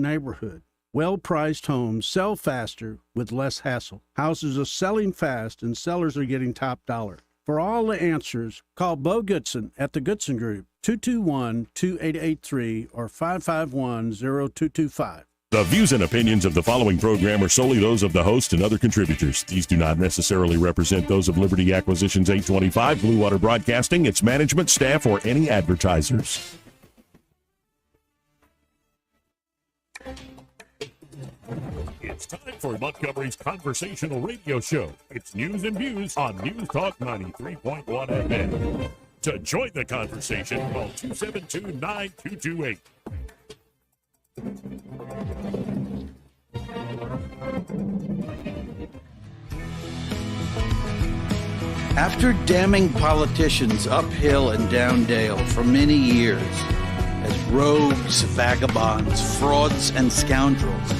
neighborhood. Well-priced homes sell faster with less hassle. Houses are selling fast and sellers are getting top dollar. For all the answers, call Bo Goodson at the Goodson Group, 221-2883 or 551-0225. The views and opinions of the following program are solely those of the host and other contributors. These do not necessarily represent those of Liberty Acquisitions 825, Blue Water Broadcasting, its management, staff, or any advertisers. It's time for Montgomery's conversational radio show. It's News and Views on News Talk 93.1 FM. To join the conversation, call 272-9228. After damning politicians uphill and down dale for many years as rogues, vagabonds, frauds, and scoundrels,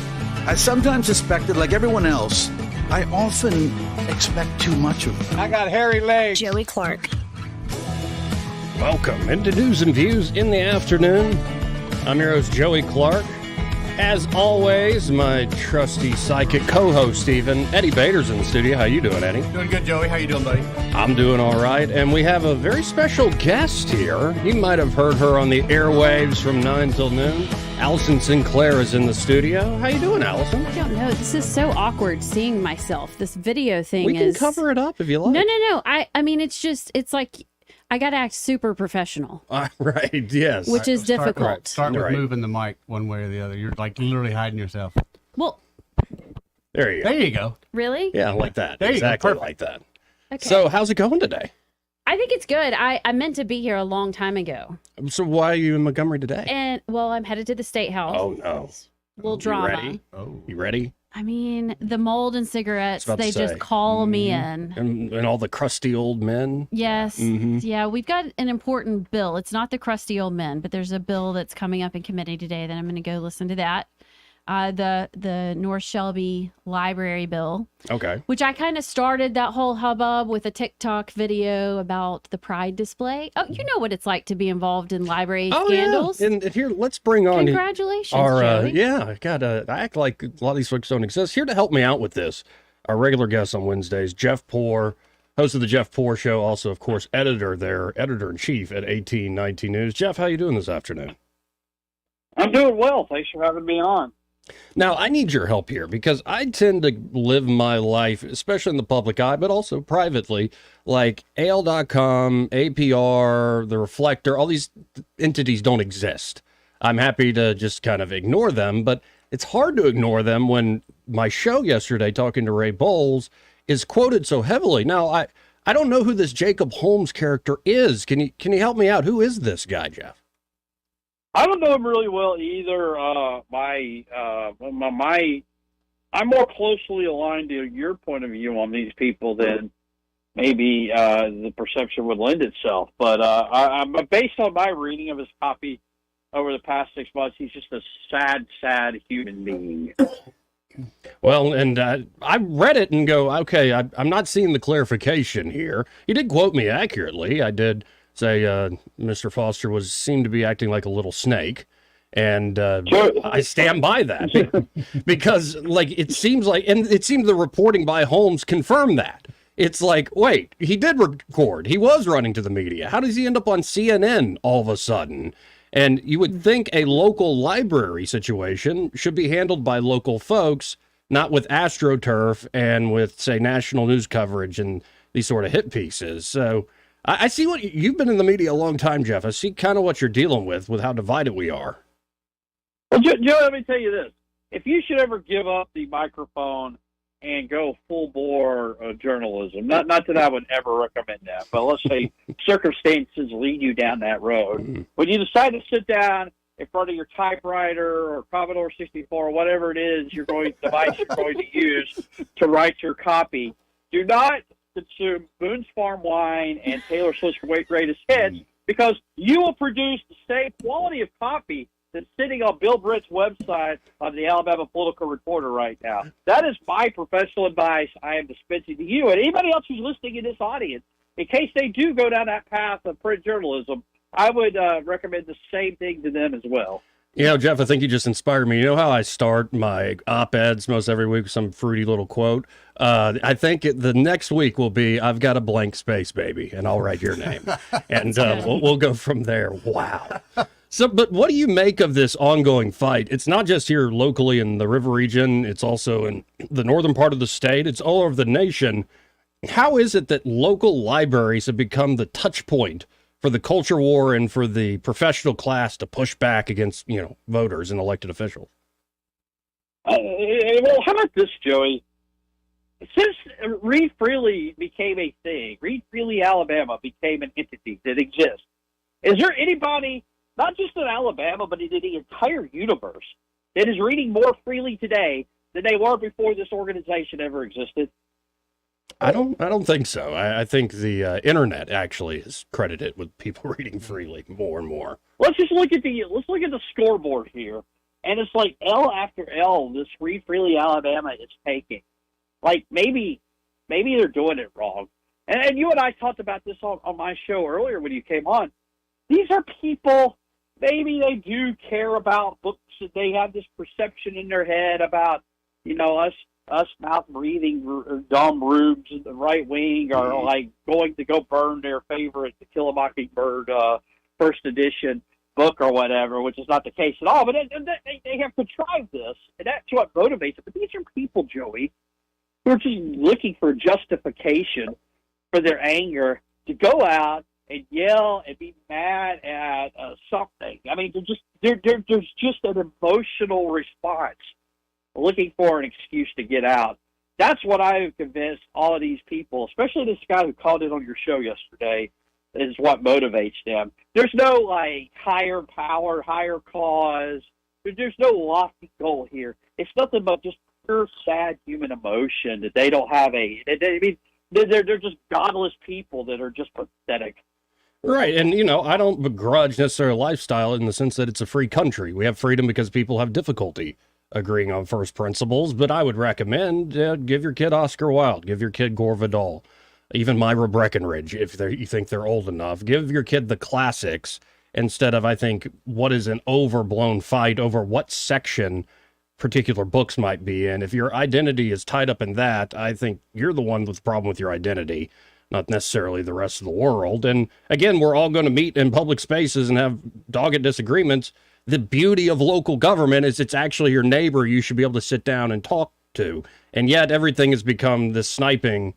I sometimes suspected, like everyone else, I often expect too much of them. I got hairy legs. Joey Clark. Welcome into News and Views in the afternoon. I'm your host, Joey Clark. As always, my trusty psychic co-host, Stephen. Eddie Bader's in the studio. How you doing, Eddie? Doing good, Joey. How you doing, buddy? I'm doing all right. And we have a very special guest here. You might have heard her on the airwaves from 9 till noon. Allison Sinclair is in the studio. How you doing, Allison? I don't know. This is so awkward seeing myself. This video thing We can cover it up if you like. No. I mean, it's like I got to act super professional. Right, yes. Which is difficult. Start with Right. moving the mic one way or the other. You're like literally hiding yourself. Well, There you go. There you go. really? Yeah, like that. There you go. Exactly Perfect. like that. Okay. So, how's it going today? I think it's good. I meant to be here a long time ago. So, why are you in Montgomery today? And, well, I'm headed to the State House. Oh, no. Little You drama. ready? Oh. You ready? I mean, the mold and cigarettes, I was about they to just say. call me in. And all the crusty old men? Yes. Mhm. Yeah, we've got an important bill. It's not the crusty old men, but there's a bill that's coming up in committee today that I'm going to go listen to that. The North Shelby Library bill, Okay. which I kind of started that whole hubbub with a TikTok video about the Pride display. Oh, you know what it's like to be involved in library scandals. Yeah. And here, let's bring on Congratulations, our, Joey. yeah, I act like a lot of these folks don't exist. Here to help me out with this, our regular guest on Wednesdays, Jeff Poor, host of the Jeff Poor Show, also, of course, editor-in-chief at 1819 News. Jeff, how you doing this afternoon? I'm doing well. Thanks for having me on. Now, I need your help here because I tend to live my life, especially in the public eye, but also privately, like AL.com, APR, The Reflector, all these entities don't exist. I'm happy to just kind of ignore them, but it's hard to ignore them when my show yesterday, talking to Ray Bowles, is quoted so heavily. Now, I don't know who this Jacob Holmes character is. Can you help me out? Who is this guy, Jeff? I don't know him really well either. I'm more closely aligned to your point of view on these people than maybe the perception would lend itself. But based on my reading of his copy over the past 6 months, he's just a sad human being. Well, and I read it and go, okay, I'm not seeing the clarification here. He did quote me accurately. I did say Mr. Foster seemed to be acting like a little snake, and I stand by that because, like, it seems the reporting by Holmes confirmed that. It's like, wait, he did record. He was running to the media. How does he end up on CNN all of a sudden? And you would think a local library situation should be handled by local folks, not with AstroTurf and with, say, national news coverage and these sort of hit pieces. So I see what you've been in the media a long time, Jeff. I see kind of what you're dealing with how divided we are. Well, Joe, let me tell you this. If you should ever give up the microphone and go full bore journalism, not that I would ever recommend that, but let's say circumstances lead you down that road. When you decide to sit down in front of your typewriter or Commodore 64 or whatever it is device you're going to use to write your copy, do not consume Boone's Farm wine and Taylor Swift's Greatest Hits, because you will produce the same quality of copy that's sitting on Bill Britt's website on the Alabama Political Reporter right now. That is my professional advice I am dispensing to you and anybody else who's listening in this audience. In case they do go down that path of print journalism, I would recommend the same thing to them as well. You know, Jeff, I think you just inspired me. You know how I start my op-eds most every week with some fruity little quote? I think the next week will be, I've got a blank space, baby, and I'll write your name. And we'll go from there. Wow. So, but what do you make of this ongoing fight? It's not just here locally in the river region. It's also in the northern part of the state. It's all over the nation. How is it that local libraries have become the touch point for the culture war and for the professional class to push back against, voters and elected officials? Well, how about this, Joey? Since Read Freely became a thing, Read Freely Alabama became an entity that exists, is there anybody, not just in Alabama, but in the entire universe, that is reading more freely today than they were before this organization ever existed? I don't think so. I think the internet actually is credited with people reading freely more and more. Let's look at the scoreboard here, and it's like L after L. This Read Freely Alabama is taking. Like maybe they're doing it wrong. And you and I talked about this on my show earlier when you came on. These are people. Maybe they do care about books. That they have this perception in their head about us mouth-breathing dumb rubes in the right wing are like going to go burn their favorite To Kill a Mockingbird first edition book or whatever, which is not the case at all. But they have contrived this, and that's what motivates it. But these are people, Joey, who are just looking for justification for their anger to go out and yell and be mad at something. I mean, there's just an emotional response, looking for an excuse to get out. That's what I've convinced all of these people, especially this guy who called in on your show yesterday, is what motivates them. There's no higher power, higher cause. There's no lofty goal here. It's nothing but just pure sad human emotion that they don't have they're just godless people that are just pathetic. Right. And, I don't begrudge necessarily lifestyle in the sense that it's a free country. We have freedom because people have difficulty agreeing on first principles, but I would recommend give your kid Oscar Wilde, give your kid Gore Vidal, even Myra Breckinridge, if you think they're old enough. Give your kid the classics instead of, I think, what is an overblown fight over what section particular books might be in. If your identity is tied up in that, I think you're the one with the problem with your identity, not necessarily the rest of the world. And again, we're all going to meet in public spaces and have dogged disagreements. The beauty of local government is it's actually your neighbor you should be able to sit down and talk to. And yet everything has become this sniping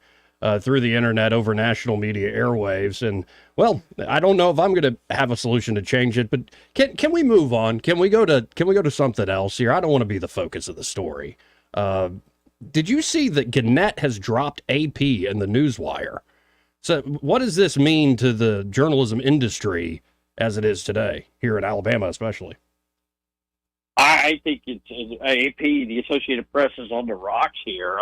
through the internet over national media airwaves. And, well, I don't know if I'm going to have a solution to change it, but can we move on? Can we go to something else here? I don't want to be the focus of the story. Did you see that Gannett has dropped AP in the Newswire? So what does this mean to the journalism industry as it is today, here in Alabama especially? I think it's AP, the Associated Press, is on the rocks here.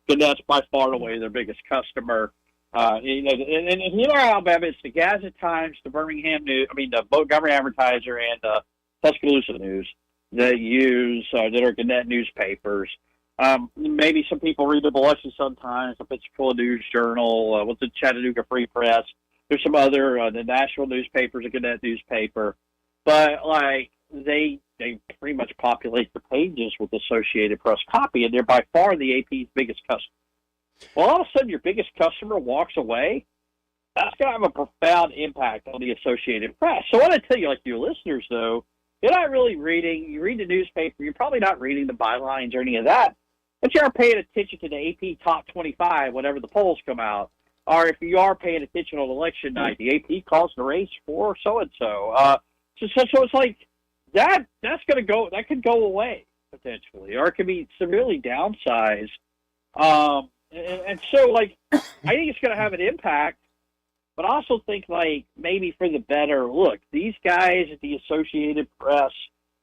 Gannett's by far and away their biggest customer. And here in Alabama, it's the Gazette-Times, the Birmingham News, the Montgomery Advertiser, and Tuscaloosa News that that are Gannett newspapers. Maybe some people read the Biloxi Sun-Times, the Pensacola News Journal, what's the Chattanooga Free Press. There's some other, the national newspapers, a Gannett newspaper. But, they pretty much populate the pages with Associated Press copy, and they're by far the AP's biggest customer. Well, all of a sudden, your biggest customer walks away. That's going to have a profound impact on the Associated Press. So I want to tell you, your listeners, though, you're not really reading. You read the newspaper. You're probably not reading the bylines or any of that, but you are paying attention to the AP Top 25 whenever the polls come out. Or if you are paying attention on election night, the AP calls the race for so-and-so. So it's like that's going to go. That could go away potentially, or it could be severely downsized. And so, I think it's going to have an impact, but I also think, maybe for the better. Look, these guys at the Associated Press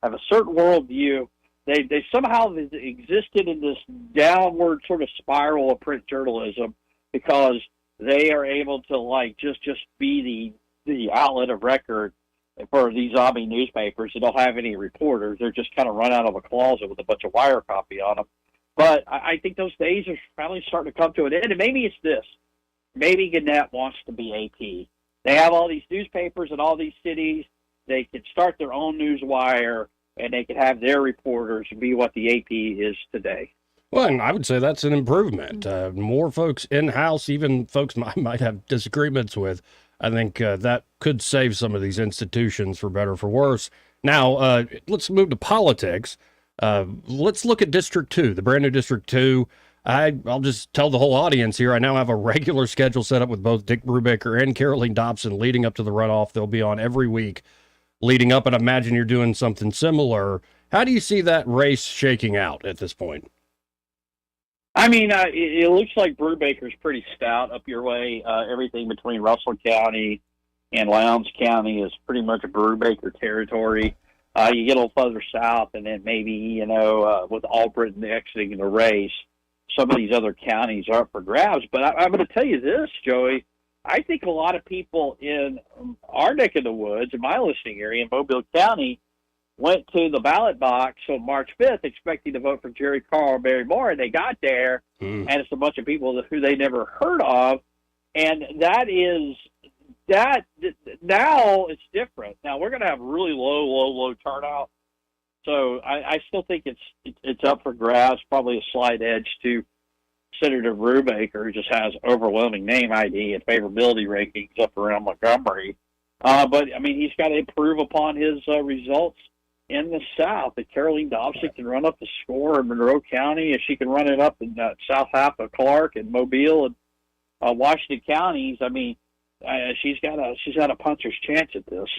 have a certain worldview. They somehow existed in this downward sort of spiral of print journalism because they are able to, just be the outlet of record for these zombie newspapers that don't have any reporters. They're just kind of run out of a closet with a bunch of wire copy on them. But I think those days are finally starting to come to an end. And maybe it's this. Maybe Gannett wants to be AP. They have all these newspapers in all these cities. They can start their own newswire. and they could have their reporters be what the AP is today. Well, and I would say that's an improvement. More folks in-house, even folks I might have disagreements with. I think that could save some of these institutions for better or for worse. Now, let's move to politics. Let's look at District 2, the brand new District 2. I'll just tell the whole audience here, I now have a regular schedule set up with both Dick Brubaker and Caroline Dobson leading up to the runoff. They'll be on every week leading up, and I imagine you're doing something similar. How do you see that race shaking out at this point? I mean, it looks like Brubaker's pretty stout up your way. Everything between Russell County and Lowndes County is pretty much a Brubaker territory. You get a little further south, and then maybe, with Albritton exiting the race, some of these other counties are up for grabs. But I'm going to tell you this, Joey. I think a lot of people in our neck of the woods, in my listening area, in Mobile County, went to the ballot box on March 5th expecting to vote for Jerry Carl and Barry Moore, and they got there, and it's a bunch of people who they never heard of. And that now it's different. Now we're going to have really low turnout. So I still think it's up for grabs, probably a slight edge to Senator Brubaker, who just has overwhelming name ID and favorability rankings up around Montgomery. But, I mean, he's got to improve upon his results in the South. That Caroline Dobson can run up the score in Monroe County, if she can run it up in South half of Clark and Mobile and Washington counties. I mean, she's got a puncher's chance at this.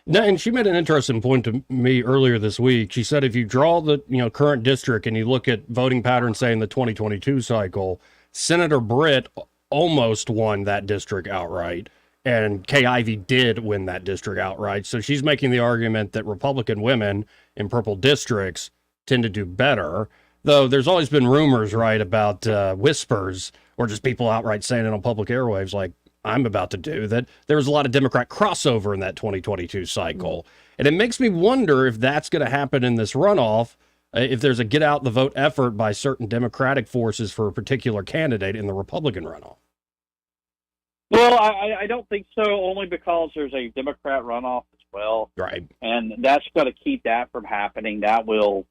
No, and she made an interesting point to me earlier this week. She said if you draw the current district and you look at voting patterns, say in the 2022 cycle, Senator Britt almost won that district outright, and Kay Ivey did win that district outright. So she's making the argument that Republican women in purple districts tend to do better, though there's always been rumors, right, about whispers or just people outright saying it on public airwaves like I'm about to do, that there was a lot of Democrat crossover in that 2022 cycle. And it makes me wonder if that's going to happen in this runoff, if there's a get out the vote effort by certain Democratic forces for a particular candidate in the Republican runoff. Well, I don't think so, only because there's a Democrat runoff as well. Right. And that's going to keep that from happening. That will,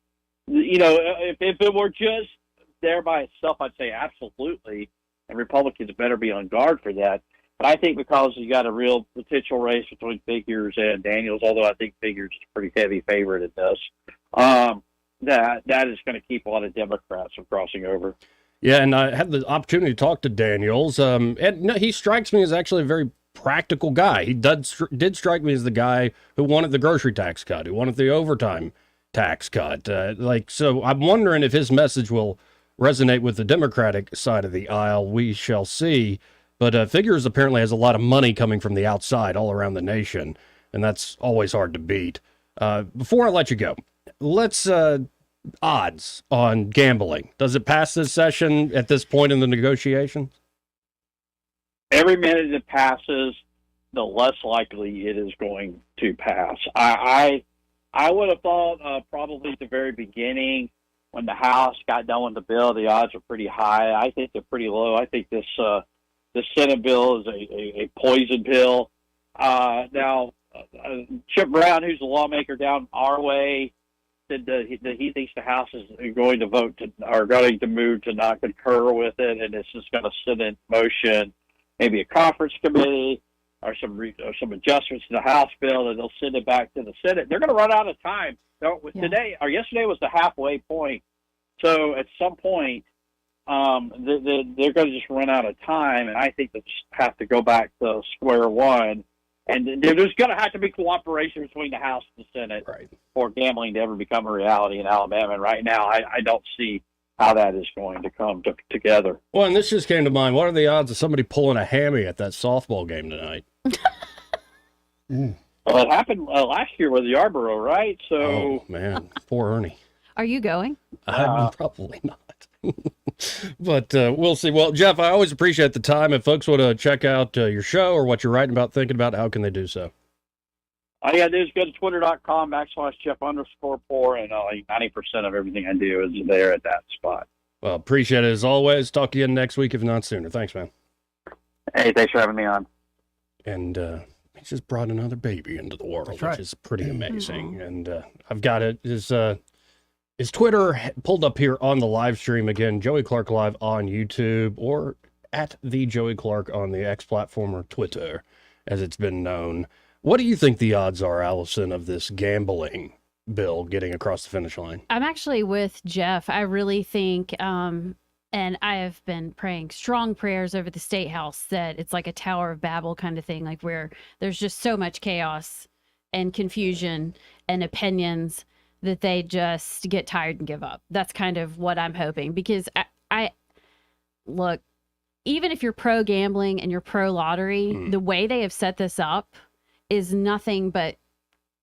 if it were just there by itself, I'd say absolutely. And Republicans better be on guard for that. But I think because you got a real potential race between Figures and Daniels, although I think Figures is a pretty heavy favorite in this, that is going to keep a lot of Democrats from crossing over. Yeah, and I had the opportunity to talk to Daniels, and no, he strikes me as actually a very practical guy. He did strike me as the guy who wanted the grocery tax cut, who wanted the overtime tax cut. So I'm wondering if his message will resonate with the Democratic side of the aisle. We shall see. But Figures apparently has a lot of money coming from the outside all around the nation, and that's always hard to beat. Before I let you go, let's odds on gambling. Does it pass this session at this point in the negotiations? Every minute it passes, the less likely it is going to pass. I would have thought probably at the very beginning when the House got done with the bill, the odds are pretty high. I think they're pretty low. I think this Senate bill is a poison pill. Now, Chip Brown, who's a lawmaker down our way, said that he thinks the House is going to move to not concur with it, and it's just going to sit in motion, maybe a conference committee or some adjustments to the House bill, and they'll send it back to the Senate. They're going to run out of time. Today or yesterday was the halfway point, so at some point they're going to just run out of time, and I think they just have to go back to square one. And there's going to have to be cooperation between the House and the Senate for gambling to ever become a reality in Alabama. And right now, I don't see how that is going to come together. Well, and this just came to mind. What are the odds of somebody pulling a hammy at that softball game tonight? Well, it happened last year with Yarborough, right? So, oh, man, poor Ernie. Are you going? Probably not. But we'll see. Well, Jeff, I always appreciate the time. If folks want to check out your show or what you're writing about, thinking about, how can they do so? All you got to do is go to twitter.com/Jeff_Poor, and 90% of everything I do is there at that spot. Well, appreciate it as always. Talk to you next week, if not sooner. Thanks, man. Hey, thanks for having me on. And He's just brought another baby into the world, That's right. which is pretty amazing. And I've got it. Is Twitter pulled up here on the live stream again? Joey Clark Live on YouTube, or at the Joey Clark on the X platform, or Twitter, as it's been known. What do you think the odds are, Allison, of this gambling bill getting across the finish line? I'm actually with Jeff. I really think, and I have been praying strong prayers over the State House that it's like a Tower of Babel kind of thing, like where there's just so much chaos and confusion and opinions that they just get tired and give up. That's kind of what I'm hoping, because I look, even if you're pro gambling and you're pro lottery, the way they have set this up is nothing but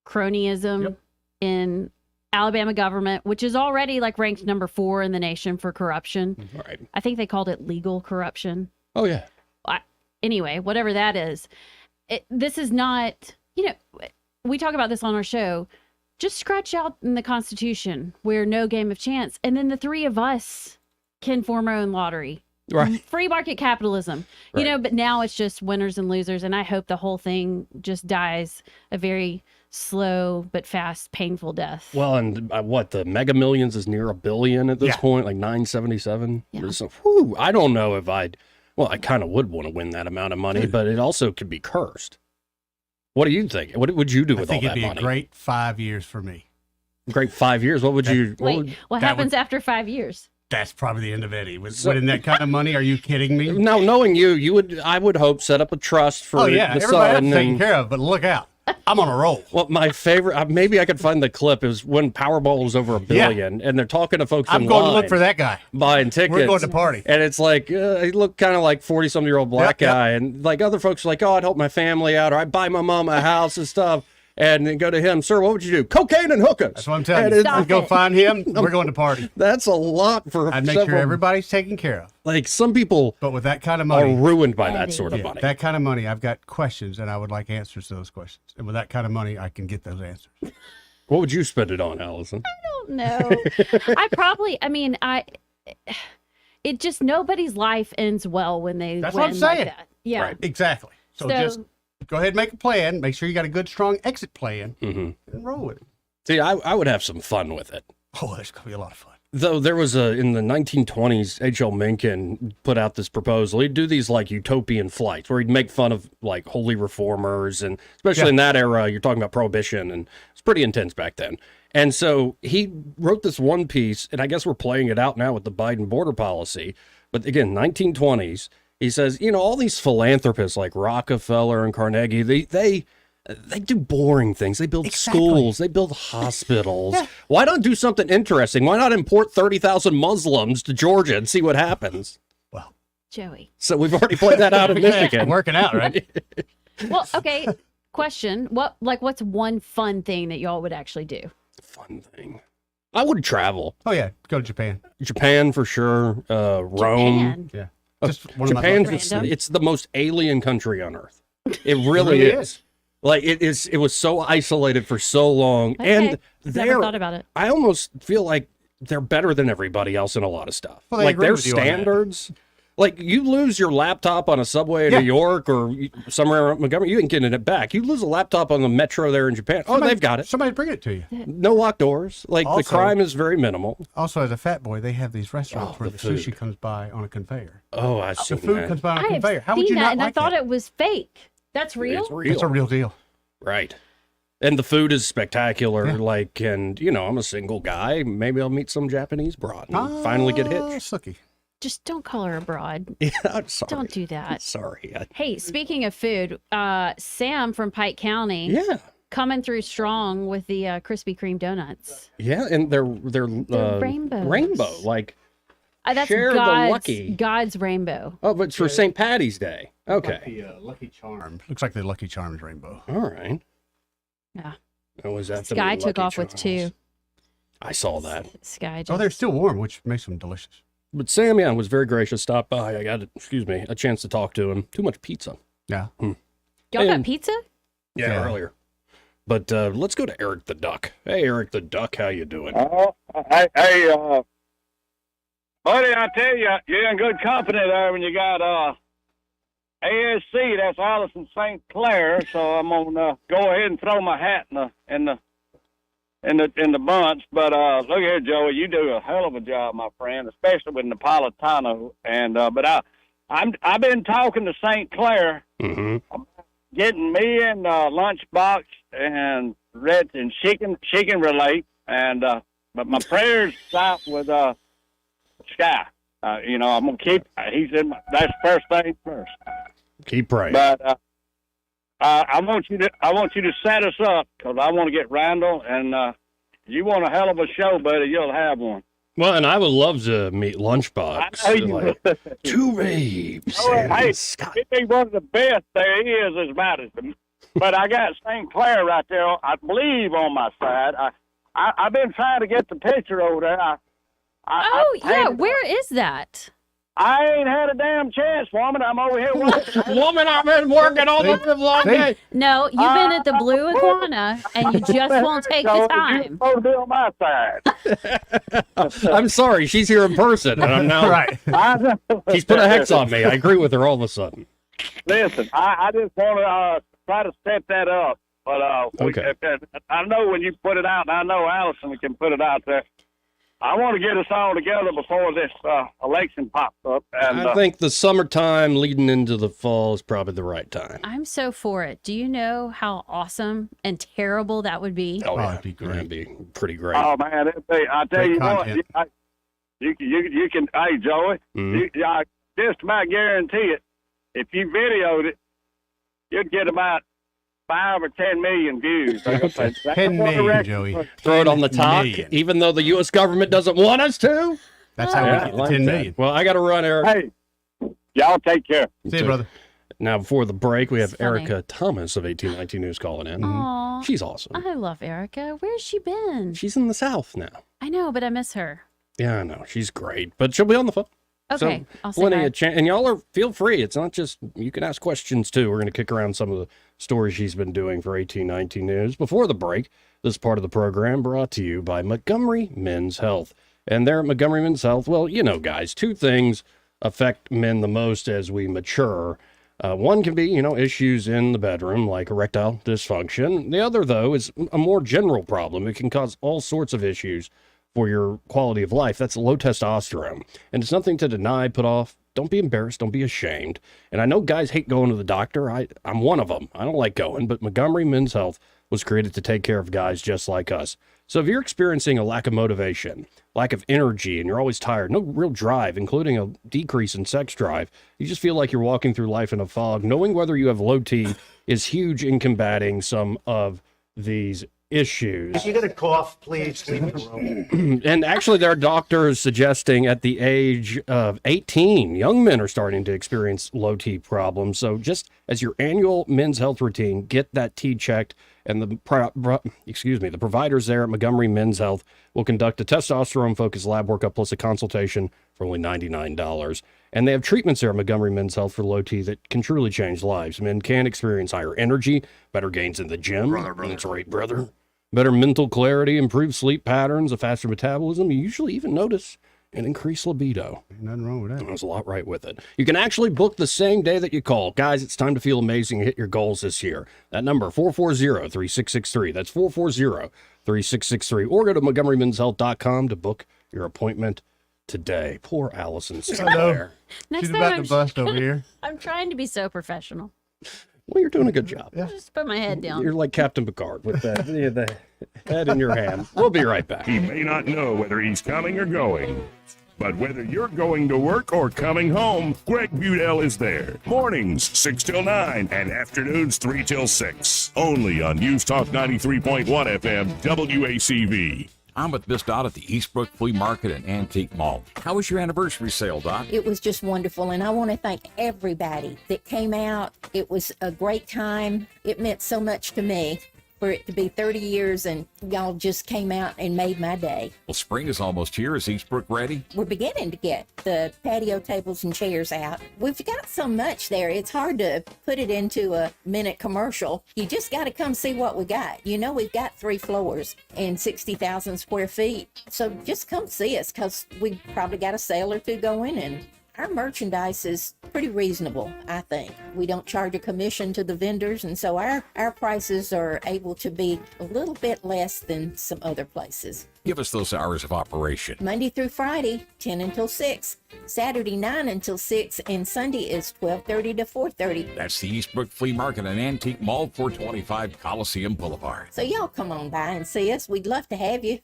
cronyism in Alabama government, which is already like ranked number 4 in the nation for corruption. Right. I think they called it legal corruption. Oh, yeah. Anyway, whatever that is, this is not, we talk about this on our show. Just scratch out in the Constitution where no game of chance, and then the 3 of us can form our own lottery. Right. Free market capitalism. Right. But now it's just winners and losers, and I hope the whole thing just dies a very slow but fast, painful death. Well, and what, the Mega Millions is near $1 billion at this point, like 977. Yeah. So, I don't know if I kind of would want to win that amount of money, but it also could be cursed. What do you think? What would you do with all that money? I think it'd be a great 5 years for me. Great 5 years. What would you? Wait, what happens after 5 years? That's probably the end of Eddie. Winning that kind of money? Are you kidding me? Now, knowing I would hope set up a trust for the everybody son. else taken care of, but look out. I'm on a roll. Well, my favorite, maybe I could find the clip, is when Powerball was over $1 billion, and they're talking to folks I'm in going line to look for that guy. buying tickets. We're going to party. And it's like, he looked kind of like 40-something-year-old black Yep. guy. And like other folks are like, oh, I'd help my family out, or I'd buy my mom a house and stuff. And then go to him, sir, what would you do? Cocaine and hookers. That's what I'm telling you. Stop We go it. find him. We're going to party. That's a lot for I'd make several. sure everybody's taken care of. Like, some people But with that kind of are money, ruined by that sort of yeah, money. that kind of money, I've got questions, and I would like answers to those questions. And with that kind of money, I can get those answers. What would you spend it on, Allison? No, it just, nobody's life ends well when they That's win what I'm saying. like that. Yeah. Right. Exactly. So just go ahead and make a plan. Make sure you got a good, strong exit plan, and roll with it. See, I would have some fun with it. Oh, there's going to be a lot of fun. Though there was in the 1920s, H.L. Mencken put out this proposal. He'd do these like utopian flights where he'd make fun of like holy reformers, and especially in that era, you're talking about prohibition, and it's pretty intense back then. And so he wrote this one piece, and I guess we're playing it out now with the Biden border policy. But again, 1920s, he says, all these philanthropists like Rockefeller and Carnegie, they do boring things. They build schools. They build hospitals. Why not do something interesting? Why not import 30,000 Muslims to Georgia and see what happens? Well, Joey. So we've already played that out in Michigan. working out, right? Well, okay. Question. What's one fun thing that y'all would actually do? Fun thing. I would travel. Oh, yeah. Go to Japan. Japan for sure. Rome. Japan. Yeah. Just one of my Japan's buckets. Random. it's the most alien country on earth. It really, really is. Like it was so isolated for so long. Okay. And Never thought about it. I almost feel like they're better than everybody else in a lot of stuff. Well, I like agree their with you on that. standards. Like you lose your laptop on a subway in New York or somewhere in Montgomery, you ain't getting it back. You lose a laptop on the metro there in Japan. They've got it. Somebody bring it to you. No locked doors. Like the Also- crime is very minimal. Also, as a fat boy, they have these restaurants where the the food. sushi comes by on a conveyor. Oh, I The see food that. comes by on a I have conveyor. How seen would you that, not and like I thought that? it was fake. That's real. It's real. It's a real deal. Right. And the food is spectacular. Yeah. Like, and I'm a single guy. Maybe I'll meet some Japanese broad and finally get hitched. Sookie. Just don't call her a broad. Yeah, I'm sorry. Don't do that. Sorry. Hey, speaking of food, Sam from Pike County Yeah. coming through strong with the Krispy Kreme donuts. Yeah, and they're rainbows. rainbow. Like, That's Share the God's, lucky. God's rainbow. oh, but it's for St. Patty's Day. Okay. Like the Lucky Charm. Looks like the Lucky Charms rainbow. All right. Yeah. Oh, was that the Sky took Lucky off with Charms? 2. I saw that. Sky just... Oh, they're still warm, which makes them delicious. But Sam, was very gracious. Stopped by. I got, a chance to talk to him. Too much pizza. Yeah. Y'all and- got pizza? Yeah, earlier. But let's go to Eric the Duck. Hey, Eric the Duck, how you doing? Hey, buddy, I tell you, you're in good company there when you got ASC, that's Allison St. Clair. So I'm gonna go ahead and throw my hat in the bunch. But look here, Joey, you do a hell of a job, my friend, especially with Napolitano. And but I've been talking to St. Clair, getting me and Lunchbox and Red and she can relate. And but my prayers stop with Sky. I'm gonna keep. He's in. That's first thing first. Keep praying. But I want you to set us up because I want to get Randall, and you want a hell of a show, buddy. You'll have one. Well, and I would love to meet Lunchbox. I know you would. Two babes. Hey, he'd be one of the best there is as Madison. But I got St. Clair right there, I believe, on my side. I've been trying to get the picture over there. Where is that? I ain't had a damn chance, woman. I'm over here working. Woman, I've been working all the long day. No, you've been at the Blue Iguana, and you just won't take the time. You're supposed to be on my side. I'm sorry, she's here in person, and I'm now. Right. She's put a hex on me. I agree with her all of a sudden. Listen, I just want to try to set that up. But Okay. I know when you put it out, and I know Allison can put it out there. I want to get us all together before this election pops up. And I think the summertime leading into the fall is probably the right time. I'm so for it. Do you know how awesome and terrible that would be? Oh, yeah. It'd be great. That'd be pretty great. oh man, I tell Great you content. what, you can. Hey, Joey, I just about guarantee it. If you videoed it, you'd get about 5 or 10 million views. 10 million, Joey. Throw it on the top, million. even though the U.S. government doesn't want us to. That's how we Yeah, get I the like 10 that. million. Well, I got to run, Eric. Hey, y'all take care. See you, brother. Now, before the break, we have That's funny. Erica Thomas of 1819 News calling in. Aw, She's awesome. I love Erica. Where's she been? She's in the South now. I know, but I miss her. Yeah, I know. She's great, but she'll be on the phone. Okay, I'll say plenty hi. of chance. And y'all feel free. It's not just, you can ask questions too. We're going to kick around some of the stories she's been doing for 1819 News. Before the break, this part of the program brought to you by Montgomery Men's Health. And there at Montgomery Men's Health, well, you know, guys, two things affect men the most as we mature. One can be, issues in the bedroom like erectile dysfunction. The other, though, is a more general problem. It can cause all sorts of issues for your quality of life. That's low testosterone. And it's nothing to deny, put off. Don't be embarrassed. Don't be ashamed. And I know guys hate going to the doctor. I'm one of them. I don't like going, but Montgomery Men's Health was created to take care of guys just like us. So if you're experiencing a lack of motivation, lack of energy, and you're always tired, no real drive, including a decrease in sex drive, you just feel like you're walking through life in a fog, knowing whether you have low T is huge in combating some of these issues. If you're going to cough, please leave the room. And actually, there are doctors suggesting at the age of 18, young men are starting to experience low T problems. So just as your annual men's health routine, get that T checked. And the providers there at Montgomery Men's Health will conduct a testosterone-focused lab workup plus a consultation for only $99. And they have treatments there at Montgomery Men's Health for low T that can truly change lives. Men can experience higher energy, better gains in the gym. That's right, brother. Better mental clarity, improved sleep patterns, a faster metabolism. You usually even notice an increased libido. Ain't nothing wrong with that. There's a lot right with it. You can actually book the same day that you call. Guys, it's time to feel amazing and hit your goals this year. That number, 440-3663. That's 440-3663. Or go to MontgomeryMen'sHealth.com to book your appointment today. Poor Allison. Hello. Next She's time about to bust over here. I'm trying to be so professional. Well, you're doing a good job. Just put my head down. You're like Captain Picard with the head in your hand. We'll be right back. He may not know whether he's coming or going, but whether you're going to work or coming home, Greg Budell is there. Mornings 6 till 9 and afternoons 3 till 6. Only on News Talk 93.1 FM WACV. I'm with Miss Dot at the Eastbrook Flea Market and Antique Mall. How was your anniversary sale, Dot? It was just wonderful, and I want to thank everybody that came out. It was a great time. It meant so much to me for it to be 30 years, and y'all just came out and made my day. Well, spring is almost here. Is Eastbrook ready? We're beginning to get the patio tables and chairs out. We've got so much there, it's hard to put it into a minute commercial. You just got to come see what we got. We've got 3 floors and 60,000 square feet. So just come see us, because we probably got a sale or two going, and Our merchandise is pretty reasonable, I think. We don't charge a commission to the vendors, and so our prices are able to be a little bit less than some other places. Give us those hours of operation. Monday through Friday, 10 until 6. Saturday, 9 until 6. And Sunday is 12:30 to 4:30. That's the Eastbrook Flea Market and Antique Mall, 425 Coliseum Boulevard. So y'all come on by and see us. We'd love to have you.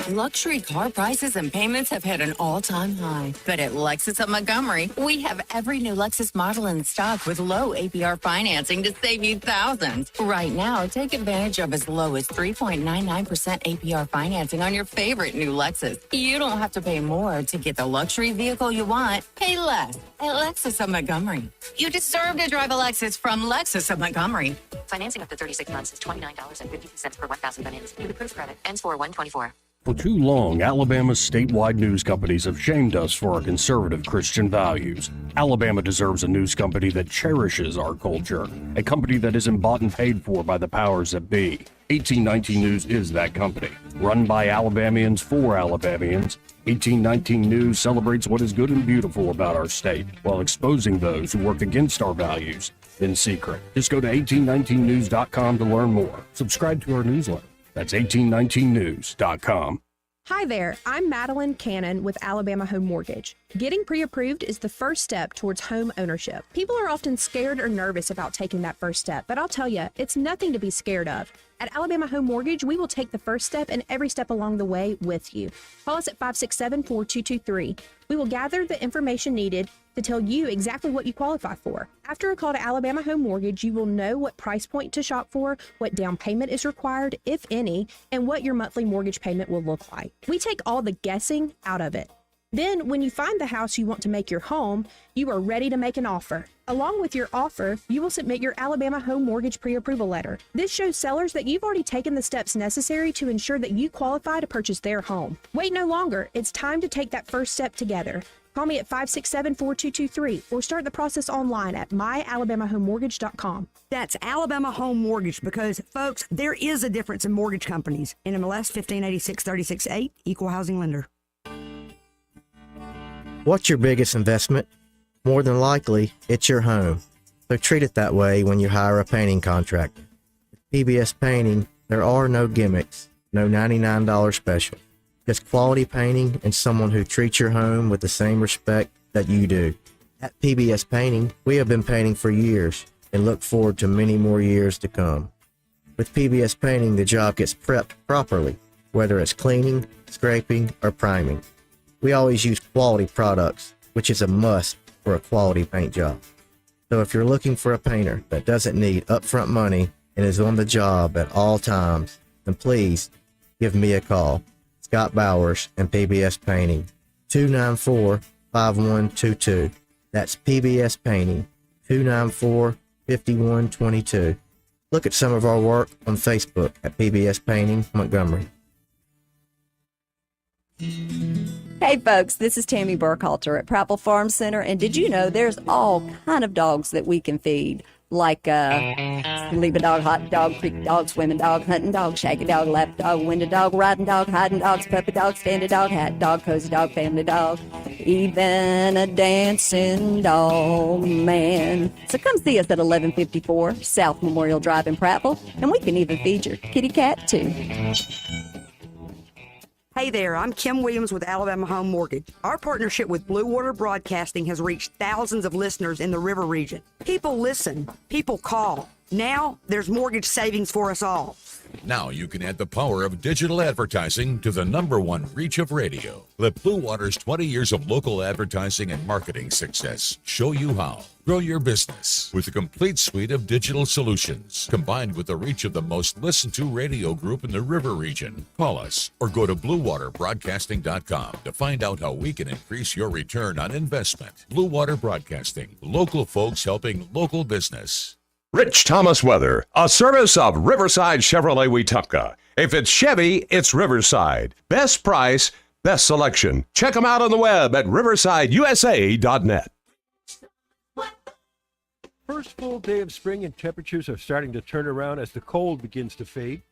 Luxury car prices and payments have hit an all-time high. But at Lexus of Montgomery, we have every new Lexus model in stock with low APR financing to save you thousands. Right now, take advantage of as low as 3.99% APR financing on your favorite new Lexus. You don't have to pay more to get the luxury vehicle you want. Pay less at Lexus of Montgomery. You deserve to drive a Lexus from Lexus of Montgomery. Financing up to 36 months is $29.52 per 1,000 finance. Due to proof credit. Ends 4/1/24. For too long, Alabama's statewide news companies have shamed us for our conservative Christian values. Alabama deserves a news company that cherishes our culture, a company that isn't bought and paid for by the powers that be. 1819 News is that company. Run by Alabamians for Alabamians, 1819 News celebrates what is good and beautiful about our state, while exposing those who work against our values in secret. Just go to 1819news.com to learn more. Subscribe to our newsletter. That's 1819news.com. Hi there, I'm Madeline Cannon with Alabama Home Mortgage. Getting pre-approved is the first step towards home ownership. People are often scared or nervous about taking that first step, but I'll tell you, it's nothing to be scared of. At Alabama Home Mortgage, we will take the first step and every step along the way with you. Call us at 567-4223. We will gather the information needed to tell you exactly what you qualify for. After a call to Alabama Home Mortgage, you will know what price point to shop for, what down payment is required, if any, and what your monthly mortgage payment will look like. We take all the guessing out of it. Then, when you find the house you want to make your home, you are ready to make an offer. Along with your offer, you will submit your Alabama Home Mortgage pre-approval letter. This shows sellers that you've already taken the steps necessary to ensure that you qualify to purchase their home. Wait no longer. It's time to take that first step together. Call me at 567-4223 or start the process online at myalabamahomemortgage.com. That's Alabama Home Mortgage because, folks, there is a difference in mortgage companies. NMLS 1586-36-8, Equal Housing Lender. What's your biggest investment? More than likely, it's your home. So treat it that way when you hire a painting contractor. With PBS Painting, there are no gimmicks, no $99 special. Just quality painting and someone who treats your home with the same respect that you do. At PBS Painting, we have been painting for years and look forward to many more years to come. With PBS Painting, the job gets prepped properly, whether it's cleaning, scraping, or priming. We always use quality products, which is a must for a quality paint job. So if you're looking for a painter that doesn't need upfront money and is on the job at all times, then please give me a call. Scott Bowers and PBS Painting, 294-5122. That's PBS Painting, 294-5122. Look at some of our work on Facebook at PBS Painting Montgomery. Hey folks, this is Tammy Burkhalter at Prattville Farm Center, and did you know there's all kind of dogs that we can feed? Like sleeping dog, hot dog, creek dog, swimming dog, hunting dog, shaggy dog, lap dog, window dog, riding dog, hiding dogs, puppy dog, standing dog, hat dog, cozy dog, family dog, even a dancing dog man. So come see us at 1154 South Memorial Drive in Prattville, and we can even feed your kitty cat too. Hey there, I'm Kim Williams with Alabama Home Mortgage. Our partnership with Blue Water Broadcasting has reached thousands of listeners in the River region. People listen, people call. Now there's mortgage savings for us all. Now you can add the power of digital advertising to the #1 reach of radio. Let Blue Water's 20 years of local advertising and marketing success show you how. Grow your business with a complete suite of digital solutions, combined with the reach of the most listened to radio group in the River region. Call us or go to BlueWaterBroadcasting.com to find out how we can increase your return on investment. Blue Water Broadcasting, local folks helping local business. Rich Thomas Weather, a service of Riverside Chevrolet Wetumpka. If it's Chevy, it's Riverside. Best price, best selection. Check them out on the web at riversideusa.net. First full day of spring and temperatures are starting to turn around as the cold begins to fade.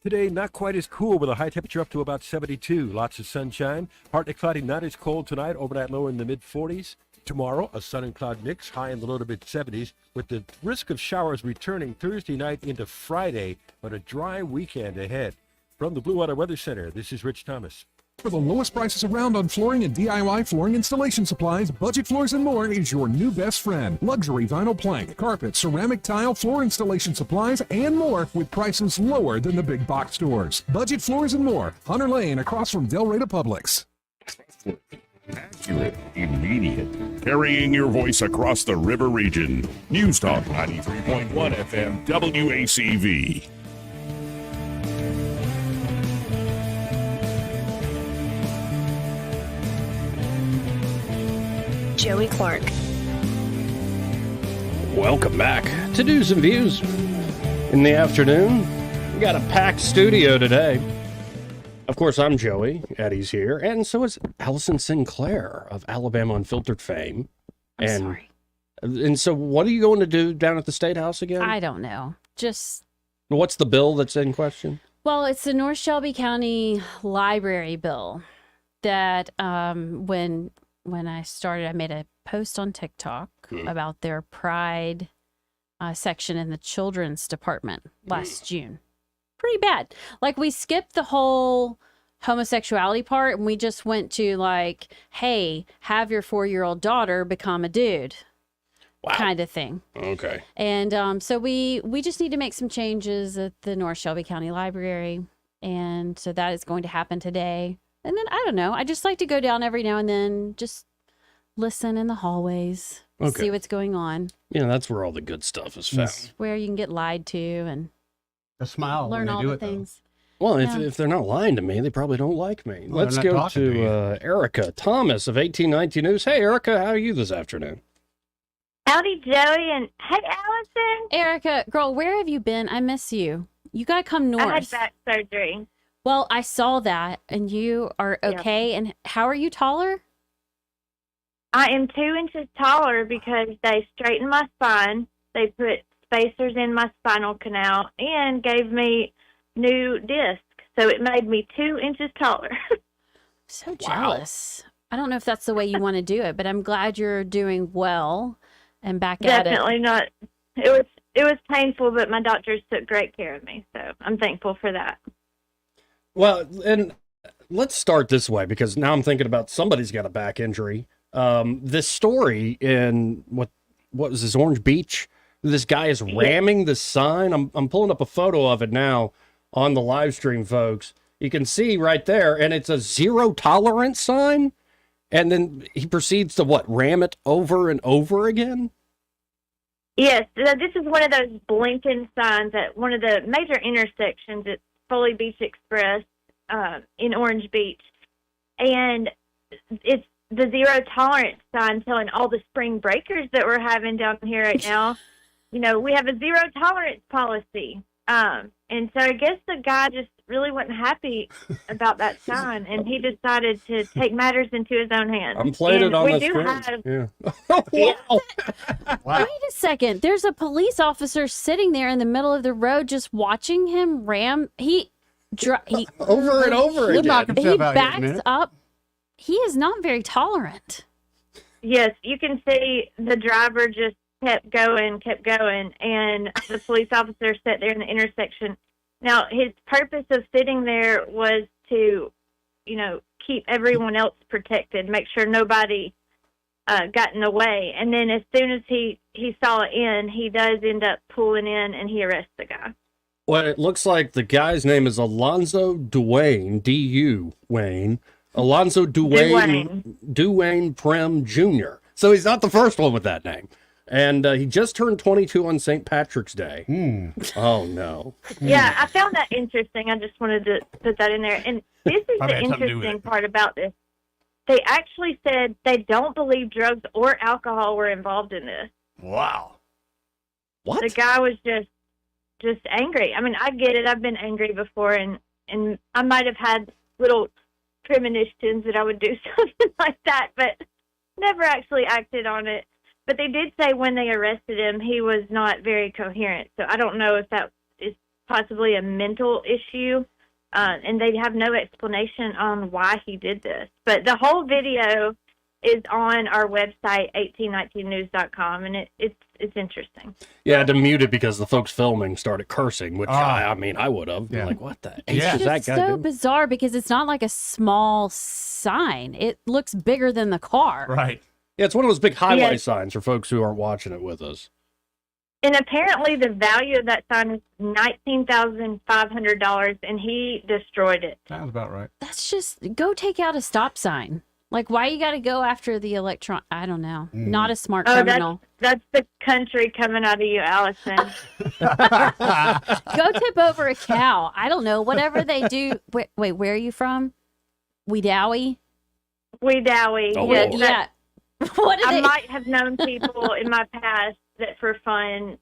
Today, not quite as cool with a high temperature up to about 72. Lots of sunshine. Partly cloudy, not as cold tonight. Overnight low in the mid-40s. Tomorrow, a sun and cloud mix, high in the low to mid 70s, with the risk of showers returning Thursday night into Friday, but a dry weekend ahead. From the Blue Water Weather Center, this is Rich Thomas. For the lowest prices around on flooring and DIY flooring installation supplies, Budget Floors and More is your new best friend. Luxury vinyl plank, carpet, ceramic tile, floor installation supplies, and more with prices lower than the big box stores. Budget Floors and More, Hunter Lane across from Del Rey Publix. Accurate, immediate, carrying your voice across the river region. News Talk 93.1 FM WACV. Joey Clark. Welcome back to News and Views in the afternoon. We got a packed studio today. Of course, I'm Joey. Eddie's here. And so is Allison Sinclair of Alabama Unfiltered fame. I'm sorry. And so what are you going to do down at the State House again? I don't know. What's the bill that's in question? Well, it's the North Shelby County Library bill that when I started, I made a post on TikTok about their Pride section in the children's department last June. Pretty bad. Like, we skipped the whole homosexuality part and we just went to like, hey, have your 4-year-old daughter become a dude. Wow. Kind of thing. Okay. And so we just need to make some changes at the North Shelby County Library. And so that is going to happen today. And then, I don't know, I just like to go down every now and then, just listen in the hallways, see what's going on. Yeah, that's where all the good stuff is found. It's where you can get lied to and smile learn all the things. Well, if they're not lying to me, they probably don't like me. Well, let's go to Erica Thomas of 1819 News. Hey, Erica, how are you this afternoon? Howdy, Joey, and hey, Allison. Erica, girl, where have you been? I miss you. You got to come north. I had back surgery. Well, I saw that, and you are okay. Yeah. And how are you taller? I am 2 inches taller because they straightened my spine. They put spacers in my spinal canal and gave me new discs. So it made me 2 inches taller. So jealous. Wow. I don't know if that's the way you want to do it, but I'm glad you're doing well and back at it. Definitely not. It was painful, but my doctors took great care of me. So I'm thankful for that. Well, and let's start this way, because now I'm thinking about somebody's got a back injury. This story in what was this, Orange Beach? This guy is ramming the sign. I'm pulling up a photo of it now on the live stream, folks. You can see right there, and it's a zero tolerance sign. And then he proceeds to ram it over and over again? Yes, this is one of those blinking signs at one of the major intersections at Foley Beach Express in Orange Beach. And it's the zero tolerance sign telling all the spring breakers that we're having down here right now, we have a zero tolerance policy. And so I guess the guy just really wasn't happy about that sign, and he decided to take matters into his own hands. I'm playing it on the screen. Yeah. Wow. Wait a second. There's a police officer sitting there in the middle of the road just watching him ram. He over and over again. He backs up. He is not very tolerant. Yes, you can see the driver just kept going, and the police officer sat there in the intersection. Now, his purpose of sitting there was to, keep everyone else protected, make sure nobody got in the way. And then as soon as he saw it in, he does end up pulling in, and he arrests the guy. Well, it looks like the guy's name is Alonzo Duane, D-U, Wayne. Alonzo Duane Prem Jr. So he's not the first one with that name. And he just turned 22 on St. Patrick's Day. Oh, no. Yeah, I found that interesting. I just wanted to put that in there. And this is the interesting part about this. They actually said they don't believe drugs or alcohol were involved in this. Wow. What? The guy was just angry. I mean, I get it. I've been angry before, and I might have had little premonitions that I would do something like that, but never actually acted on it. But they did say when they arrested him, he was not very coherent. So I don't know if that is possibly a mental issue. And they have no explanation on why he did this. But the whole video is on our website, 1819news.com, and it's interesting. Yeah, I had to mute it because the folks filming started cursing, which I mean, I would have. Yeah. Like, what the It's H is that just guy so doing? bizarre because it's not like a small sign. It looks bigger than the car. Right. Yeah, it's one of those big highway Yes. signs for folks who aren't watching it with us. And apparently the value of that sign is $19,500, and he destroyed it. Sounds about right. That's just go take out a stop sign. Like, why you got to go after the electron? I don't know. Not a smart criminal. That's the country coming out of you, Allison. Go tip over a cow. I don't know. Whatever they do. Wait, where are you from? Wedowie? Wedowie. Oh, Yes, Lord. Yeah. What do I they? might have known people in my past that for fun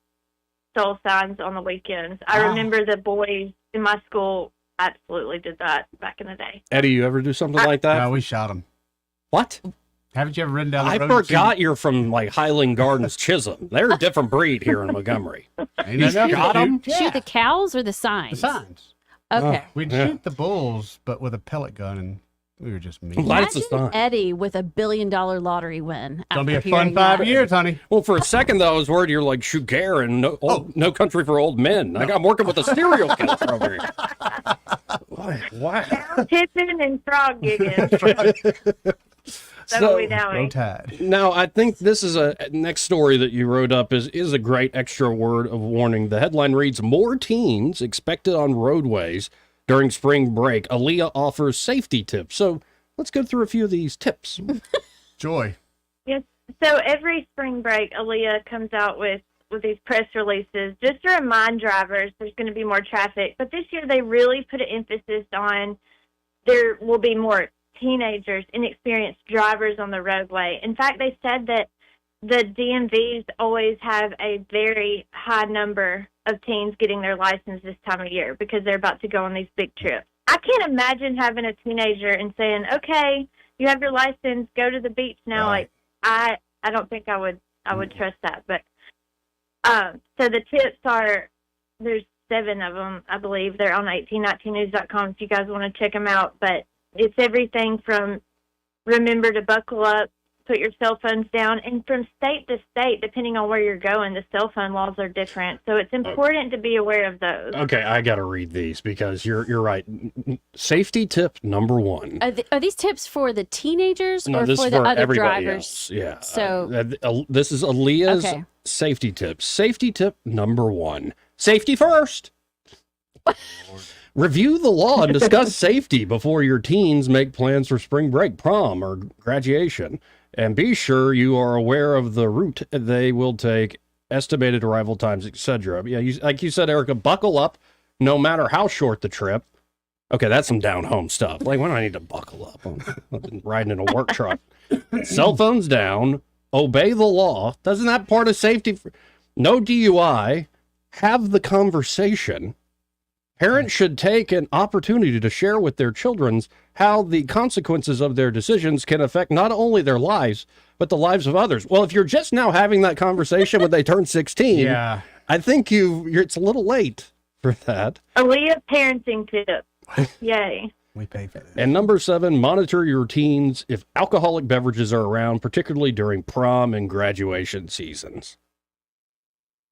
stole signs on the weekends. I remember the boys in my school absolutely did that back in the day. Eddie, you ever do something like that? No, we shot him. What? Haven't you ever ridden down the I road? and forgot you're from like Highland Gardens, Chisholm. They're a different breed here in Montgomery. seen- You Ain't nothing shot to them? do. Shoot the cows or the signs? The signs. Okay. We'd Yeah. shoot the bulls, but with a pellet gun, and we were just mean. I'm glad it's a Imagine sign. Eddie with $1 billion lottery win. Gonna be a after fun hearing 5 that. years, honey. Well, for a second, though, I was worried you're like Sugar and no Country for Old Men. I'm working with a serial killer over here. Wow. Tipping and frog gigging. So, Wedowie. Tide. now, I think this is a next story that you wrote up is a great extra word of warning. The headline reads, "More teens expected on roadways during spring break. Aaliyah offers safety tips." So let's go through a few of these tips. Joy. Yes. So every spring break, Aaliyah comes out with these press releases just to remind drivers there's going to be more traffic. But this year they really put an emphasis on there will be more teenagers, inexperienced drivers on the roadway. In fact, they said that the DMVs always have a very high number of teens getting their license this time of year because they're about to go on these big trips. I can't imagine having a teenager and saying, "Okay, you have your license, go to the beach now." Right. Like I don't think I would trust that. But so the tips are, there's 7 of them, I believe. They're on 1819news.com if you guys want to check them out. But it's everything from remember to buckle up, put your cell phones down, and from state to state, depending on where you're going, the cell phone laws are different. So it's important to be aware of those. Okay, I got to read these because you're right. Safety tip number 1. Are these tips for the teenagers No, or this for is the for other everybody drivers? else. Yeah. So This is Aaliyah's Okay. safety tips. Safety tip number 1. Safety first. Review the law and discuss safety before your teens make plans for spring break, prom, or graduation. And be sure you are aware of the route they will take, estimated arrival times, etc. Yeah, like you said, Erica, buckle up no matter how short the trip. Okay, that's some down-home stuff. Like, when do I need to buckle up? I've been riding in a work truck. Cell phones down. Obey the law. Doesn't that part of safety? No DUI. Have the conversation. Parents should take an opportunity to share with their children how the consequences of their decisions can affect not only their lives, but the lives of others. Well, if you're just now having that conversation when they turn 16, Yeah. I think it's a little late for that. Aaliyah parenting tip. Yay. We pay for this. And number 7, monitor your teens if alcoholic beverages are around, particularly during prom and graduation seasons.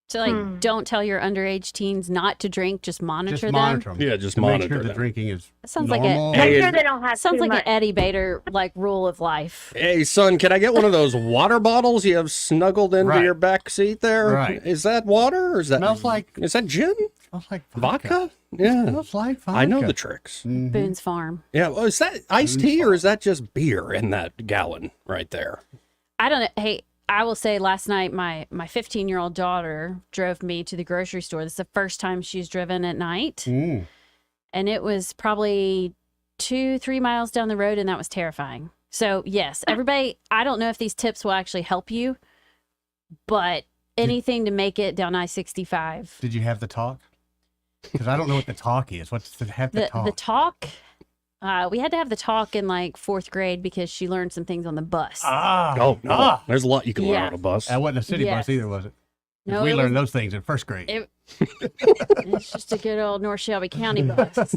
So, like, don't tell your underage teens not to drink. Just monitor Just them. monitor them. Yeah, just to monitor make sure the them. drinking is That sounds normal. like a Make sure they don't have sounds too like much. an Eddie Bader like rule of life. Hey, son, can I get one of those water bottles you have snuggled into Right. your back seat there? Right. Is that water or is that Smells like is that gin? smells like Vodka? Yeah. Smells like vodka. I know the tricks. Boone's Farm. Yeah. Well, is that iced tea or is that just beer in that gallon right there? I don't know. Hey, I will say last night my 15-year-old daughter drove me to the grocery store. This is the first time she's driven at night. Mm. And it was probably 2-3 miles down the road, and that was terrifying. So, yes, everybody, I don't know if these tips will actually help you, but anything to make it down I-65. Did you have the talk? Because I don't know what the talk is. What's the have the talk? The talk, we had to have the talk in like 4th grade because she learned some things on the bus. Oh, no. There's a lot you can learn Yeah. on a bus. That wasn't a city Yes. bus either, was it? 'Cause No, we it learned was- those things in first grade. It's just a good old North Shelby County bus.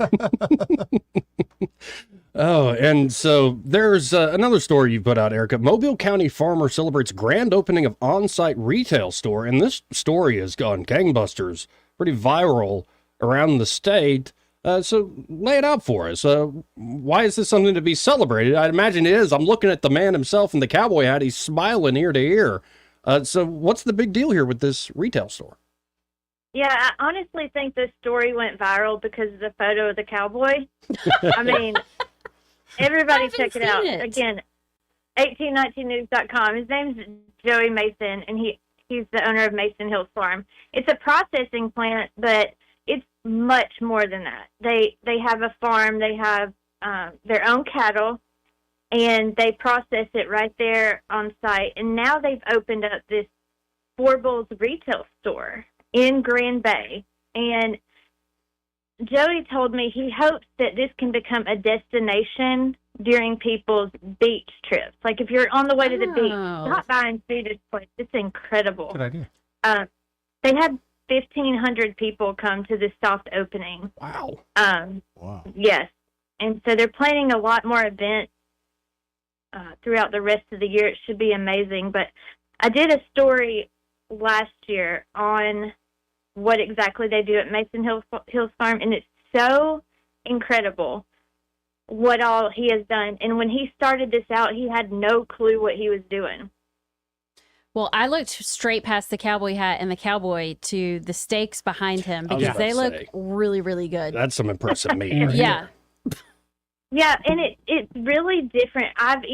Oh, and so there's another story you put out, Erica. Mobile County farmer celebrates grand opening of on-site retail store, and this story has gone gangbusters, pretty viral around the state. So lay it out for us. Why is this something to be celebrated? I'd imagine it is. I'm looking at the man himself in the cowboy hat. He's smiling ear to ear. So what's the big deal here with this retail store? Yeah, I honestly think this story went viral because of the photo of the cowboy. I mean, everybody check it out. Again, 1819news.com. His name's Joey Mason, and he's the owner of Mason Hills Farm. It's a processing plant, but it's much more than that. They have a farm. They have their own cattle, and they process it right there on site. And now they've opened up this Four Bulls retail store in Grand Bay. And Joey told me he hopes that this can become a destination during people's beach trips. Like if you're on the way to the beach, stop by and see this place. It's incredible. Good idea. They had 1,500 people come to this soft opening. Wow. Wow. Yes. And so they're planning a lot more events throughout the rest of the year. It should be amazing. But I did a story last year on what exactly they do at Mason Hills Farm, and it's so incredible what all he has done. And when he started this out, he had no clue what he was doing. Well, I looked straight past the cowboy hat and the cowboy to the steaks behind him because they look really, really good. That's some impressive meat. Right Yeah. Yeah, and it's really different. I've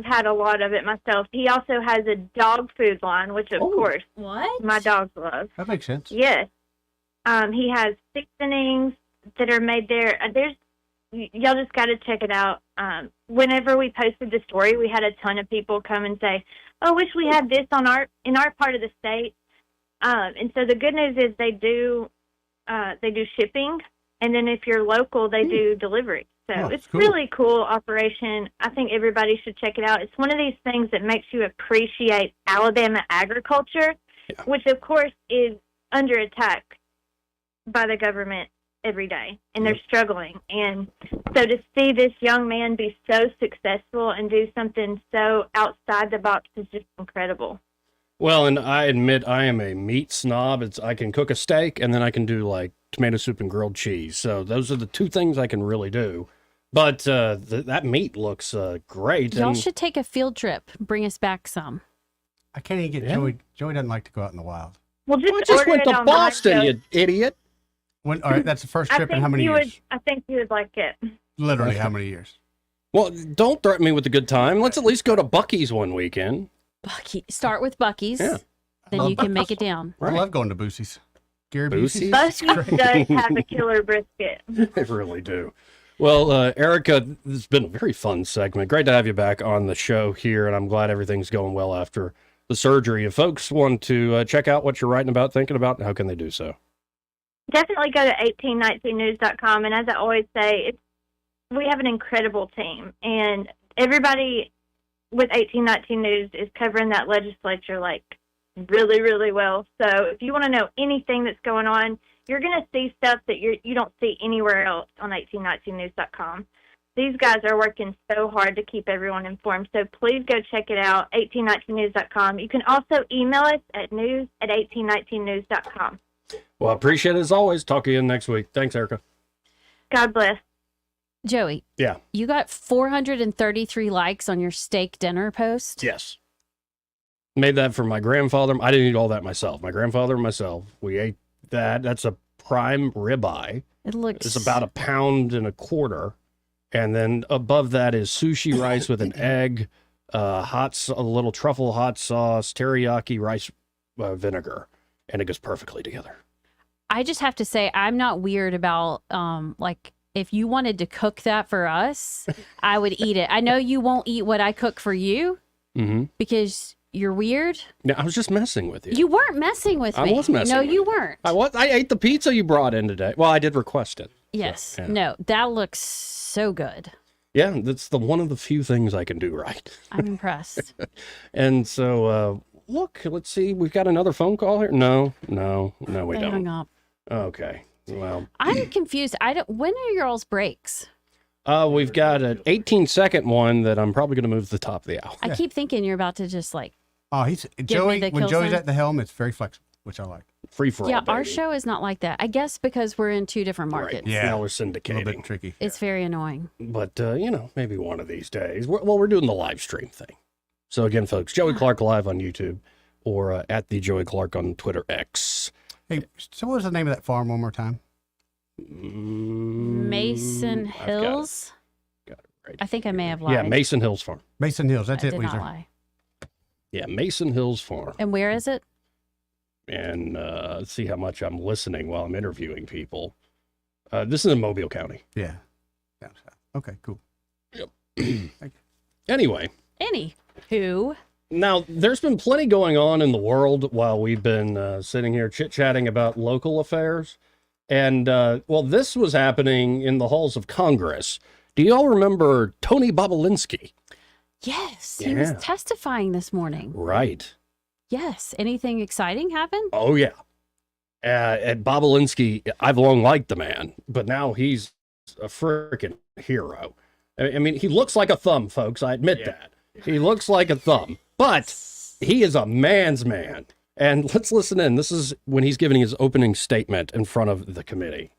had a lot of it myself. He also has a dog food line, which of course my dogs love. That makes sense. Yes. He has seasonings that are made there. Y'all just got to check it out. Whenever we posted the story, we had a ton of people come and say, "Oh, wish we had this in our part of the state." And so the good news is they do shipping, and then if you're local, they do delivery. So it's cool. Really cool operation. I think everybody should check it out. It's one of these things that makes you appreciate Alabama agriculture, which of course is under attack by the government every day, and they're struggling. And so to see this young man be so successful and do something so outside the box is just incredible. Well, and I admit I am a meat snob. I can cook a steak, and then I can do like tomato soup and grilled cheese. So those are the two things I can really do. But that meat looks great. Y'all should take a field trip. Bring us back some. I can't even get Joey. Joey doesn't like to go out in the wild. Well, just went to Boston, you idiot. All right, that's the first trip in how many years? I think you would like it. Literally, how many years? Well, don't threaten me with a good time. Let's at least go to Buc-ee's one weekend. Start with Buc-ee's. Yeah. Then you can make it down. I love going to Boosie's. Gary Boosie's? Buc-ee's does have a killer brisket. They really do. Well, Erica, this has been a very fun segment. Great to have you back on the show here, and I'm glad everything's going well after the surgery. If folks want to check out what you're writing about, thinking about, how can they do so? Definitely go to 1819news.com, and as I always say, we have an incredible team, and everybody with 1819 News is covering that legislature like really, really well. So if you want to know anything that's going on, you're going to see stuff that you don't see anywhere else on 1819news.com. These guys are working so hard to keep everyone informed, so please go check it out, 1819news.com. You can also email us at news@1819news.com. Well, I appreciate it as always. Talk to you next week. Thanks, Erica. God bless. Joey. Yeah. You got 433 likes on your steak dinner post? Yes. Made that for my grandfather. I didn't eat all that myself. My grandfather and myself, we ate that. That's a prime ribeye. It's about 1.25 pounds. And then above that is sushi rice with an egg, a little truffle hot sauce, teriyaki rice vinegar. And it goes perfectly together. I just have to say, I'm not weird about, if you wanted to cook that for us, I would eat it. I know you won't eat what I cook for you because you're weird. No, I was just messing with you. You weren't messing with me. I was messing No, with you weren't. I ate the pizza you brought in today. Well, I did request it. Yes. So, yeah. No, that looks so good. Yeah, that's one of the few things I can do right. I'm impressed. And so, look, let's see. We've got another phone call here. No, we They don't. hung up. Okay. Well, I'm confused. When are your all's breaks? We've got an 18-second one that I'm probably going to move to the top of the hour. I keep thinking you're about to just like. Oh, he's me Joey. the When kill Joey's sign. at the helm, it's very flexible, which I like. Free for all. Yeah, our baby. show is not like that. I guess because we're in two different markets. Yeah, now we're A syndicating. little bit tricky. It's very annoying. But, maybe one of these days. We're doing the live stream thing. So, again, folks, Joey Clark Live on YouTube or at the Joey Clark on Twitter X. Hey, so what was the name of that farm one more time? Mason Hills. Got it right. I think I may have lied. Yeah, Mason Hills Farm. Mason Hills. That's I it, did not Weezer. lie. Yeah, Mason Hills Farm. And where is it? And let's see how much I'm listening while I'm interviewing people. This is in Mobile County. Yeah. Okay, cool. Anyway. Anywho. Now, there's been plenty going on in the world while we've been sitting here chit-chatting about local affairs. And, this was happening in the halls of Congress. Do you all remember Tony Bobulinski? Yes, he was testifying this morning. Right. Yes. Anything exciting happened? Oh, yeah. At Bobulinski, I've long liked the man, but now he's a freaking hero. I mean, he looks like a thumb, folks. I admit that. He looks like a thumb, but he is a man's man. And let's listen in. This is when he's giving his opening statement in front of the committee.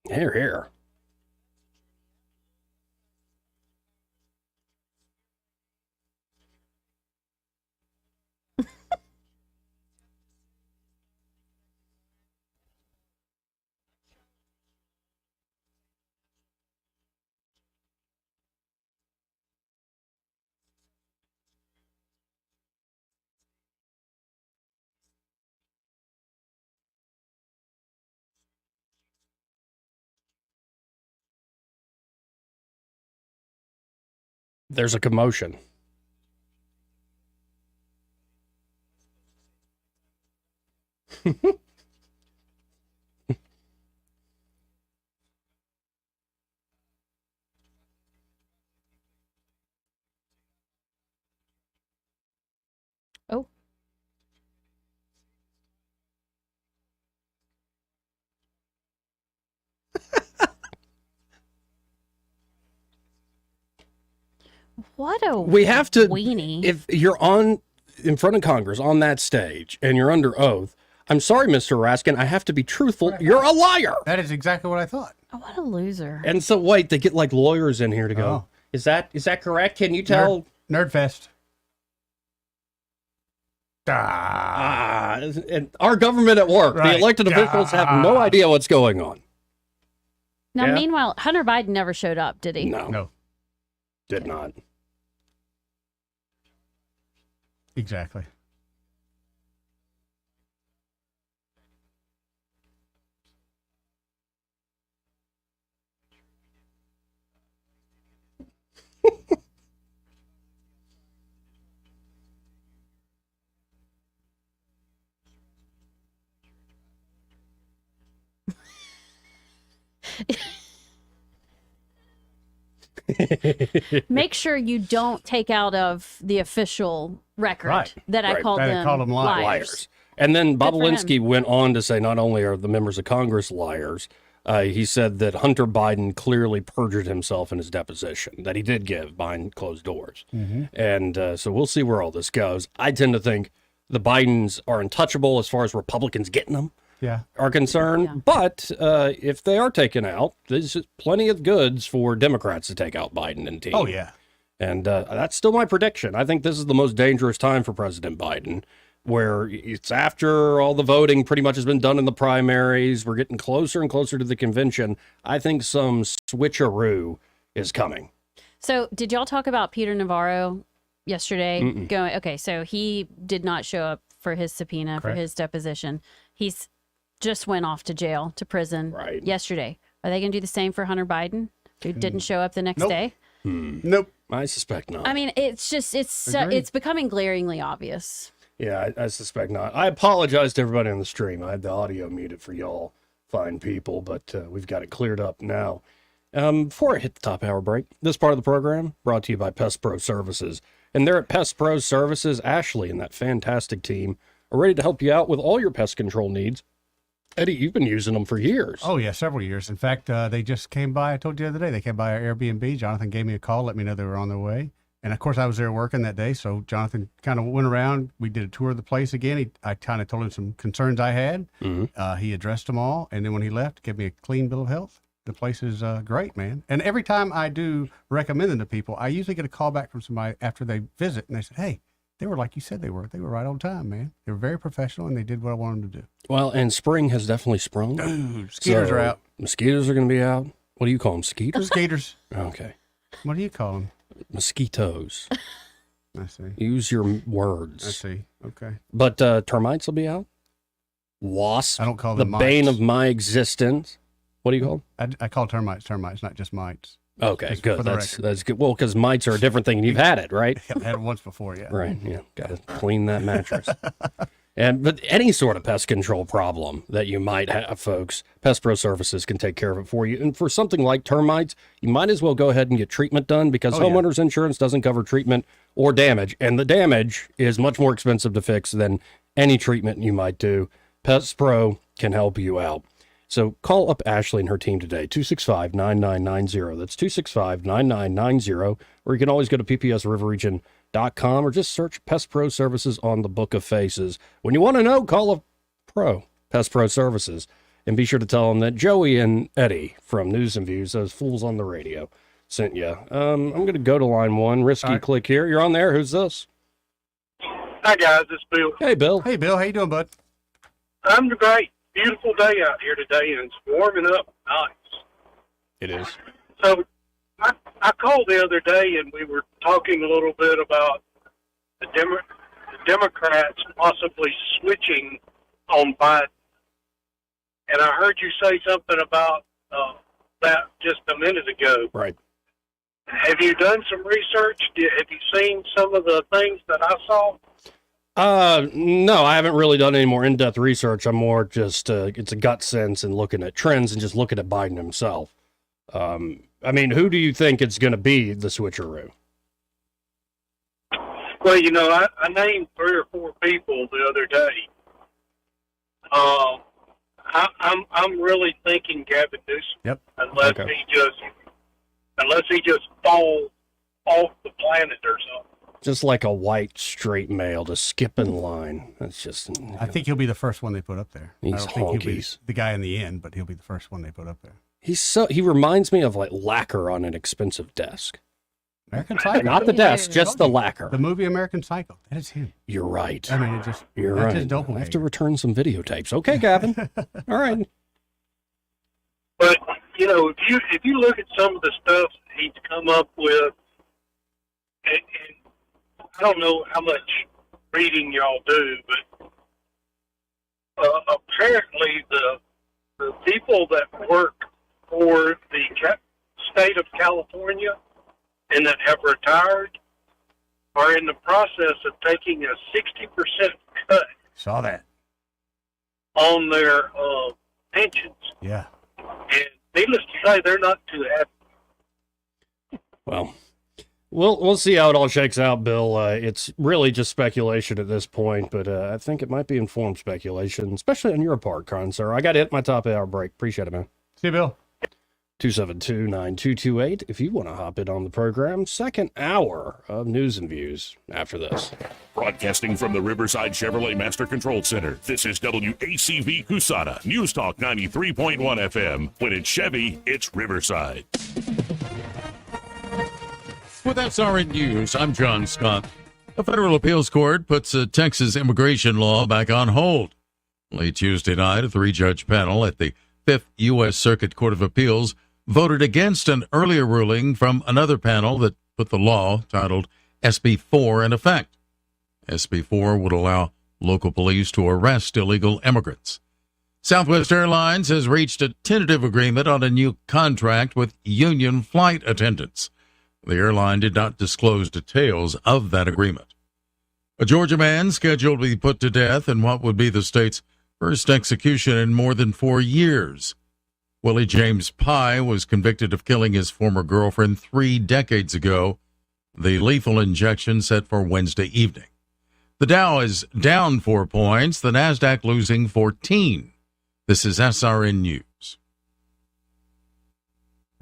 Here, here. There's a commotion. Oh. What a We have to, weenie. if you're in front of Congress on that stage and you're under oath, I'm sorry, Mr. Raskin, I have to be truthful. You're a liar. That is exactly what I thought. Oh, what a loser. And so wait, they get like lawyers in here to go. Oh. Is that correct? Can you tell? Nerdfest. And our government at work, Right. the elected officials have no idea what's going on. Now, Yeah. meanwhile, Hunter Biden never showed up, did he? No. Did not. Exactly. Make sure you don't take out of the official record that I called them liars. And then Good for Bobulinski went on to say not only are the members of Congress liars, he said that Hunter Biden clearly perjured himself in his deposition, that he did give behind closed doors. Mhm. And so we'll see where all this goes. I tend to think the Bidens are untouchable as far as Republicans getting them Yeah. are concerned. But if they are taken out, there's plenty of goods for Democrats to take out Biden and team. Oh, yeah. And that's still my prediction. I think this is the most dangerous time for President Biden, where it's after all the voting pretty much has been done in the primaries. We're getting closer and closer to the convention. I think some switcheroo is coming. So, did y'all talk about Peter Navarro yesterday? Mm-mm. Okay, so he did not show up for his subpoena, for Correct. his deposition. He's just went off to jail, to prison yesterday. Are they going to do the same for Hunter Biden, who didn't show up the next Nope. day? Nope. I suspect not. I mean, it's just, it's Agreed. it's becoming glaringly obvious. Yeah, I suspect not. I apologize to everybody on the stream. I had the audio muted for y'all fine people, but we've got it cleared up now. Before I hit the top hour break, this part of the program brought to you by Pest Pro Services. And they're at Pest Pro Services. Ashley and that fantastic team are ready to help you out with all your pest control needs. Eddie, you've been using them for years. Oh, yeah, several years. In fact, they just came by. I told you the other day, they came by our Airbnb. Jonathan gave me a call, let me know they were on their way. And, of course, I was there working that day, so Jonathan kind of went around. We did a tour of the place again. I kind of told him some concerns I had. Mm-hmm. He addressed them all, and then when he left, gave me a clean bill of health. The place is great, man. And every time I do recommend them to people, I usually get a call back from somebody after they visit, and they said, hey, they were like you said they were. They were right on time, man. They were very professional, and they did what I wanted them to do. Well, and spring has definitely sprung. Dude, mosquitoes are out. Mosquitoes are going to be out. What do you call them, skeeters? Skaters. Okay. What do you call them? Mosquitoes. I see. Use your words. I see. Okay. But termites will be out. Wasps. I don't call them the mites. bane of my existence. What do you call them? I call termites, not just mites. Okay, Just good. for the That's record. good. Well, because mites are a different thing, and you've had it, right? I've had it once before, yeah. Right. Yeah. Got to clean that mattress. But any sort of pest control problem that you might have, folks, Pest Pro Services can take care of it for you. And for something like termites, you might as well go ahead and get treatment done because homeowners insurance doesn't cover treatment or damage. And the damage is much more expensive to fix than any treatment you might do. Pest Pro can help you out. So call up Ashley and her team today, 265-9990. That's 265-9990. Or you can always go to ppsriverregion.com or just search Pest Pro Services on the Book of Faces. When you want to know, call a pro, Pest Pro Services. And be sure to tell them that Joey and Eddie from News and Views, those fools on the radio, sent you. I'm going to go to line one. Risky click here. You're on there. Who's this? Hi, guys. It's Bill. Hey, Bill. Hey, Bill. How you doing, bud? I'm great. Beautiful day out here today, and it's warming up nice. It is. So I called the other day, and we were talking a little bit about the Democrats possibly switching on Biden. And I heard you say something about that just a minute ago. Right. Have you done some research? Have you seen some of the things that I saw? No, I haven't really done any more in-depth research. I'm more just, it's a gut sense and looking at trends and just looking at Biden himself. I mean, who do you think it's going to be, the switcheroo? Well, you know, I named 3 or 4 people the other day. I'm really thinking Gavin Newsom. Yep. Unless he just falls off the planet or something. Just like a white straight male to skip in line. That's just. I think he'll be the first one they put up there. He's I don't think he'll be honkies. the guy in the end, but he'll be the first one they put up there. He reminds me of like lacquer on an expensive desk. American Psycho. Not the desk, just the lacquer. The movie American Psycho. That is him. You're right. I mean, You're that's right. his doppelganger. I have to return some videotapes. Okay, Gavin. All right. But you know, if you look at some of the stuff he's come up with, and I don't know how much reading y'all do, but apparently the people that work for the state of California and that have retired are in the process of taking a 60% cut Saw that. on their pensions. Yeah. And needless to say, they're not too happy. Well, we'll see how it all shakes out, Bill. It's really just speculation at this point, but I think it might be informed speculation, especially on your part, sir. I got to hit my top hour break. Appreciate it, man. See you, Bill. 272-9228 if you want to hop in on the program. Second hour of News and Views after this. Broadcasting from the Riverside Chevrolet Master Control Center, this is WACV Cusana, News Talk 93.1 FM. When it's Chevy, it's Riverside. With SRN News, I'm John Scott. A federal appeals court puts a Texas immigration law back on hold. Late Tuesday night, a 3-judge panel at the 5th U.S. Circuit Court of Appeals voted against an earlier ruling from another panel that put the law, titled SB 4, in effect. SB 4 would allow local police to arrest illegal immigrants. Southwest Airlines has reached a tentative agreement on a new contract with union flight attendants. The airline did not disclose details of that agreement. A Georgia man scheduled to be put to death in what would be the state's first execution in more than 4 years. Willie James Pye was convicted of killing his former girlfriend 3 decades ago. The lethal injection set for Wednesday evening. The Dow is down 4 points, the NASDAQ losing 14. This is SRN News.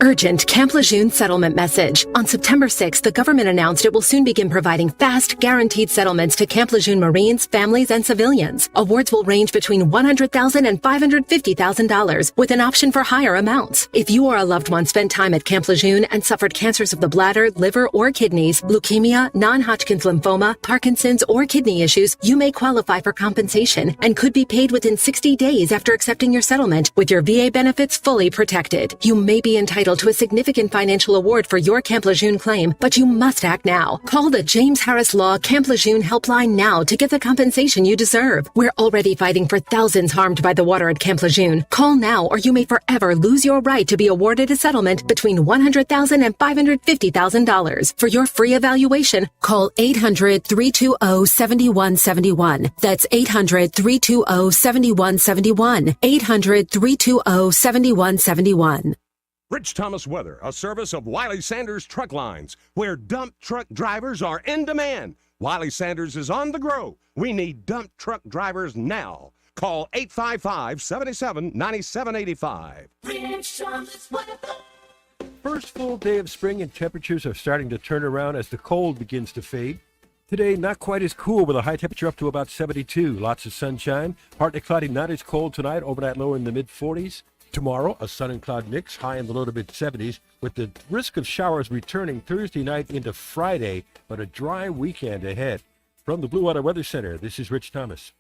Urgent Camp Lejeune settlement message. On September 6th, the government announced it will soon begin providing fast, guaranteed settlements to Camp Lejeune Marines, families, and civilians. Awards will range between $100,000 and $550,000, with an option for higher amounts. If you or a loved one spent time at Camp Lejeune and suffered cancers of the bladder, liver, or kidneys, leukemia, non-Hodgkin's lymphoma, Parkinson's, or kidney issues, you may qualify for compensation and could be paid within 60 days after accepting your settlement, with your VA benefits fully protected. You may be entitled to a significant financial award for your Camp Lejeune claim, but you must act now. Call the James Harris Law Camp Lejeune helpline now to get the compensation you deserve. We're already fighting for thousands harmed by the water at Camp Lejeune. Call now or you may forever lose your right to be awarded a settlement between $100,000 and $550,000. For your free evaluation, call 800-320-7171. That's 800-320-7171. 800-320-7171. Rich Thomas Weather, a service of Wiley Sanders Truck Lines, where dump truck drivers are in demand. Wiley Sanders is on the grow. We need dump truck drivers now. Call 855-77-9785. Rich Thomas Weather. First full day of spring and temperatures are starting to turn around as the cold begins to fade. Today, not quite as cool with a high temperature up to about 72. Lots of sunshine. Partly cloudy, not as cold tonight, overnight low in the mid-40s. Tomorrow, a sun and cloud mix, high in the low to mid-70s, with the risk of showers returning Thursday night into Friday, but a dry weekend ahead. From the Blue Water Weather Center, this is Rich Thomas.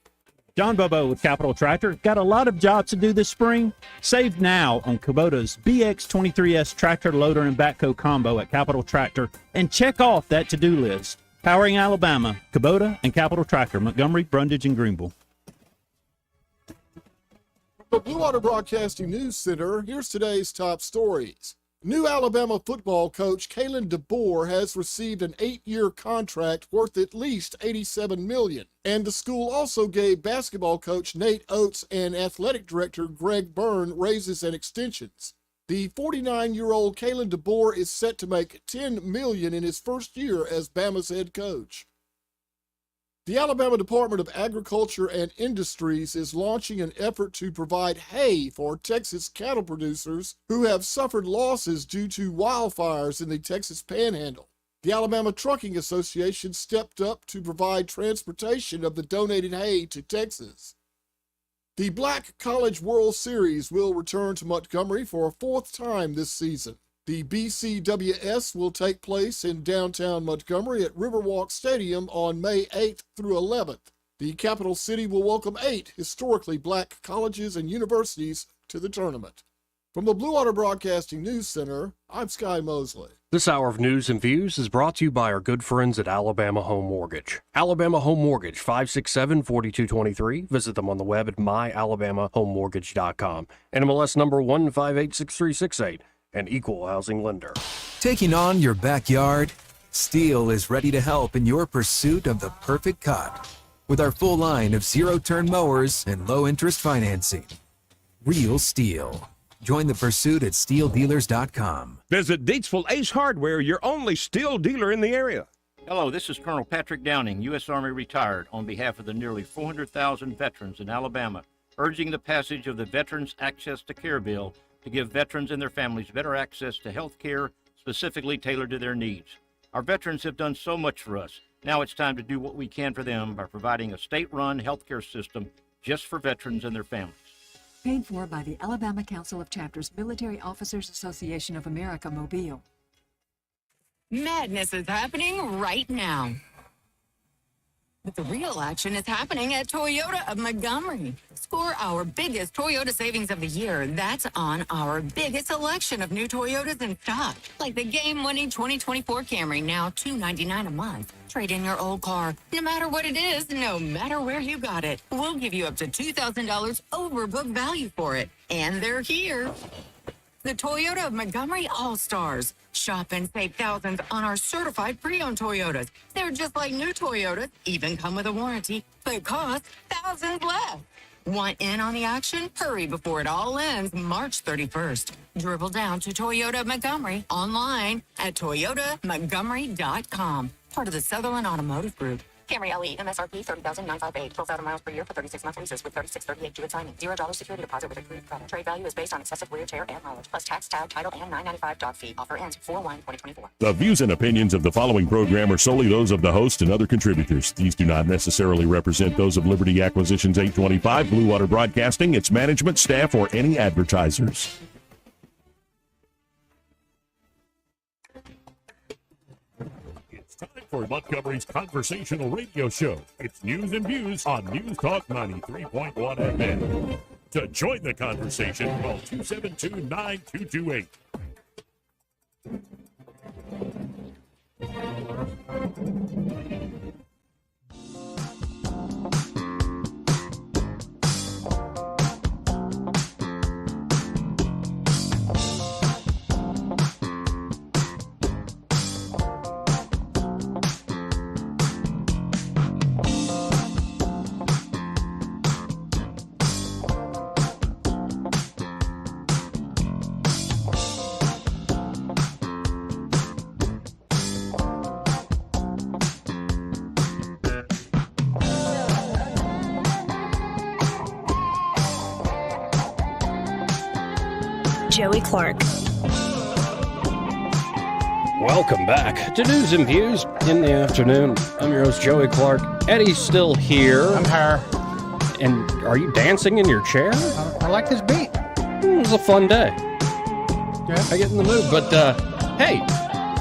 John Bobo with Capital Tractor. Got a lot of jobs to do this spring? Save now on Kubota's BX23S tractor loader and backhoe combo at Capital Tractor and check off that to-do list. Powering Alabama, Kubota and Capital Tractor, Montgomery, Brundage, and Greenville. The Blue Water Broadcasting News Center, here's today's top stories. New Alabama football coach Kalen DeBoer has received an 8-year contract worth at least $87 million. And the school also gave basketball coach Nate Oates and athletic director Greg Byrne raises and extensions. The 49-year-old Kalen DeBoer is set to make $10 million in his first year as Bama's head coach. The Alabama Department of Agriculture and Industries is launching an effort to provide hay for Texas cattle producers who have suffered losses due to wildfires in the Texas Panhandle. The Alabama Trucking Association stepped up to provide transportation of the donated hay to Texas. The Black College World Series will return to Montgomery for a 4th time this season. The BCWS will take place in downtown Montgomery at Riverwalk Stadium on May 8th through 11th. The capital city will welcome 8 historically black colleges and universities to the tournament. From the Blue Water Broadcasting News Center, I'm Sky Mosley. This hour of news and views is brought to you by our good friends at Alabama Home Mortgage. Alabama Home Mortgage, 567-4223. Visit them on the web at myalabamahomemortgage.com. NMLS number 1586368. An equal housing lender. Taking on your backyard? Steel is ready to help in your pursuit of the perfect cut. With our full line of zero-turn mowers and low-interest financing. Real Steel. Join the pursuit at steeldealers.com. Visit Deatsville Ace Hardware, your only steel dealer in the area. Hello, this is Colonel Patrick Downing, U.S. Army retired, on behalf of the nearly 400,000 veterans in Alabama, urging the passage of the Veterans Access to Care Bill to give veterans and their families better access to health care specifically tailored to their needs. Our veterans have done so much for us. Now it's time to do what we can for them by providing a state-run health care system just for veterans and their families. Paid for by the Alabama Council of Chapters Military Officers Association of America, Mobile. Madness is happening right now. But the real action is happening at Toyota of Montgomery. Score our biggest Toyota savings of the year. That's on our biggest selection of new Toyotas in stock. Like the game-winning 2024 Camry, now $299 a month. Trade in your old car, no matter what it is, no matter where you got it. We'll give you up to $2,000 over book value for it. And they're here. The Toyota of Montgomery All-Stars. Shop and save thousands on our certified pre-owned Toyotas. They're just like new Toyotas, even come with a warranty, but cost thousands less. Want in on the action? Hurry before it all ends March 31st. Dribble down to Toyota of Montgomery online at toyotamontgomery.com. Part of the Sutherland Automotive Group. Camry LE MSRP 30,958. 12,000 miles per year for 36 month leases with 3638 due at signing. $0 security deposit with approved credit. Trade value is based on excessive wear, tear, and mileage, plus tax, tag, title, and $995 dock fee. Offer ends 4/1/2024. The views and opinions of the following program are solely those of the host and other contributors. These do not necessarily represent those of Liberty Acquisitions 825, Blue Water Broadcasting, its management, staff, or any advertisers. Time for Montgomery's conversational radio show. It's news and views on News Talk 93.1 FM. To join the conversation, call 272-9228. Joey Clark. Welcome back to News and Views in the afternoon. I'm your host, Joey Clark. Eddie's still here. I'm here. And are you dancing in your chair? I like this beat. It was a fun day. Yeah. I get in the mood. But, hey,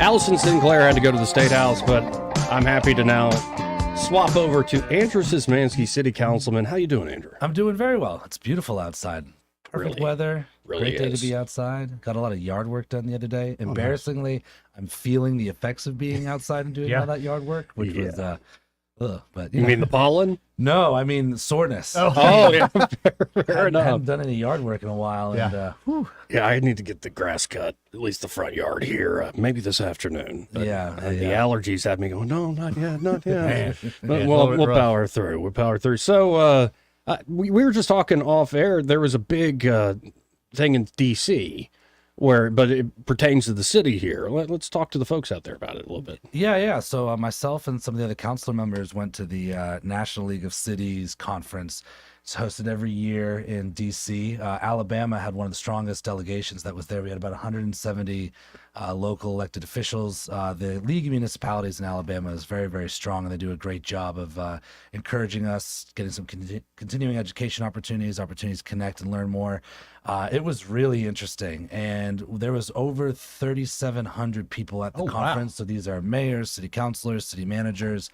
Allison Sinclair had to go to the State House, but I'm happy to now swap over to Andrew Szymanski, City Councilman. How you doing, Andrew? I'm doing very well. It's beautiful outside. Perfect weather. Really Great day is. to be outside. Got a lot of yard work done the other day. Embarrassingly, I'm feeling the effects of being outside and doing all that yard work, which was but You mean the pollen? No, I mean soreness. Oh, yeah. Fair I enough. haven't done any yard work in a while. Yeah. And Yeah, I need to get the grass cut, at least the front yard here, maybe this afternoon. But, the allergies have me going, no, not yet, not yet. But we'll power through. We'll power through. So we were just talking off air. There was a big thing in D.C. but it pertains to the city here. Let's talk to the folks out there about it a little bit. Yeah. So myself and some of the other council members went to the National League of Cities conference. It's hosted every year in D.C. Alabama had one of the strongest delegations that was there. We had about 170 local elected officials. The League of Municipalities in Alabama is very, very strong, and they do a great job of encouraging us, getting some continuing education opportunities to connect and learn more. It was really interesting, and there was over 3,700 people at the conference. So these are mayors, city councilors, city managers,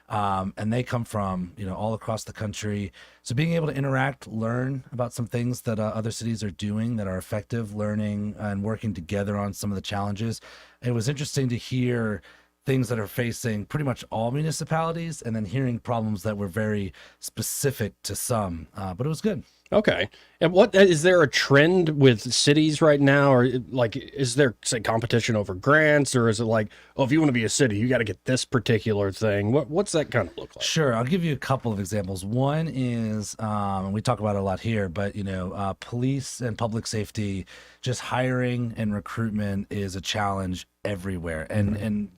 and they come from all across the country. So being able to interact, learn about some things that other cities are doing that are effective, learning and working together on some of the challenges. It was interesting to hear things that are facing pretty much all municipalities, and then hearing problems that were very specific to some. But it was good. Okay. And is there a trend with cities right now, or is there, say, competition over grants, or is it like, if you want to be a city, you got to get this particular thing? What's that kind of look like? Sure. I'll give you a couple of examples. One is, and we talk about it a lot here, but police and public safety, just hiring and recruitment is a challenge everywhere, and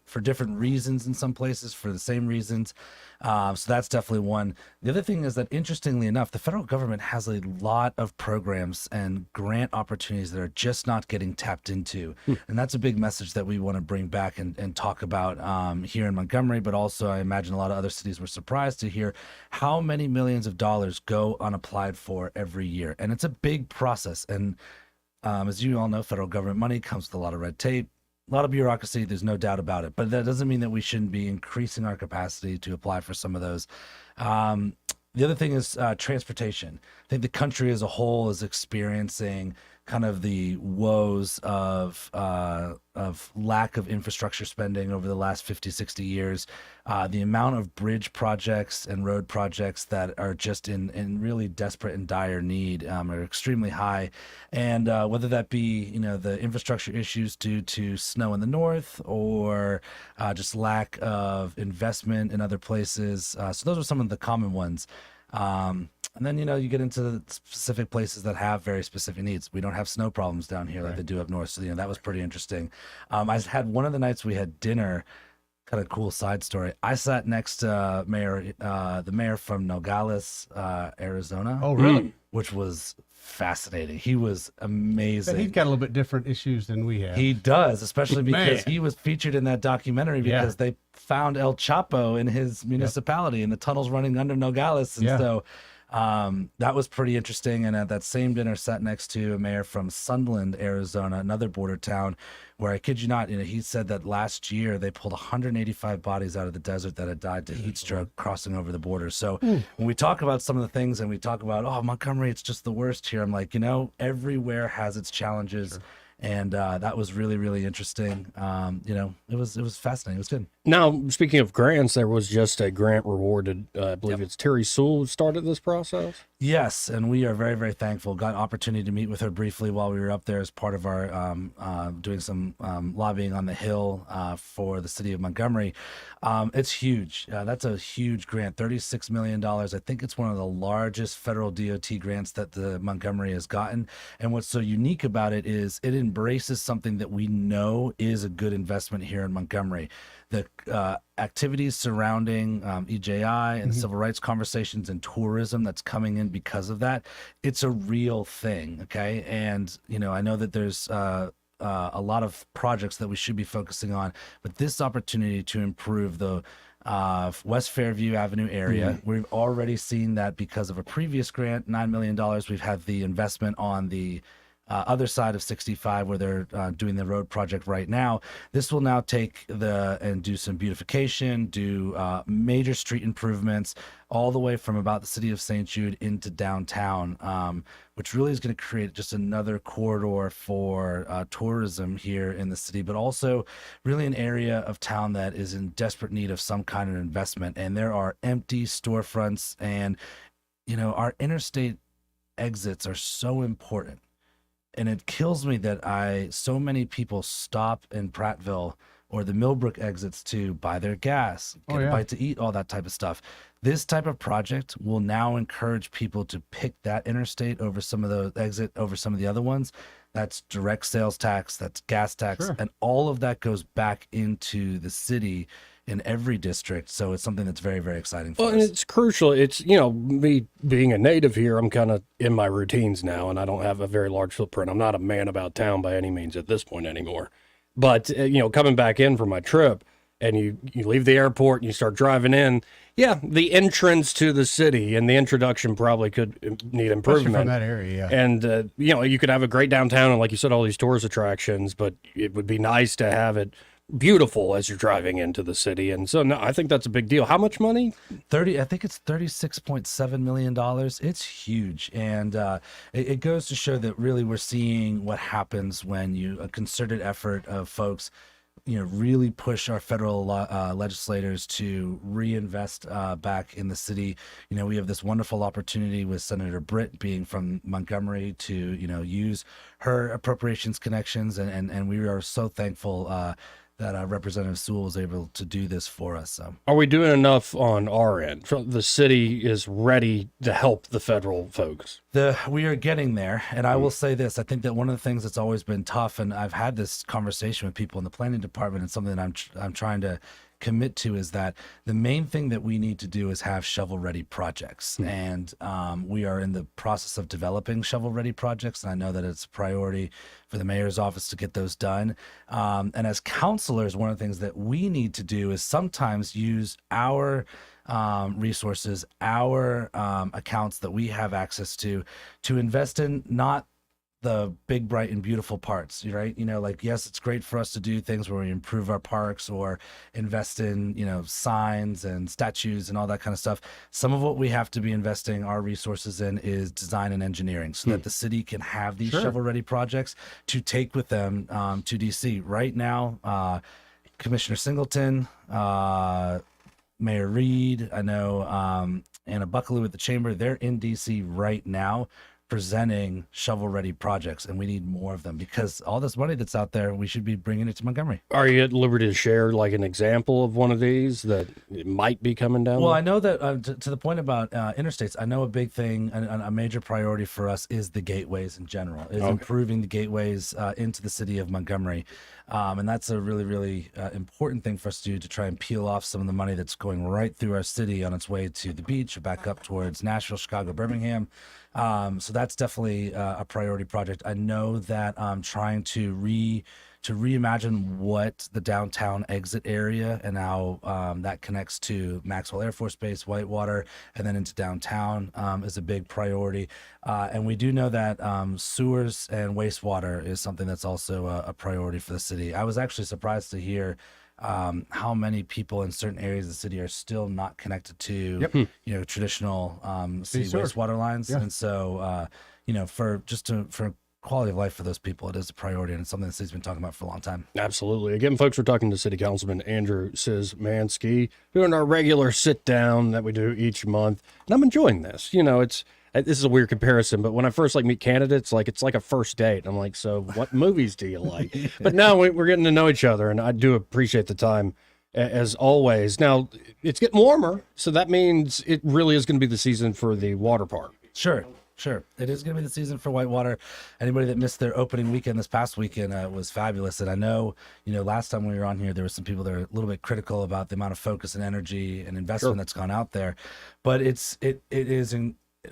for different reasons in some places, for the same reasons. So that's definitely one. The other thing is that, interestingly enough, the federal government has a lot of programs and grant opportunities that are just not getting tapped into. And that's a big message that we want to bring back and talk about here in Montgomery, but also I imagine a lot of other cities were surprised to hear how many millions of dollars go unapplied for every year. And it's a big process. And as you all know, federal government money comes with a lot of red tape, a lot of bureaucracy, there's no doubt about it. But that doesn't mean that we shouldn't be increasing our capacity to apply for some of those. The other thing is transportation. I think the country as a whole is experiencing kind of the woes of lack of infrastructure spending over the last 50, 60 years. The amount of bridge projects and road projects that are just in really desperate and dire need are extremely high. And whether that be, the infrastructure issues due to snow in the north or just lack of investment in other places. So those are some of the common ones. And then, you get into specific places that have very specific needs. We don't have snow problems down here like they do up north. So, that was pretty interesting. I had one of the nights we had dinner, kind of cool side story. I sat next to the mayor from Nogales, Arizona. Oh, really? Which was fascinating. He was amazing. But he's got a little bit different issues than we have. He does, especially because Man. he was featured in that documentary because they found El Chapo in his municipality and the tunnels running under Nogales. And so that was pretty interesting. And at that same dinner, sat next to a mayor from Sunderland, Arizona, another border town, where I kid you not, he said that last year they pulled 185 bodies out of the desert that had died to heat stroke crossing over the border. So when we talk about some of the things and we talk about, Montgomery, it's just the worst here. I'm like, everywhere has its challenges. Sure. And that was really, really interesting. It was fascinating. It was good. Now, speaking of grants, there was just a grant rewarded. I believe it's Terry Sewell who started this process. Yes, and we are very, very thankful. Got an opportunity to meet with her briefly while we were up there as part of our doing some lobbying on the Hill for the city of Montgomery. It's huge. That's a huge grant, $36 million. I think it's one of the largest federal DOT grants that the Montgomery has gotten. And what's so unique about it is it embraces something that we know is a good investment here in Montgomery. The activities surrounding EJI and civil rights conversations and tourism that's coming in because of that, it's a real thing, okay? And, I know that there's a lot of projects that we should be focusing on, but this opportunity to improve the West Fairview Avenue area, we've already seen that because of a previous grant, $9 million, we've had the investment on the other side of 65 where they're doing the road project right now. This will now take and do some beautification, do major street improvements all the way from about the city of St. Jude into downtown, which really is going to create just another corridor for tourism here in the city, but also really an area of town that is in desperate need of some kind of investment. And there are empty storefronts and, our interstate exits are so important. And it kills me that so many people stop in Prattville or the Millbrook exits to buy their gas, get a bite to eat, all that type of stuff. This type of project will now encourage people to pick that interstate over some of the other ones. That's direct sales tax, that's gas tax, and all of that goes back into the city in every district. So it's something that's very, very exciting for us. And it's crucial. It's, me being a native here, I'm kind of in my routines now, and I don't have a very large footprint. I'm not a man about town by any means at this point anymore. But, coming back in from my trip, and you leave the airport and you start driving in, the entrance to the city and the introduction probably could need improvement. Especially from that area, And, you could have a great downtown and, like you said, all these tourist attractions, but it would be nice to have it beautiful as you're driving into the city. And so no, I think that's a big deal. How much money? I think it's $36.7 million. It's huge. And it goes to show that really we're seeing what happens when a concerted effort of folks really push our federal legislators to reinvest back in the city. We have this wonderful opportunity with Senator Britt being from Montgomery to, use her appropriations connections. And we are so thankful that Representative Sewell was able to do this for us. So. Are we doing enough on our end? The city is ready to help the federal folks. We are getting there. And I will say this, I think that one of the things that's always been tough, and I've had this conversation with people in the planning department, and something that I'm trying to commit to, is that the main thing that we need to do is have shovel-ready projects. And we are in the process of developing shovel-ready projects, and I know that it's a priority for the mayor's office to get those done. And as counselors, one of the things that we need to do is sometimes use our resources, our accounts that we have access to invest in not the big, bright, and beautiful parts, right? Like, yes, it's great for us to do things where we improve our parks or invest in, signs and statues and all that kind of stuff. Some of what we have to be investing our resources in is design and engineering so that the city can have these shovel-ready projects to take with them to DC. Right now, Commissioner Singleton, Mayor Reed, I know Anna Buckaloo at the Chamber, they're in DC right now presenting shovel-ready projects, and we need more of them because all this money that's out there, we should be bringing it to Montgomery. Are you at liberty to share like an example of one of these that it might be coming down? Well, there? I know that to the point about interstates, I know a big thing, a major priority for us is the gateways in general, is improving the gateways into the city of Montgomery. And that's a really, really important thing for us to do to try and peel off some of the money that's going right through our city on its way to the beach or back up towards Nashville, Chicago, Birmingham. So that's definitely a priority project. I know that I'm trying to reimagine what the downtown exit area and how that connects to Maxwell Air Force Base, Whitewater, and then into downtown is a big priority. And we do know that sewers and wastewater is something that's also a priority for the city. I was actually surprised to hear how many people in certain areas of the city are still not connected to, traditional city wastewater lines. And so, for quality of life for those people, it is a priority, and it's something the city's been talking about for a long time. Absolutely. Again, folks, we're talking to City Councilman Andrew Szymanski, doing our regular sit down that we do each month, and I'm enjoying this. This is a weird comparison, but when I first meet candidates, it's like a first date. I'm like, so what movies do you like? But now we're getting to know each other, and I do appreciate the time as always. Now it's getting warmer, so that means it really is going to be the season for the water park. Sure. It is going to be the season for Whitewater. Anybody that missed their opening weekend this past weekend was fabulous. And I know, last time we were on here, there were some people that are a little bit critical about the amount of focus and energy and investment that's gone out there. But it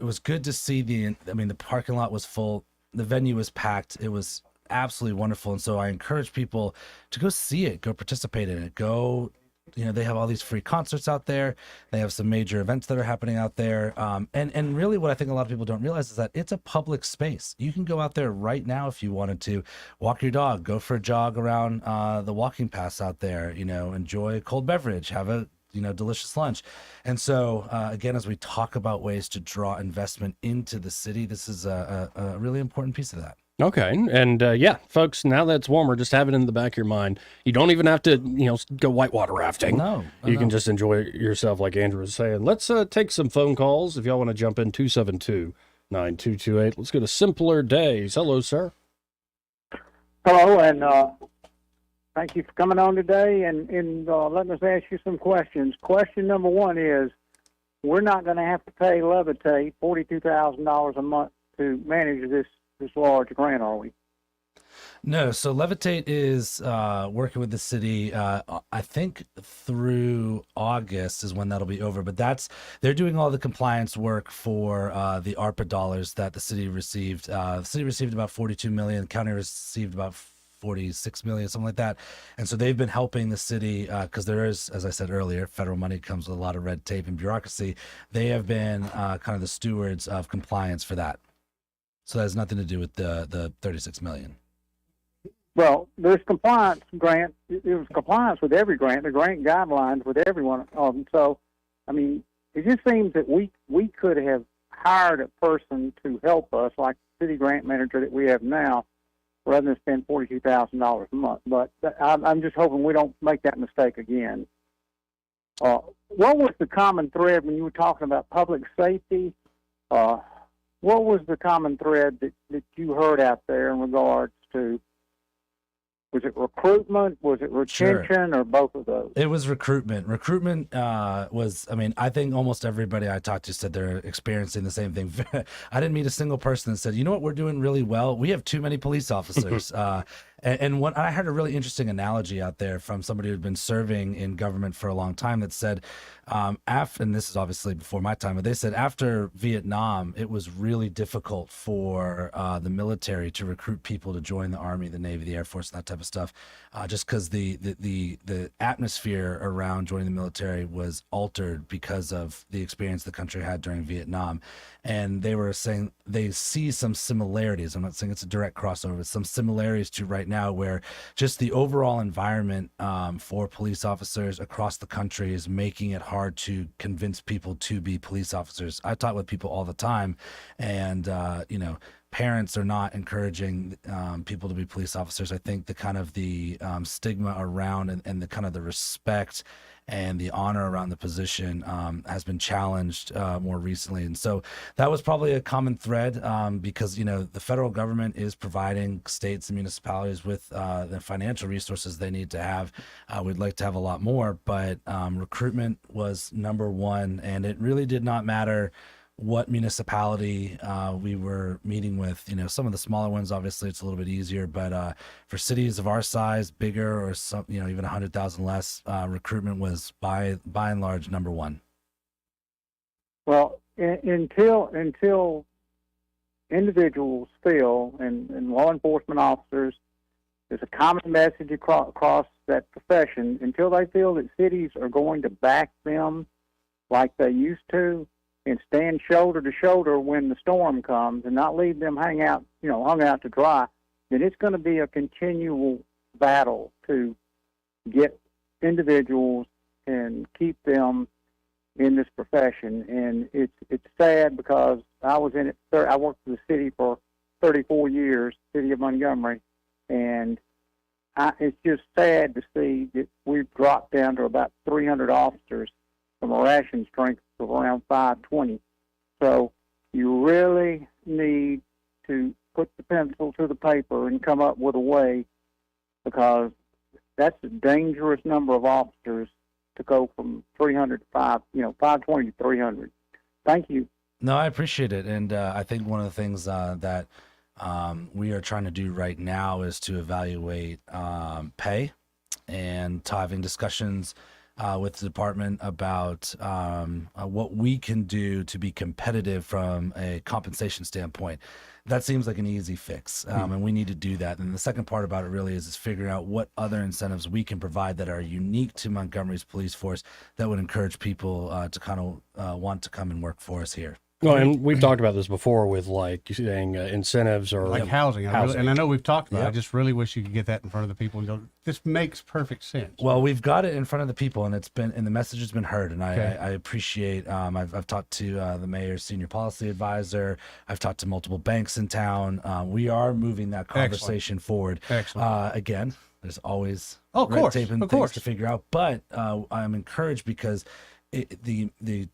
was good to see the parking lot was full. The venue was packed. It was absolutely wonderful. And so I encourage people to go see it, go participate in it, they have all these free concerts out there. They have some major events that are happening out there. And really what I think a lot of people don't realize is that it's a public space. You can go out there right now if you wanted to, walk your dog, go for a jog around the walking paths out there, enjoy a cold beverage, have a delicious lunch. And so, again, as we talk about ways to draw investment into the city, this is a really important piece of that. Okay. And folks, now that it's warmer, just have it in the back of your mind. You don't even have to, go whitewater rafting. No. You can just enjoy yourself, like Andrew was saying. Let's take some phone calls. If y'all want to jump in, 272-9228. Let's go to Simpler Days. Hello, sir. Hello, and thank you for coming on today and letting us ask you some questions. Question number one is, we're not going to have to pay Levitate $42,000 a month to manage this large grant, are we? No, so Levitate is working with the city. I think through August is when that'll be over. But they're doing all the compliance work for the ARPA dollars that the city received. The city received about $42 million. The county received about $46 million, something like that. And so they've been helping the city because there is, as I said earlier, federal money comes with a lot of red tape and bureaucracy. They have been kind of the stewards of compliance for that. So that has nothing to do with the $36 million. Well, there's compliance grant. It was compliance with every grant. The grant guidelines with every one of them. So, it just seems that we could have hired a person to help us, like the city grant manager that we have now, rather than spend $42,000 a month. But I'm just hoping we don't make that mistake again. What was the common thread when you were talking about public safety? What was the common thread that you heard out there in regards to, was it recruitment, was it retention, or both of those? It was recruitment. Recruitment was, I think almost everybody I talked to said they're experiencing the same thing. I didn't meet a single person that said, you know what, we're doing really well. We have too many police officers. And what I heard a really interesting analogy out there from somebody who'd been serving in government for a long time that said, after, and this is obviously before my time, but they said after Vietnam, it was really difficult for the military to recruit people to join the Army, the Navy, the Air Force, and that type of stuff, just because the atmosphere around joining the military was altered because of the experience the country had during Vietnam. And they were saying they see some similarities. I'm not saying it's a direct crossover, but some similarities to right now where just the overall environment for police officers across the country is making it hard to convince people to be police officers. I talk with people all the time, and parents are not encouraging people to be police officers. I think the kind of the stigma around and the kind of the respect and the honor around the position has been challenged more recently. And so that was probably a common thread because, the federal government is providing states and municipalities with the financial resources they need to have. We'd like to have a lot more, but recruitment was number one, and it really did not matter what municipality we were meeting with. Some of the smaller ones, obviously it's a little bit easier, but for cities of our size, bigger, or some, even 100,000 less, recruitment was by and large number one. Well, until individuals feel, and law enforcement officers, there's a common message across that profession, until they feel that cities are going to back them like they used to, and stand shoulder to shoulder when the storm comes, and not leave them hung out to dry, then it's going to be a continual battle to get individuals and keep them in this profession. And it's sad because I was in it. I worked for the city for 34 years, city of Montgomery, and it's just sad to see that we've dropped down to about 300 officers from a ration strength of around 520. So you really need to put the pencil to the paper and come up with a way, because that's a dangerous number of officers to go from 300 to 520 to 300. Thank you. No, I appreciate it. And I think one of the things that we are trying to do right now is to evaluate pay and having discussions with the department about what we can do to be competitive from a compensation standpoint. That seems like an easy fix, and we need to do that. And the second part about it really is figuring out what other incentives we can provide that are unique to Montgomery's police force that would encourage people to kind of want to come and work for us here. No, and we've talked about this before with like you saying incentives or like housing. And I know we've talked about it. Yep. I just really wish you could get that in front of the people and go, this makes perfect sense. Well, we've got it in front of the people, and the message has been heard. And I appreciate. I've talked to the mayor's senior policy advisor. I've talked to multiple banks in town. We are moving that conversation forward. Excellent. Again, there's always red tape and things to figure out, but I'm encouraged because the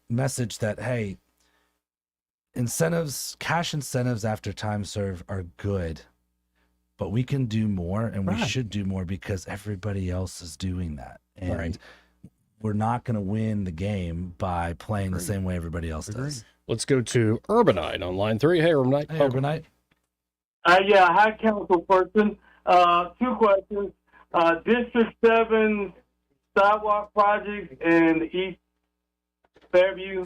message that cash incentives after time served are good, but we can do more, and we should do more because everybody else is doing that. And we're not going to win the game by playing the same way everybody else does. Let's go to Urbanite on line 3. Hey, Urbanite. Hey, Urbanite. Hi, council person. 2 questions. District 7 sidewalk project in East Fairview.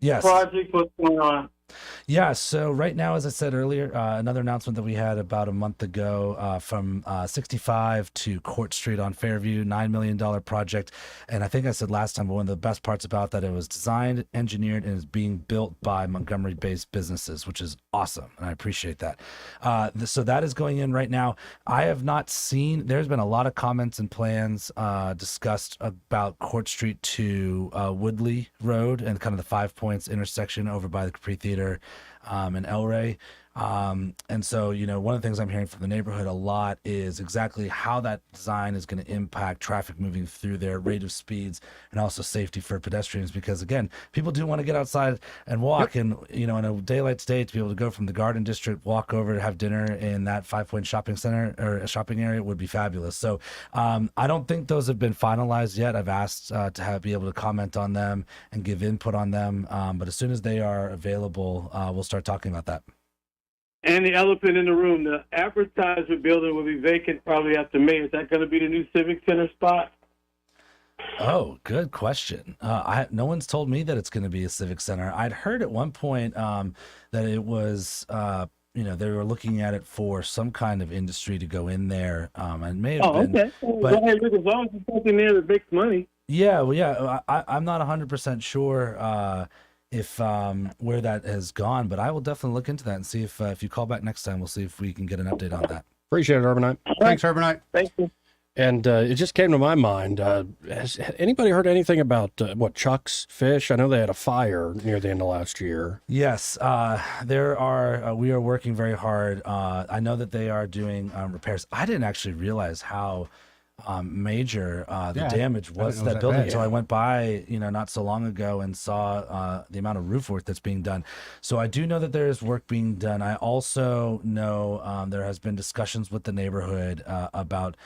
Yes. Project, what's going on? Yeah, so right now, as I said earlier, another announcement that we had about a month ago from 65 to Court Street on Fairview, $9 million project. And I think I said last time, but one of the best parts about that, it was designed, engineered, and is being built by Montgomery-based businesses, which is awesome, and I appreciate that. So that is going in right now. I have not seen, there's been a lot of comments and plans discussed about Court Street to Woodley Road and kind of the 5 Points intersection over by the Capri Theater and El Rey. And so, one of the things I'm hearing from the neighborhood a lot is exactly how that design is going to impact traffic moving through there, rate of speeds, and also safety for pedestrians. Because again, people do want to get outside and walk, and in a daylight state, to be able to go from the Garden District, walk over to have dinner in that 5 Point shopping center or a shopping area would be fabulous. So I don't think those have been finalized yet. I've asked to be able to comment on them and give input on them, but as soon as they are available, we'll start talking about that. And the elephant in the room, the advertisement building will be vacant probably after May. Is that going to be the new Civic Center spot? Oh, good question. No one's told me that it's going to be a civic center. I'd heard at one point that it was, they were looking at it for some kind of industry to go in there. And may have been. Okay. Well, hey, look, as long as there's something there that makes money. Yeah, well, yeah. I'm not 100% sure if where that has gone, but I will definitely look into that and see if you call back next time, we'll see if we can get an update on that. Appreciate it, Urbanite. Thanks, Urbanite. Thank you. And it just came to my mind. Has anybody heard anything about Chuck's Fish? I know they had a fire near the end of last year. Yes, there are. We are working very hard. I know that they are doing repairs. I didn't actually realize how major the damage was to that building until I went by, not so long ago and saw the amount of roof work that's being done. So I do know that there is work being done. I also know there has been discussions with the neighborhood about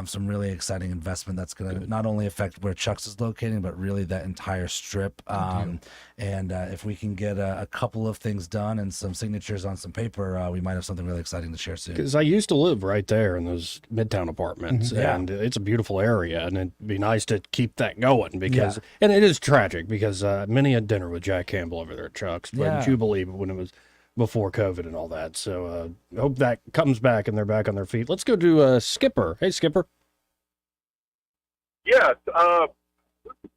some really exciting investment that's going to not only affect where Chuck's is locating, but really that entire strip. And if we can get a couple of things done and some signatures on some paper, we might have something really exciting to share soon. Because I used to live right there in those Midtown apartments, and it's a beautiful area, and it'd be nice to keep that going because, and it is tragic because many a dinner with Jack Campbell over there at Chuck's, but Jubilee when it was before COVID and all that. So hope that comes back and they're back on their feet. Let's go to Skipper. Hey, Skipper. Yes,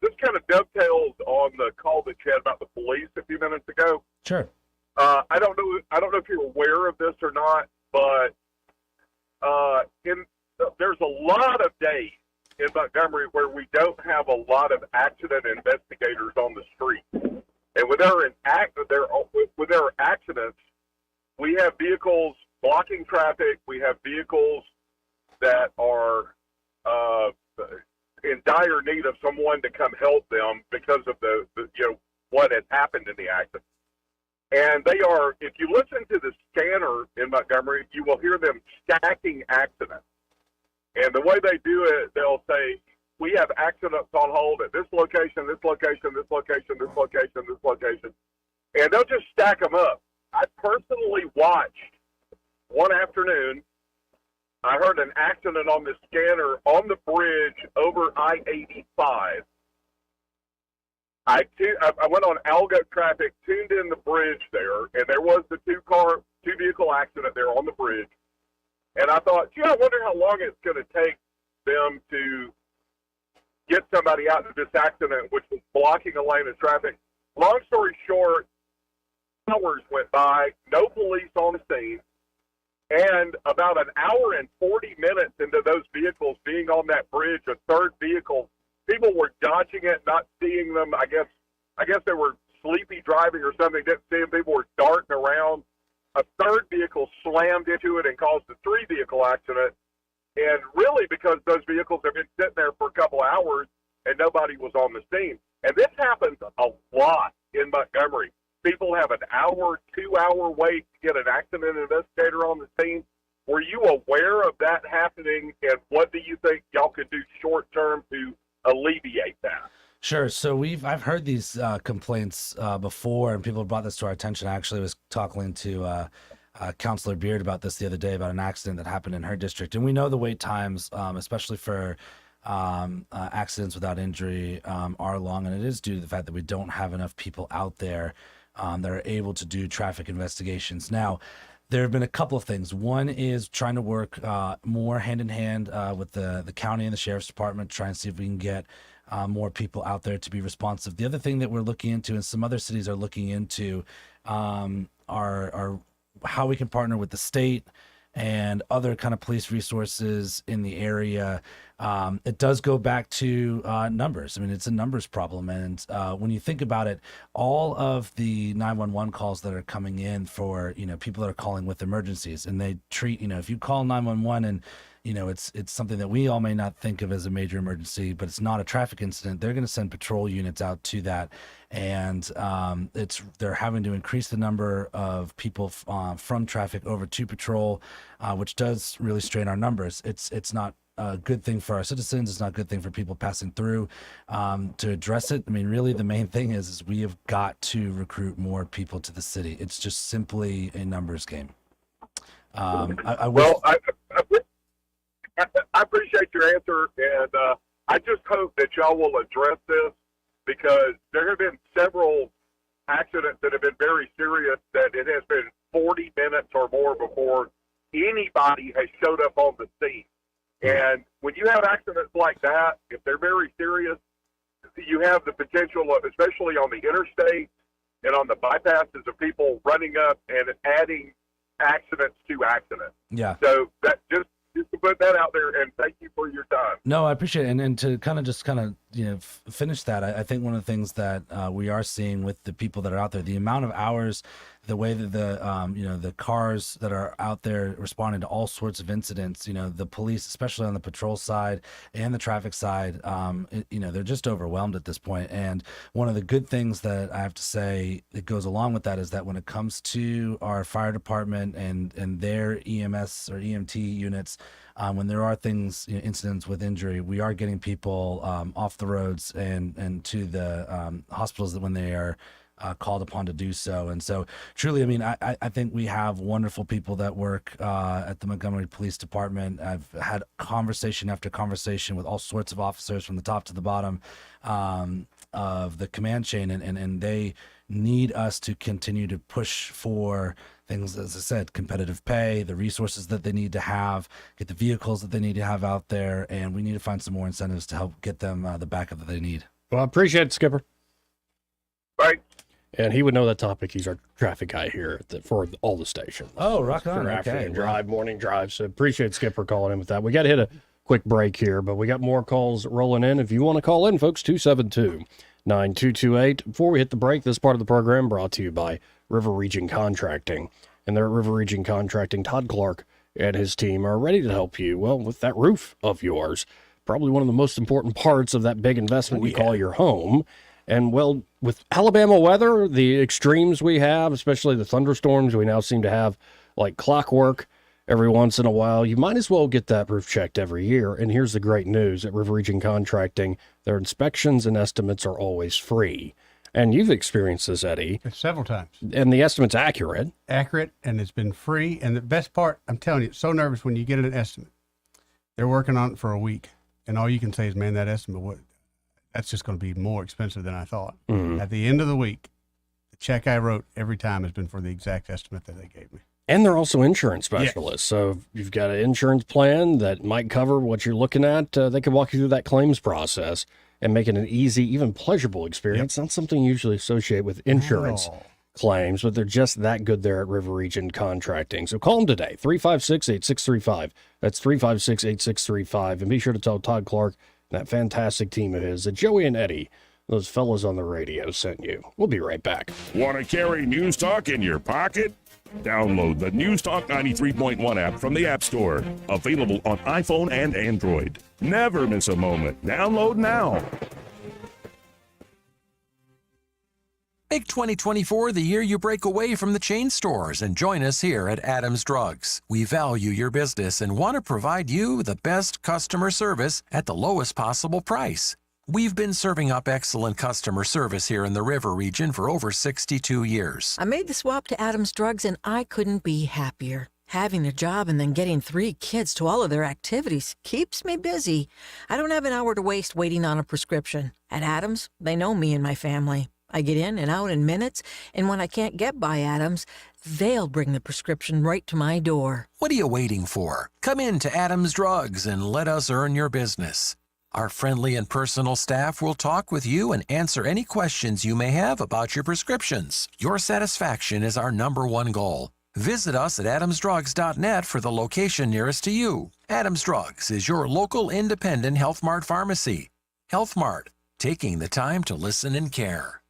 this kind of dovetails on the call that you had about the police a few minutes ago. Sure. I don't know if you're aware of this or not, but there's a lot of days in Montgomery where we don't have a lot of accident investigators on the street. And when there are accidents, we have vehicles blocking traffic. We have vehicles that are in dire need of someone to come help them because of the what had happened in the accident. And they are, if you listen to the scanner in Montgomery, you will hear them stacking accidents. And the way they do it, they'll say, we have accidents on hold at this location, this location, this location, this location, this location. And they'll just stack them up. I personally watched one afternoon, I heard an accident on the scanner on the bridge over I-85. I went on Algo traffic, tuned in the bridge there, and there was the two vehicle accident there on the bridge. And I thought, I wonder how long it's going to take them to get somebody out of this accident, which was blocking a lane of traffic. Long story short, hours went by, no police on the scene, and about an hour and 40 minutes into those vehicles being on that bridge, a third vehicle, people were dodging it, not seeing them. I guess they were sleepy driving or something, didn't see them. People were darting around. A third vehicle slammed into it and caused a three-vehicle accident. And really because those vehicles have been sitting there for a couple hours and nobody was on the scene. And this happens a lot in Montgomery. People have an hour, 2-hour wait to get an accident investigator on the scene. Were you aware of that happening, and what do you think y'all could do short-term to alleviate that? Sure. So I've heard these complaints before, and people have brought this to our attention. I actually was talking to Councilor Beard about this the other day about an accident that happened in her district, and we know the wait times, especially for accidents without injury, are long, and it is due to the fact that we don't have enough people out there that are able to do traffic investigations. Now, there have been a couple of things. One is trying to work more hand in hand with the county and the sheriff's department, try and see if we can get more people out there to be responsive. The other thing that we're looking into, and some other cities are looking into, are how we can partner with the state and other kind of police resources in the area. It does go back to numbers. I mean, it's a numbers problem. And when you think about it, all of the 911 calls that are coming in for, people that are calling with emergencies, and they treat, if you call 911 and, it's something that we all may not think of as a major emergency, but it's not a traffic incident, they're going to send patrol units out to that. And they're having to increase the number of people from traffic over to patrol, which does really strain our numbers. It's not a good thing for our citizens. It's not a good thing for people passing through. To address it, I mean, really the main thing is we have got to recruit more people to the city. It's just simply a numbers game. I Well, I appreciate your answer, and I just hope that y'all will address this, because there have been several accidents that have been very serious that it has been 40 minutes or more before anybody has showed up on the scene. And when you have accidents like that, if they're very serious, you have the potential of, especially on the interstate and on the bypasses, of people running up and adding accidents to accidents. Yeah. So that just to put that out there, and thank you for your time. No, I appreciate it. And to kind of finish that, I think one of the things that we are seeing with the people that are out there, the amount of hours, the way that the cars that are out there responding to all sorts of incidents, the police, especially on the patrol side and the traffic side, they're just overwhelmed at this point. And one of the good things that I have to say that goes along with that is that when it comes to our fire department and their EMS or EMT units, when there are things, incidents with injury, we are getting people off the roads and to the hospitals when they are called upon to do so. And so truly, I mean, I think we have wonderful people that work at the Montgomery Police Department. I've had conversation after conversation with all sorts of officers from the top to the bottom of the command chain, and they need us to continue to push for things, as I said, competitive pay, the resources that they need to have, get the vehicles that they need to have out there, and we need to find some more incentives to help get them the backup that they need. Well, I appreciate it, Skipper. Right. And he would know that topic. He's our traffic guy here for all the stations. Oh, rock on. For Okay. afternoon drive, morning drive. So appreciate Skipper calling in with that. We got to hit a quick break here, but we got more calls rolling in. If you want to call in, folks, 272-9228. Before we hit the break, this part of the program brought to you by River Region Contracting. And they're at River Region Contracting. Todd Clark and his team are ready to help you, well, with that roof of yours. Probably one of the most important parts of that big investment you call your home. And, well, with Alabama weather, the extremes we have, especially the thunderstorms we now seem to have like clockwork every once in a while, you might as well get that roof checked every year. And here's the great news at River Region Contracting. Their inspections and estimates are always free. And you've experienced this, Eddie. Several times. And the estimate's accurate. Accurate, and it's been free. And the best part, I'm telling you, it's so nervous when you get an estimate. They're working on it for a week. And all you can say is, man, that estimate, that's just going to be more expensive than I thought. Mm-hmm. At the end of the week, the check I wrote every time has been for the exact estimate that they gave me. And they're also insurance specialists. Yes. So if you've got an insurance plan that might cover what you're looking at, they can walk you through that claims process and make it an easy, even pleasurable experience. Not something you usually associate with insurance claims, but they're just that good there at River Region Contracting. So call them today, 356-8635. That's 356-8635. And be sure to tell Todd Clark and that fantastic team of his that Joey and Eddie, those fellas on the radio, sent you. We'll be right back. Want to carry News Talk in your pocket? Download the News Talk 93.1 app from the App Store. Available on iPhone and Android. Never miss a moment. Download now. Make 2024 the year you break away from the chain stores and join us here at Adams Drugs. We value your business and want to provide you the best customer service at the lowest possible price. We've been serving up excellent customer service here in the River Region for over 62 years. I made the swap to Adams Drugs and I couldn't be happier. Having a job and then getting 3 kids to all of their activities keeps me busy. I don't have an hour to waste waiting on a prescription. At Adams, they know me and my family. I get in and out in minutes, and when I can't get by Adams, they'll bring the prescription right to my door. What are you waiting for? Come in to Adams Drugs and let us earn your business. Our friendly and personal staff will talk with you and answer any questions you may have about your prescriptions. Your satisfaction is our #1 goal. Visit us at adamsdrugs.net for the location nearest to you. Adams Drugs is your local independent Health Mart pharmacy. Health Mart, taking the time to listen and care.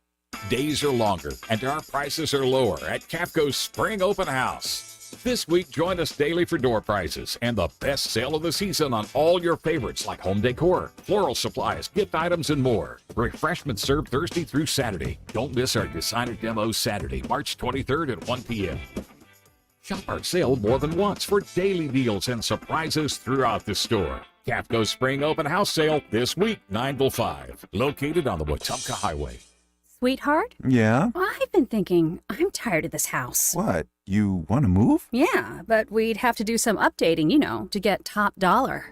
Days are longer and our prices are lower at Capco's Spring Open House. This week, join us daily for door prizes and the best sale of the season on all your favorites like home decor, floral supplies, gift items, and more. Refreshments served Thursday through Saturday. Don't miss our designer demo Saturday, March 23rd at 1 p.m. Shop our sale more than once for daily deals and surprises throughout the store. Capco's Spring Open House Sale this week, 9 till 5, located on the Wetumpka Highway. Sweetheart? Yeah? Well, I've been thinking, I'm tired of this house. What? You want to move? Yeah, but we'd have to do some updating, to get top dollar.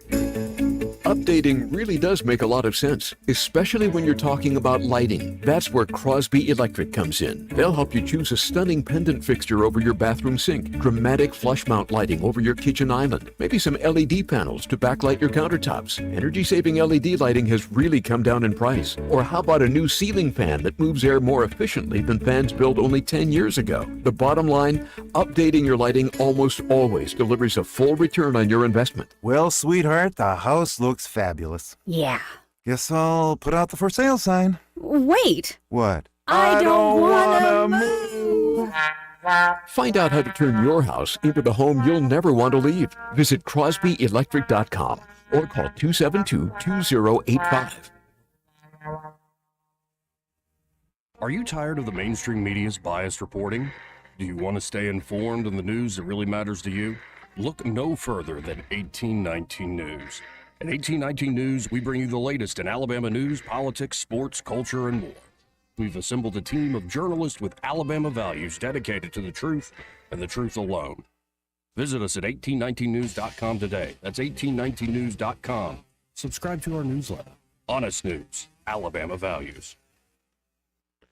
Updating really does make a lot of sense, especially when you're talking about lighting. That's where Crosby Electric comes in. They'll help you choose a stunning pendant fixture over your bathroom sink, dramatic flush mount lighting over your kitchen island, maybe some LED panels to backlight your countertops. Energy-saving LED lighting has really come down in price. Or how about a new ceiling fan that moves air more efficiently than fans built only 10 years ago? The bottom line, updating your lighting almost always delivers a full return on your investment. Well, sweetheart, the house looks fabulous. Yeah. Guess I'll put out the for sale sign. Wait. What? I don't want to move. Find out how to turn your house into the home you'll never want to leave. Visit crosbyelectric.com or call 272-2085. Are you tired of the mainstream media's biased reporting? Do you want to stay informed on the news that really matters to you? Look no further than 1819 News. At 1819 News, we bring you the latest in Alabama news, politics, sports, culture, and more. We've assembled a team of journalists with Alabama values dedicated to the truth and the truth alone. Visit us at 1819news.com today. That's 1819news.com. Subscribe to our newsletter. Honest News, Alabama Values.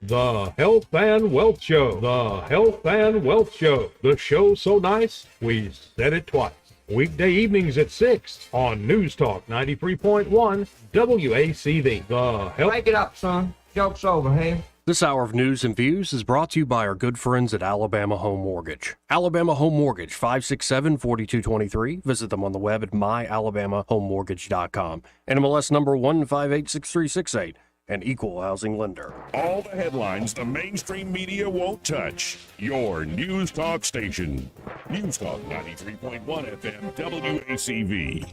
The Health and Wealth Show. The Health and Wealth Show. The show so nice, we said it twice. Weekday evenings at 6 on News Talk 93.1 WACV. The Health. Break it up, son. Joke's over, hey? This hour of news and views is brought to you by our good friends at Alabama Home Mortgage. Alabama Home Mortgage, 567-4223. Visit them on the web at myalabamahomemortgage.com. NMLS number 1586368. An equal housing lender. All the headlines the mainstream media won't touch. Your News Talk station. News Talk 93.1 FM WACV.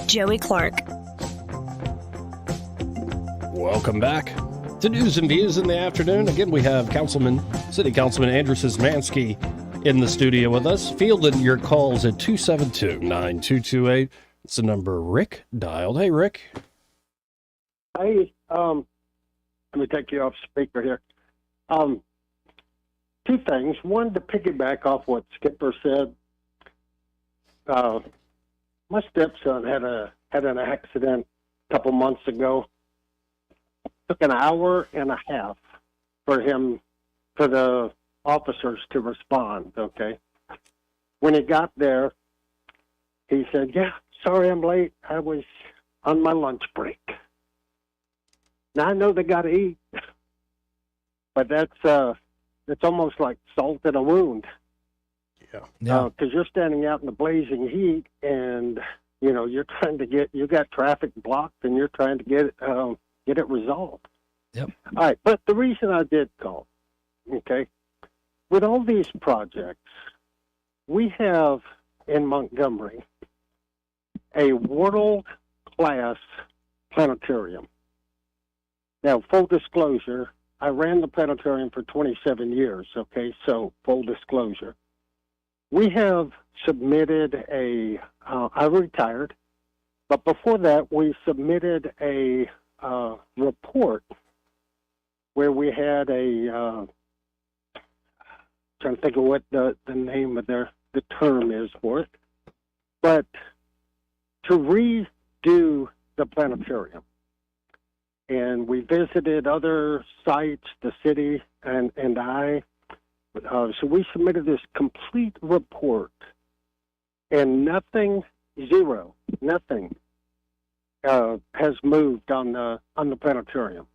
Joey Clark. Welcome back to News and Views in the afternoon. Again, we have City Councilman Andrew Szymanski in the studio with us, fielding your calls at 272-9228. It's the number Rick dialed. Hey, Rick. Hey, let me take you off speaker here. Two things. One, to piggyback off what Skipper said. My stepson had an accident a couple months ago. Took an hour and a half for the officers to respond, okay? When he got there, he said, yeah, sorry I'm late. I was on my lunch break. Now, I know they got to eat, but that's almost like salt in a wound. Yeah. Because you're standing out in the blazing heat, and you're trying to you got traffic blocked, and you're trying to get it resolved. Yep. All right, but the reason I did call, okay, with all these projects, we have in Montgomery a world-class planetarium. Now, full disclosure, I ran the planetarium for 27 years. Okay, so full disclosure. We have submitted I retired, but before that, we submitted a report where we had trying to think of what the name of the term is for it, but to redo the planetarium. And we visited other sites, the city, and I. So we submitted this complete report, and nothing has moved on the planetarium.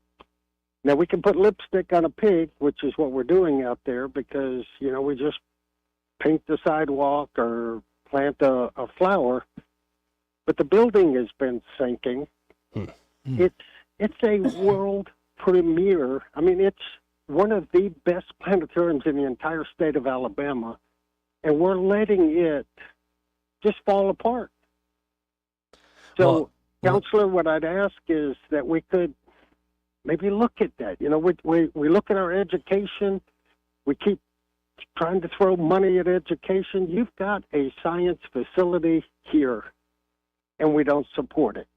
Now we can put lipstick on a pig, which is what we're doing out there, because we just paint the sidewalk or plant a flower, but the building has been sinking. It's a world premiere. I mean, it's one of the best planetariums in the entire state of Alabama, and we're letting it just fall apart. So, Counselor, what I'd ask is that we could maybe look at that. You know, we look at our education. We keep trying to throw money at education. You've got a science facility here, and we don't support it.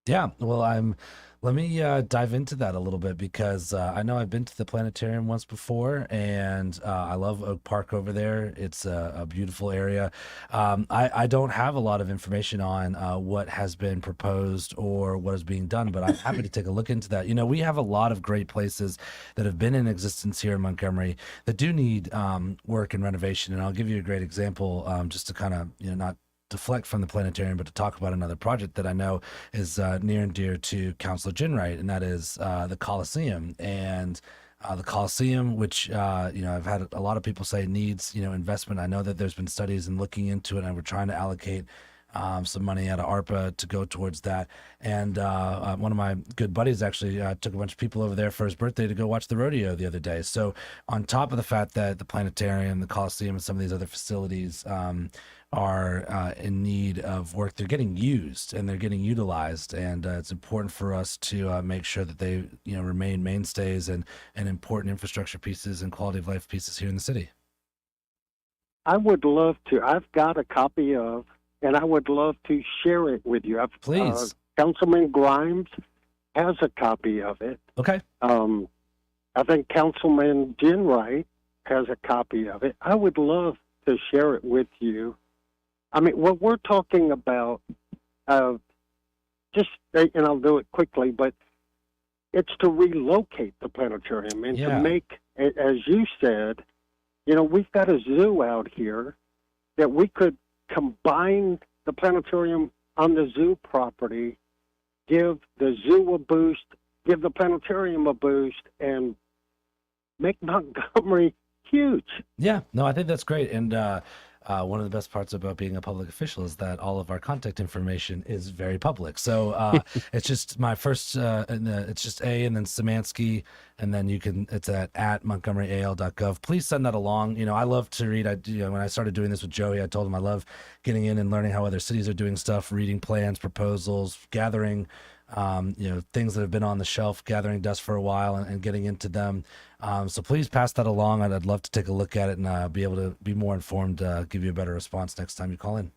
Yeah, well, let me dive into that a little bit because I know I've been to the planetarium once before, and I love Oak Park over there. It's a beautiful area. I don't have a lot of information on what has been proposed or what is being done, but I'm happy to take a look into that. You know, we have a lot of great places that have been in existence here in Montgomery that do need work and renovation, and I'll give you a great example just to kind of, not deflect from the planetarium, but to talk about another project that I know is near and dear to Councilor Ginwright, and that is the Coliseum. And the Coliseum, which I've had a lot of people say needs investment. I know that there's been studies and looking into it, and we're trying to allocate some money out of ARPA to go towards that. And one of my good buddies actually took a bunch of people over there for his birthday to go watch the rodeo the other day. So on top of the fact that the planetarium, the Coliseum, and some of these other facilities are in need of work, they're getting used and they're getting utilized, and it's important for us to make sure that they remain mainstays and important infrastructure pieces and quality of life pieces here in the city. I would love to. I've got a copy of, and I would love to share it with you. Please. Councilman Grimes has a copy of it. Okay. I think Councilman Ginwright has a copy of it. I would love to share it with you. I mean, what we're talking about, and I'll do it quickly, but it's to relocate the planetarium and to make, as you said, we've got a zoo out here that we could combine the planetarium on the zoo property, give the zoo a boost, give the planetarium a boost, and make Montgomery huge. Yeah, no, I think that's great. And one of the best parts about being a public official is that all of our contact information is very public. So it's just my first, it's just A and then Szymanski, and then it's at montgomeryal.gov. Please send that along. I love to read. When I started doing this with Joey, I told him I love getting in and learning how other cities are doing stuff, reading plans, proposals, gathering things that have been on the shelf, gathering dust for a while and getting into them. So please pass that along. I'd love to take a look at it and be able to be more informed, give you a better response next time you call in.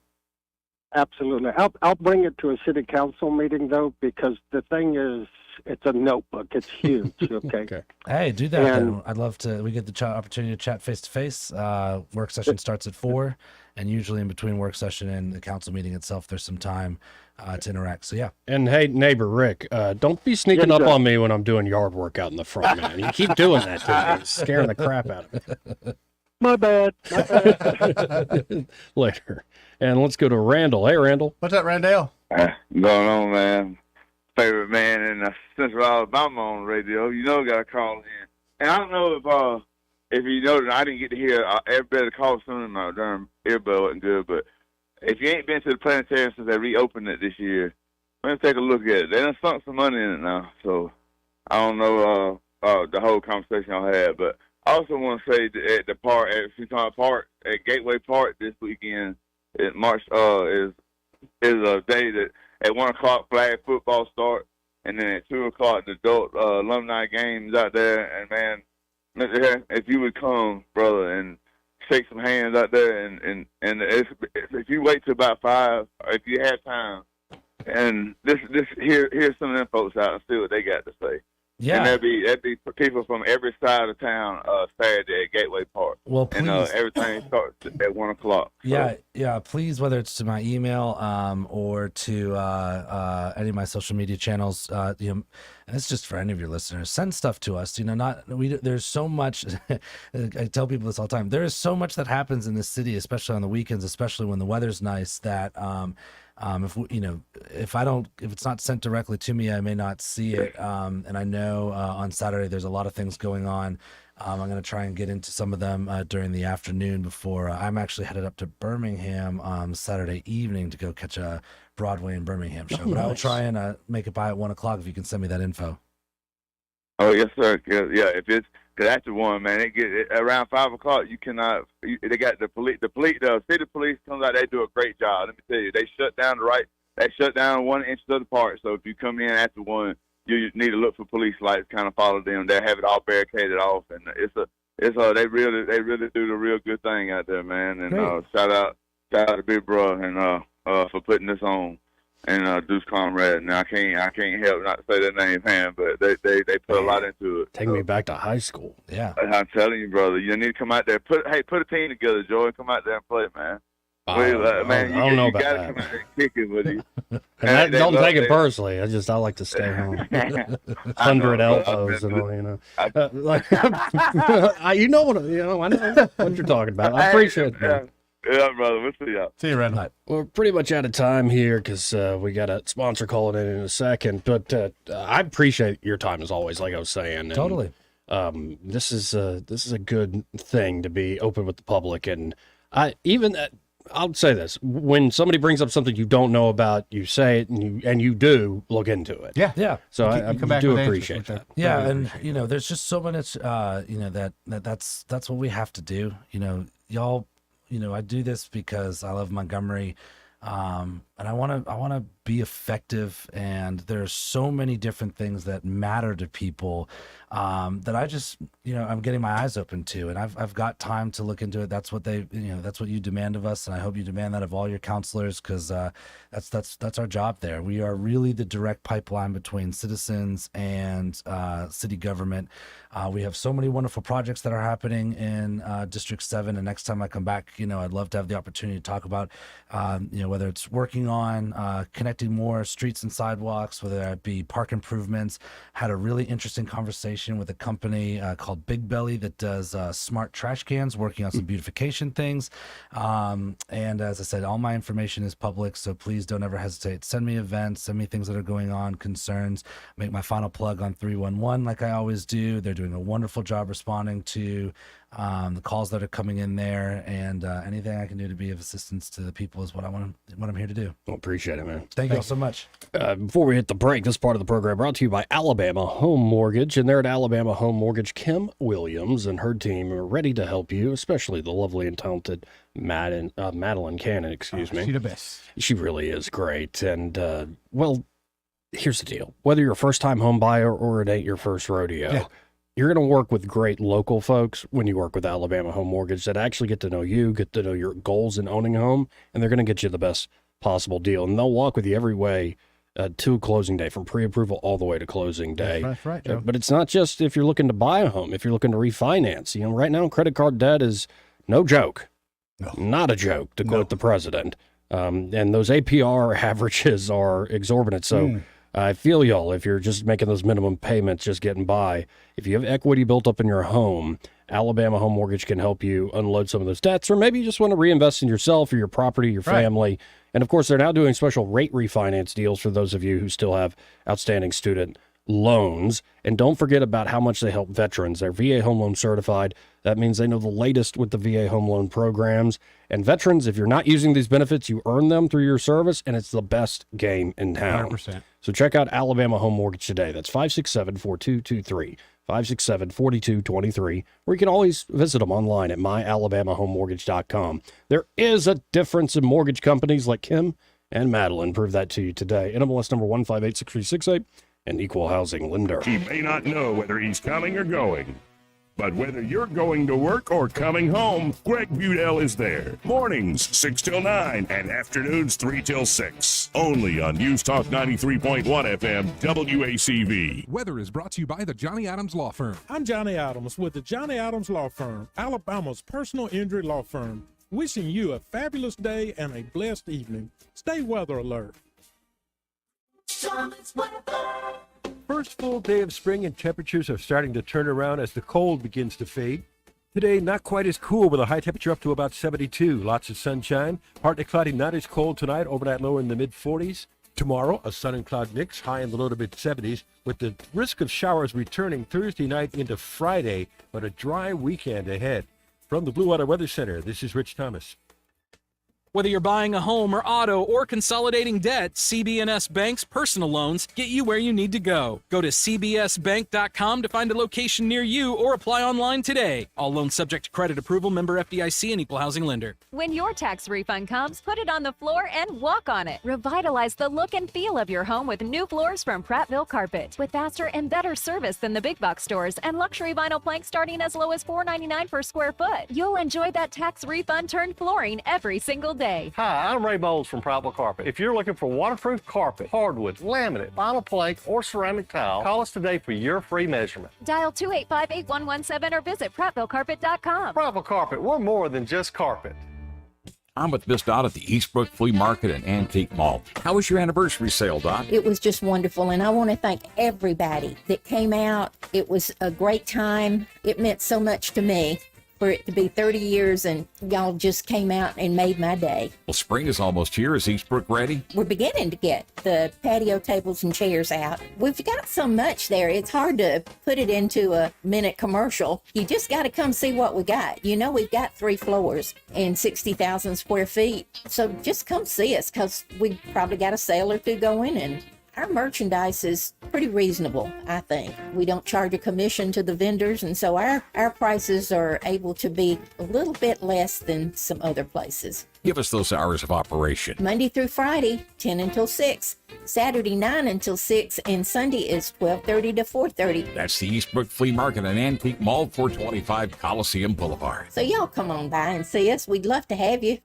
Absolutely. I'll bring it to a city council meeting, though, because the thing is, it's a notebook. It's huge, okay? Hey, do that then. I'd love to. We get the opportunity to chat face-to-face. Work session starts at 4, and usually in between work session and the council meeting itself, there's some time to interact. So, yeah. And, hey, neighbor Rick, don't be sneaking up on me when I'm doing yard work out in the front, man. You keep doing that to me. It's scaring the crap out of me. My bad. Later. And let's go to Randall. Hey, Randall. What's up, Randall? Going on, man. Favorite man in Central Alabama on the radio. Got to call in. And I don't know if you noticed, I didn't get to hear everybody call soon. My darn earbud wasn't good. But if you ain't been to the planetarium since they reopened it this year, let's take a look at it. They done sunk some money in it now. So I don't know the whole conversation I had. But I also want to say that at the park, at Freetown Park, at Gateway Park this weekend, March is a day that at 1 o'clock flag football start, and then at 2 o'clock the adult alumni games out there. And man, if you would come, brother, and shake some hands out there, and if you wait till about 5, or if you have time, and hear some of them folks out and see what they got to say. Yeah, and that'd be people from every side of town Saturday at Gateway Park. Well, please. And everything starts at 1 o'clock. So. Yeah. Please, whether it's to my email or to any of my social media channels, and it's just for any of your listeners, send stuff to us. There's so much. I tell people this all the time. There is so much that happens in this city, especially on the weekends, especially when the weather's nice. That if it's not sent directly to me, I may not see it. And I know on Saturday there's a lot of things going on. I'm going to try and get into some of them during the afternoon before I'm actually headed up to Birmingham Saturday evening to go catch a Broadway in Birmingham show. But I will try and make it by at 1 o'clock if you can send me that info. Oh yes, sir. Yeah, if it's Cause that's the one, man. Around 5 o'clock. You cannot. They got the police. The city police comes out. They do a great job. Let me tell you, they shut down They shut down 1 inch of the park. So if you come in after 1, you need to look for police lights. Kind of follow them. They have it all barricaded off, and they really do the real good thing out there, man. And shout out to Big Bro and for putting this on. And Deuce Comrade. Now I can't help not to say their name, man, but they put a lot into it. Take me back to high school. Yeah, I'm telling you, brother, you need to come out there. Put a team together, Joey. Come out there and play, man. Man, I don't know you about gotta that. come out there and kick it with you. And don't take it personally. I like to stay home. 100 elbows and all, you know. I know what you're talking about. I appreciate it, man. Yeah, brother. We'll see y'all. See you, Red. We're pretty much out of time here because we got a sponsor calling in a second. But I appreciate your time as always, like I was saying. And, Totally. This is a good thing to be open with the public, and I'll say this: when somebody brings up something you don't know about, you say it, and you do look into it. Yeah. So I do appreciate that. Yeah, and there's just so much, that's what we have to do. Y'all. I do this because I love Montgomery, and I want to be effective. And there's so many different things that matter to people that I just, I'm getting my eyes open to, and I've got time to look into it. That's what that's what you demand of us, and I hope you demand that of all your counselors, because that's our job there. We are really the direct pipeline between citizens and city government. We have so many wonderful projects that are happening in District 7, and next time I come back, I'd love to have the opportunity to talk about, whether it's working on connecting more streets and sidewalks, whether that be park improvements. Had a really interesting conversation with a company called Big Belly that does smart trash cans, working on some beautification things. And as I said, all my information is public, so please don't ever hesitate. Send me events, send me things that are going on, concerns. Make my final plug on 311 like I always do. They're doing a wonderful job responding to the calls that are coming in there, and anything I can do to be of assistance to the people is what I'm here to do. Well, appreciate it, man. Thank you all so much. Before we hit the break, this part of the program brought to you by Alabama Home Mortgage, and they're at Alabama Home Mortgage. Kim Williams and her team are ready to help you, especially the lovely and talented Madeline Cannon. Excuse me. She's the best. She really is great, and here's the deal: whether you're a first-time home buyer or it ain't your first rodeo. You're going to work with great local folks when you work with Alabama Home Mortgage that actually get to know you, get to know your goals in owning a home, and they're going to get you the best possible deal. And they'll walk with you every way to closing day, from pre-approval all the way to closing day. That's right, Joe. But it's not just if you're looking to buy a home, if you're looking to refinance. Right now, credit card debt is no joke. No. Not a joke, to quote the president. And those APR averages are exorbitant. So I feel y'all, if you're just making those minimum payments, just getting by, if you have equity built up in your home, Alabama Home Mortgage can help you unload some of those debts, or maybe you just want to reinvest in yourself or your property, your family. And of course, they're now doing special rate refinance deals for those of you who still have outstanding student loans. And don't forget about how much they help veterans. They're VA Home Loan certified. That means they know the latest with the VA Home Loan programs. And veterans, if you're not using these benefits, you earn them through your service, and it's the best game in town. 100%. So check out Alabama Home Mortgage today. That's 567-4223, 567-4223, or you can always visit them online at myalabamahomemortgage.com. There is a difference in mortgage companies like Kim and Madeline. Prove that to you today. NMLS number 1586368. An equal housing lender. He may not know whether he's coming or going, but whether you're going to work or coming home, Greg Budell is there. Mornings 6 till 9 and afternoons 3 till 6. Only on News Talk 93.1 FM WACV. Weather is brought to you by the Johnny Adams Law Firm. I'm Johnny Adams with the Johnny Adams Law Firm, Alabama's personal injury law firm. Wishing you a fabulous day and a blessed evening. Stay weather alert. First full day of spring and temperatures are starting to turn around as the cold begins to fade. Today, not quite as cool with a high temperature up to about 72. Lots of sunshine. Partly cloudy, not as cold tonight. Overnight lower in the mid-40s. Tomorrow, a sun and cloud mix, high in the low to mid-70s, with the risk of showers returning Thursday night into Friday, but a dry weekend ahead. From the Blue Water Weather Center, this is Rich Thomas. Whether you're buying a home or auto or consolidating debt, CB&S Bank's personal loans get you where you need to go. Go to cbsbank.com to find a location near you or apply online today. All loans subject to credit approval, member FDIC, and equal housing lender. When your tax refund comes, put it on the floor and walk on it. Revitalize the look and feel of your home with new floors from Prattville Carpet. With faster and better service than the big box stores and luxury vinyl planks starting as low as $4.99 per square foot. You'll enjoy that tax refund turned flooring every single day. Hi, I'm Ray Bowles from Prattville Carpet. If you're looking for waterproof carpet, hardwood, laminate, vinyl plank, or ceramic tile, call us today for your free measurement. Dial 285-8117 or visit PrattvilleCarpet.com. Prattville Carpet, we're more than just carpet. I'm with Miss Dot at the Eastbrook Flea Market and Antique Mall. How was your anniversary sale, Dot? It was just wonderful, and I want to thank everybody that came out. It was a great time. It meant so much to me for it to be 30 years, and y'all just came out and made my day. Well, spring is almost here. Is Eastbrook ready? We're beginning to get the patio tables and chairs out. We've got so much there, it's hard to put it into a minute commercial. You just got to come see what we got. You know, we've got 3 floors and 60,000 square feet. So just come see us, because we probably got a sale or two going, and our merchandise is pretty reasonable, I think. We don't charge a commission to the vendors, and so our prices are able to be a little bit less than some other places. Give us those hours of operation. Monday through Friday, 10 until 6. Saturday, 9 until 6. And Sunday is 12:30 to 4:30. That's the Eastbrook Flea Market and Antique Mall, 425 Coliseum Boulevard. So y'all come on by and see us. We'd love to have you.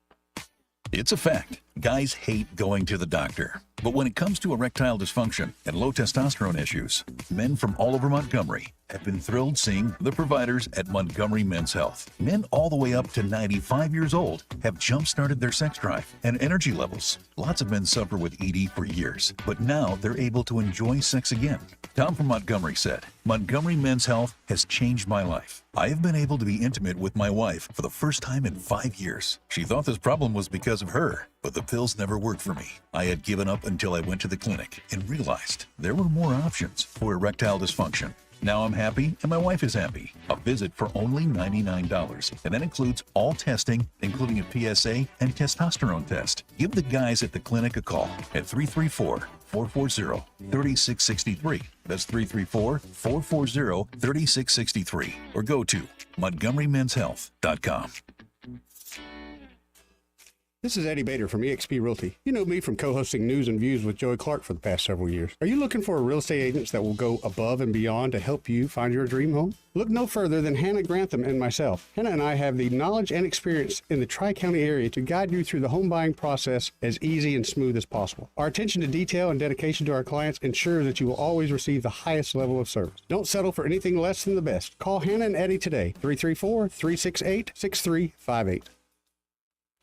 It's a fact. Guys hate going to the doctor. But when it comes to erectile dysfunction and low testosterone issues, men from all over Montgomery have been thrilled seeing the providers at Montgomery Men's Health. Men all the way up to 95 years old have jump-started their sex drive and energy levels. Lots of men suffer with ED for years, but now they're able to enjoy sex again. Tom from Montgomery said, Montgomery Men's Health has changed my life. I have been able to be intimate with my wife for the first time in 5 years. She thought this problem was because of her, but the pills never worked for me. I had given up until I went to the clinic and realized there were more options for erectile dysfunction. Now I'm happy and my wife is happy. A visit for only $99, and that includes all testing, including a PSA and testosterone test. Give the guys at the clinic a call at 334-440-3663. That's 334-440-3663. Or go to MontgomeryMen'sHealth.com. This is Eddie Bader from eXp Realty. You know me from co-hosting News and Views with Joey Clark for the past several years. Are you looking for a real estate agent that will go above and beyond to help you find your dream home? Look no further than Hannah Grantham and myself. Hannah and I have the knowledge and experience in the Tri-County area to guide you through the home buying process as easy and smooth as possible. Our attention to detail and dedication to our clients ensures that you will always receive the highest level of service. Don't settle for anything less than the best. Call Hannah and Eddie today, 334-368-6358.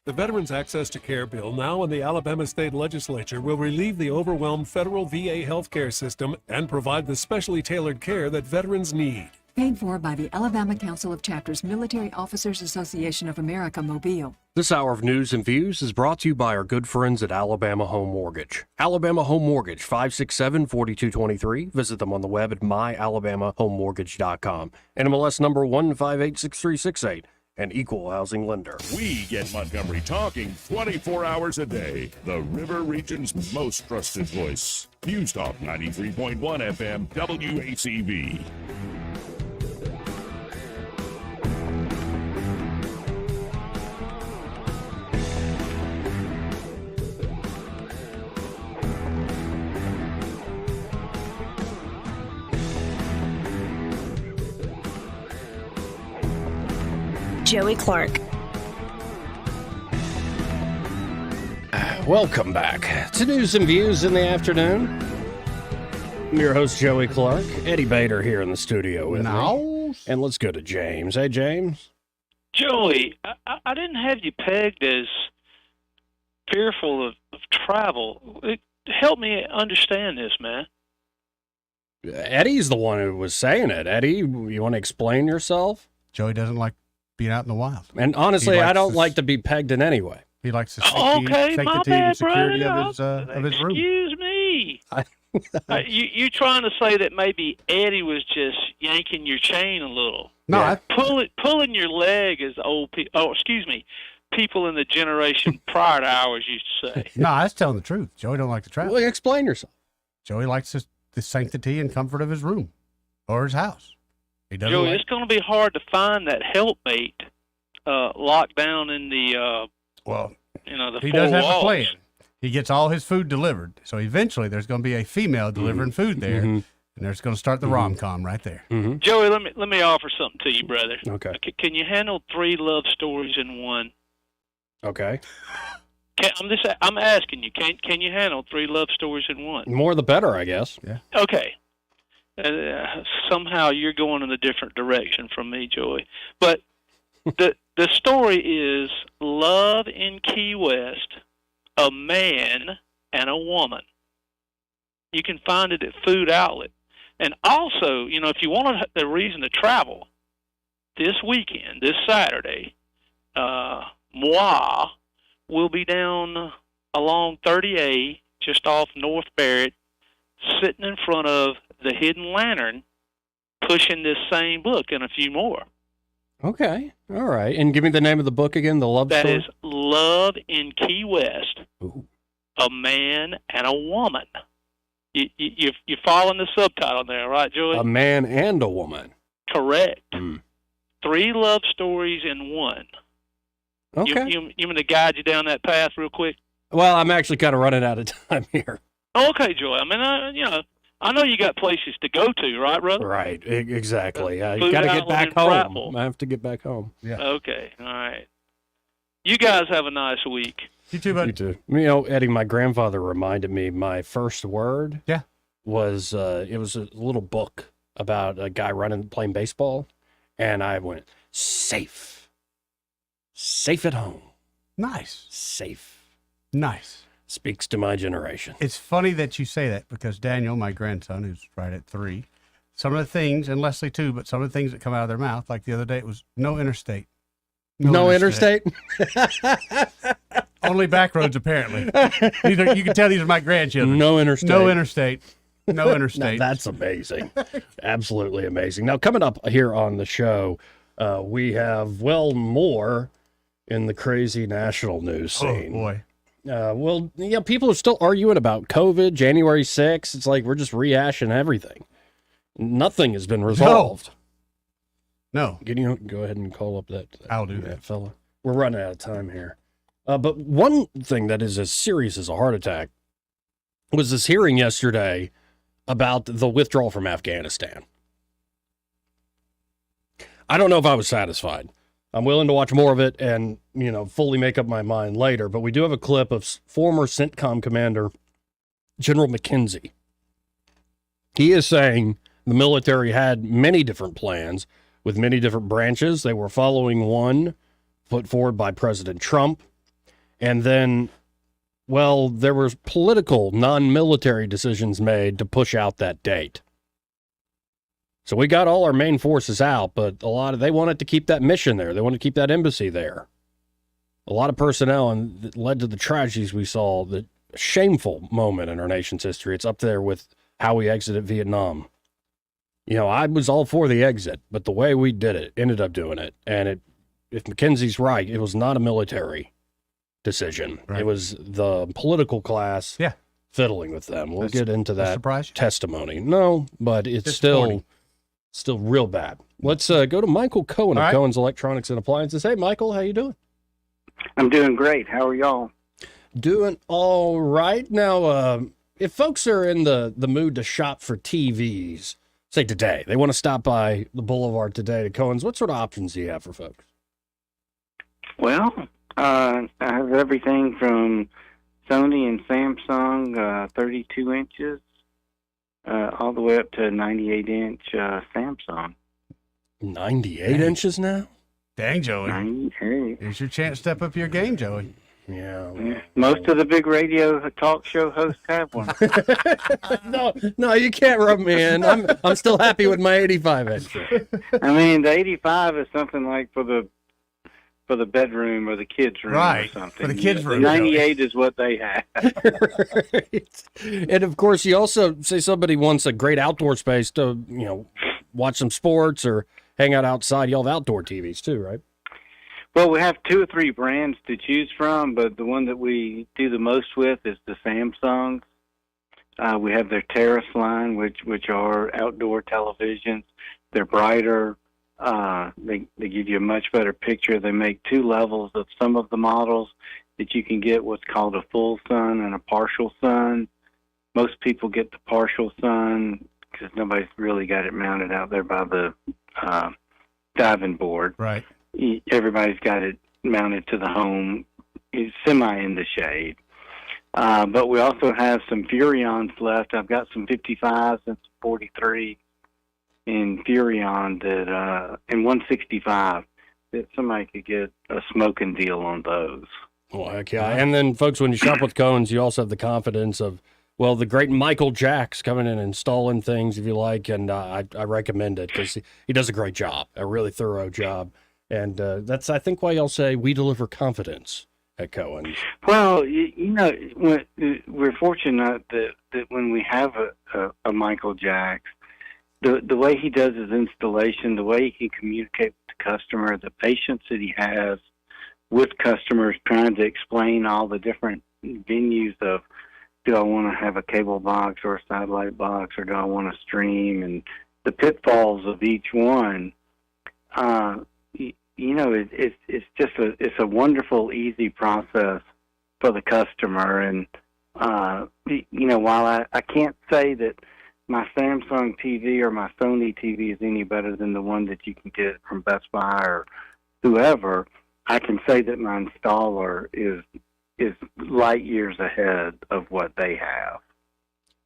The Veterans Access to Care bill, now in the Alabama State Legislature, will relieve the overwhelmed federal VA healthcare system and provide the specially tailored care that veterans need. Paid for by the Alabama Council of Chapters Military Officers Association of America, Mobile. This hour of News and Views is brought to you by our good friends at Alabama Home Mortgage. Alabama Home Mortgage, 567-4223. Visit them on the web at myalabamahomemortgage.com. NMLS number 1586368. An equal housing lender. We get Montgomery talking 24 hours a day. The River Region's most trusted voice. News Talk 93.1 FM, WACV. Joey Clark. Welcome back to News and Views in the afternoon. I'm your host, Joey Clark. Eddie Bader here in the studio with me. And let's go to James. Hey, James. Joey, I didn't have you pegged as fearful of travel. Help me understand this, man. Eddie's the one who was saying it. Eddie, you want to explain yourself? Joey doesn't like being out in the wild. And honestly, I don't like to be pegged in any way. He likes the Okay, my sanctity bad, and security brother. of his room. Excuse me. You trying to say that maybe Eddie was just yanking your chain a little? No, pulling your leg as old people. Oh, excuse me, people in the generation prior to ours used to say. No, I was telling the truth. Joey don't like to travel. Well, explain yourself. Joey likes the sanctity and comfort of his room or his house. He doesn't Joey, like... it's going to be hard to find that helpmate locked down in the the he four does have walls. a plan. He gets all his food delivered. So eventually there's going to be a female delivering food there, and there's going to start the rom-com right there. Joey, let me offer something to you, brother. Okay. Can you handle 3 love stories in one? Okay. I'm asking you. Can you handle 3 love stories in one? More the better, I guess. Yeah. Okay. Somehow you're going in a different direction from me, Joey. But the story is love in Key West, a man and a woman. You can find it at Food Outlet. And also, if you want a reason to travel, this weekend, this Saturday, moi will be down along 30A, just off North Barrett, sitting in front of the Hidden Lantern, pushing this same book and a few more. Okay. All right. And give me the name of the book again, the love story? That is Love in Key West, a man and a woman. You're following the subtitle there, right, Joey? A man and a woman. Correct. 3 love stories in one. Okay. You want me to guide you down that path real quick? Well, I'm actually kind of running out of time here. Okay, Joey. I mean, I know you got places to go to, right, brother? Right. Exactly. I Food got to get Outlet back in home. Prattville. I have to get back home. Yeah. Okay. All right. You guys have a nice week. You too, buddy. You too. Eddie, my grandfather reminded me my first word was, it was a little book about a guy playing baseball, and I went, safe. Safe at home. Nice. Safe. Nice. Speaks to my generation. It's funny that you say that because Daniel, my grandson, who's right at 3, some of the things, and Leslie too, but some of the things that come out of their mouth, like the other day, it was no interstate. No interstate? Only back roads, apparently. You can tell these are my grandchildren. No interstate. No interstate. No interstate. Now, that's amazing. Absolutely amazing. Now, coming up here on the show, we have, more in the crazy national news scene. Oh, boy. People are still arguing about COVID, January 6th. It's like we're just rehashing everything. Nothing has been resolved. No. Can you go ahead and call up that? I'll do that, fella. We're running out of time here. But one thing that is as serious as a heart attack was this hearing yesterday about the withdrawal from Afghanistan. I don't know if I was satisfied. I'm willing to watch more of it and, fully make up my mind later. But we do have a clip of former CENTCOM commander General McKenzie. He is saying the military had many different plans with many different branches. They were following one put forward by President Trump. And then, there were political, non-military decisions made to push out that date. So we got all our main forces out, but they wanted to keep that mission there. They wanted to keep that embassy there. A lot of personnel, and that led to the tragedies we saw, the shameful moment in our nation's history. It's up there with how we exited Vietnam. I was all for the exit, but the way we did it, ended up doing it. And if McKenzie's right, it was not a military decision. Right. It was the political class fiddling with them. We'll get into that testimony. No, but it's still real bad. Let's go to Michael Cohen of Cohen's Electronics and Appliances. Hey, Michael, how you doing? I'm doing great. How are y'all? Doing all right. Now, if folks are in the mood to shop for TVs, say today, they want to stop by the Boulevard today to Cohen's, what sort of options do you have for folks? Well, I have everything from Sony and Samsung, 32 inches, all the way up to 98-inch Samsung. 98 inches now? Dang, Joey. 98. Here's your chance to step up your game, Joey. Yeah. Most of the big radio talk show hosts have one. No, you can't rub me in. I'm still happy with my 85 inch. I mean, the 85 is something like for the bedroom or the kids' room or something. For the kids' room. The 98 is what they have. Right. And of course, you also say somebody wants a great outdoor space to, watch some sports or hang out outside. You all have outdoor TVs too, right? Well, we have 2 or 3 brands to choose from, but the one that we do the most with is the Samsungs. We have their Terrace line, which are outdoor televisions. They're brighter. They give you a much better picture. They make 2 levels of some of the models that you can get what's called a full sun and a partial sun. Most people get the partial sun because nobody's really got it mounted out there by the diving board. Right. Everybody's got it mounted to the home, it's semi in the shade. But we also have some Furions left. I've got some 55s and some 43 in Furion that, and 165 that somebody could get a smoking deal on those. Well, heck yeah. And then, folks, when you shop with Cohen's, you also have the confidence of, well, the great Michael Jacks coming in and installing things, if you like, and I recommend it because he does a great job, a really thorough job. And that's, I think, why y'all say we deliver confidence at Cohen's. Well, we're fortunate that when we have a Michael Jacks, the way he does his installation, the way he can communicate with the customer, the patience that he has with customers trying to explain all the different venues of, do I want to have a cable box or a satellite box, or do I want to stream, and the pitfalls of each one. It's just it's a wonderful, easy process for the customer. And while I can't say that my Samsung TV or my Sony TV is any better than the one that you can get from Best Buy or whoever, I can say that my installer is light years ahead of what they have.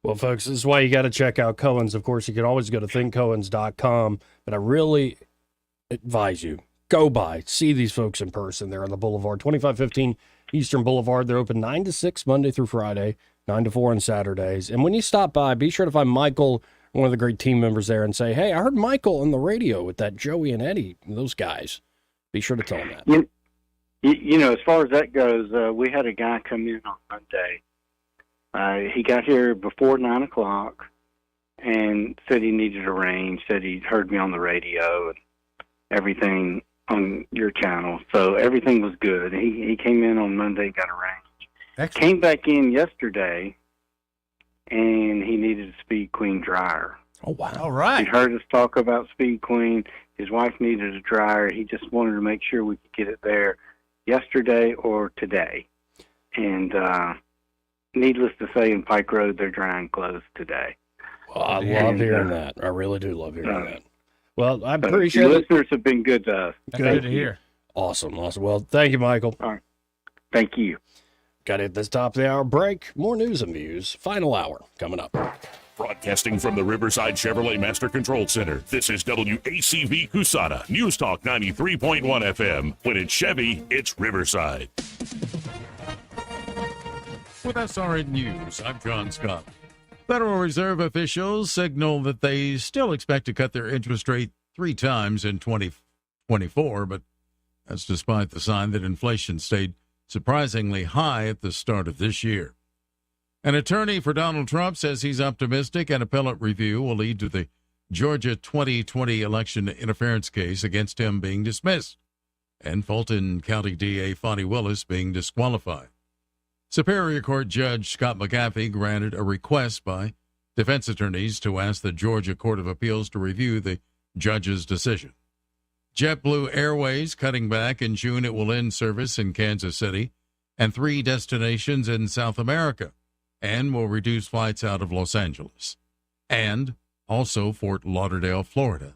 Well, folks, this is why you got to check out Cohen's. Of course, you can always go to thinkcohens.com, but I really advise you, go by, see these folks in person. They're on the Boulevard, 2515 Eastern Boulevard. They're open 9 to 6 Monday through Friday, 9 to 4 on Saturdays. And when you stop by, be sure to find Michael, one of the great team members there, and say, hey, I heard Michael on the radio with that Joey and Eddie, those guys. Be sure to tell them that. As far as that goes, we had a guy come in on Monday. He got here before 9 o'clock and said he needed a range, said he'd heard me on the radio and everything on your channel. So everything was good. He came in on Monday, got a range. Excellent. Came back in yesterday, and he needed a Speed Queen dryer. Oh, wow. All right. He heard us talk about Speed Queen. His wife needed a dryer. He just wanted to make sure we could get it there yesterday or today. And needless to say, in Pike Road, they're drying clothes today. Well, I love hearing that. I really do love hearing that. Well, I appreciate it. The listeners have been good to us. Good to hear. Awesome. Well, thank you, Michael. All right. Thank you. Got it at this top of the hour break. More news and views. Final hour coming up. Broadcasting from the Riverside Chevrolet Master Control Center, this is WACV Cusana, News Talk 93.1 FM. When it's Chevy, it's Riverside. With SRN News, I'm John Scott. Federal Reserve officials signal that they still expect to cut their interest rate 3 times in 2024, but that's despite the sign that inflation stayed surprisingly high at the start of this year. An attorney for Donald Trump says he's optimistic an appellate review will lead to the Georgia 2020 election interference case against him being dismissed and Fulton County DA Fonnie Willis being disqualified. Superior Court Judge Scott McAfee granted a request by defense attorneys to ask the Georgia Court of Appeals to review the judge's decision. JetBlue Airways cutting back. In June, it will end service in Kansas City and 3 destinations in South America, and will reduce flights out of Los Angeles and also Fort Lauderdale, Florida.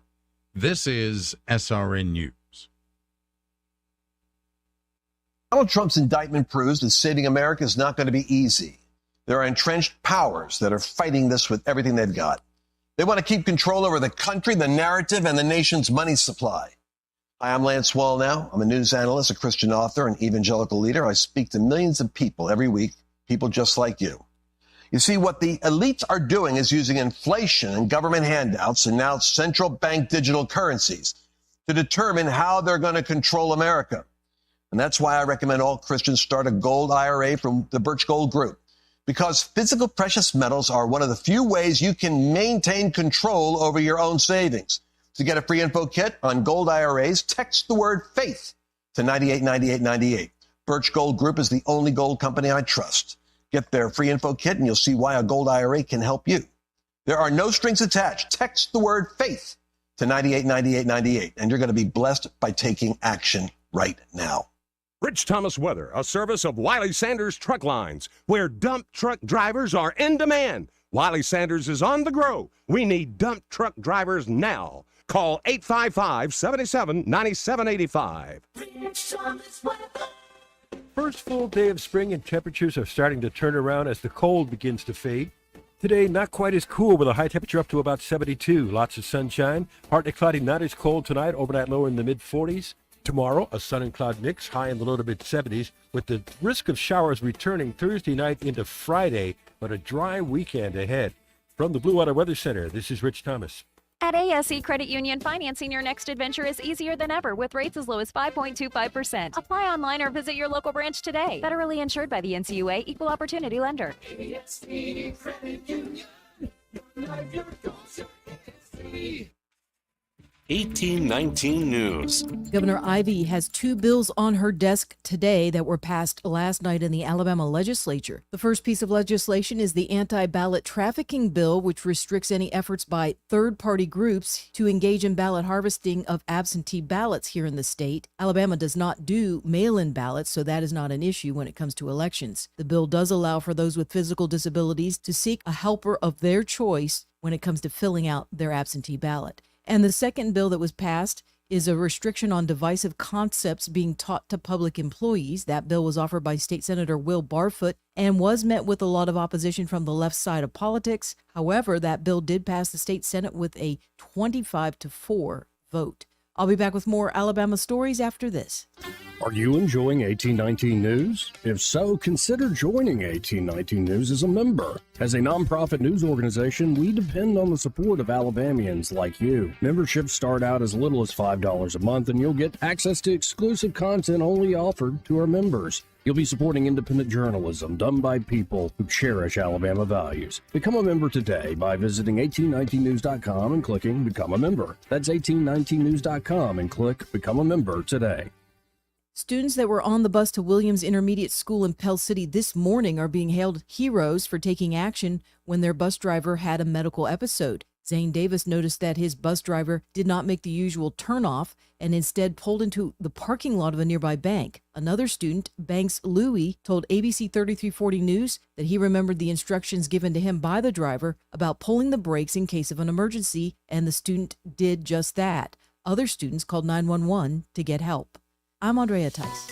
This is SRN News. Donald Trump's indictment proves that saving America is not going to be easy. There are entrenched powers that are fighting this with everything they've got. They want to keep control over the country, the narrative, and the nation's money supply. Hi, I'm Lance Wallnau. I'm a news analyst, a Christian author, an evangelical leader. I speak to millions of people every week, people just like you. You see, what the elites are doing is using inflation and government handouts and now central bank digital currencies to determine how they're going to control America. And that's why I recommend all Christians start a gold IRA from the Birch Gold Group, because physical precious metals are one of the few ways you can maintain control over your own savings. To get a free info kit on gold IRAs, text the word FAITH to 98.98.98. Birch Gold Group is the only gold company I trust. Get their free info kit and you'll see why a gold IRA can help you. There are no strings attached. Text the word faith to 98.98.98 and you're going to be blessed by taking action right now. Rich Thomas Weather, a service of Wiley Sanders Truck Lines, where dump truck drivers are in demand. Wiley Sanders is on the grow. We need dump truck drivers now. Call 855-77-9785. First full day of spring and temperatures are starting to turn around as the cold begins to fade. Today, not quite as cool with a high temperature up to about 72. Lots of sunshine. Partly cloudy, not as cold tonight, overnight low in the mid-40s. Tomorrow, a sun and cloud mix, high in the low to mid-70s, with the risk of showers returning Thursday night into Friday, but a dry weekend ahead. From the Blue Water Weather Center, this is Rich Thomas. At ASE Credit Union, financing your next adventure is easier than ever with rates as low as 5.25%. Apply online or visit your local branch today. Federally insured by the NCUA, Equal Opportunity Lender. ASE Credit Union. Life, your goals, your ASE. 1819 News. Governor Ivey has two bills on her desk today that were passed last night in the Alabama legislature. The first piece of legislation is the anti-ballot trafficking bill, which restricts any efforts by third-party groups to engage in ballot harvesting of absentee ballots here in the state. Alabama does not do mail-in ballots, so that is not an issue when it comes to elections. The bill does allow for those with physical disabilities to seek a helper of their choice when it comes to filling out their absentee ballot. And the second bill that was passed is a restriction on divisive concepts being taught to public employees. That bill was offered by State Senator Will Barfoot and was met with a lot of opposition from the left side of politics. However, that bill did pass the state Senate with a 25-4 vote. I'll be back with more Alabama stories after this. Are you enjoying 1819 News? If so, consider joining 1819 News as a member. As a nonprofit news organization, we depend on the support of Alabamians like you. Memberships start out as little as $5 a month, and you'll get access to exclusive content only offered to our members. You'll be supporting independent journalism done by people who cherish Alabama values. Become a member today by visiting 1819news.com and clicking Become a Member. That's 1819news.com and click Become a Member today. Students that were on the bus to Williams Intermediate School in Pell City this morning are being hailed heroes for taking action when their bus driver had a medical episode. Zane Davis noticed that his bus driver did not make the usual turnoff and instead pulled into the parking lot of a nearby bank. Another student, Banks Louie, told ABC 3340 News that he remembered the instructions given to him by the driver about pulling the brakes in case of an emergency, and the student did just that. Other students called 911 to get help. I'm Andrea Tice.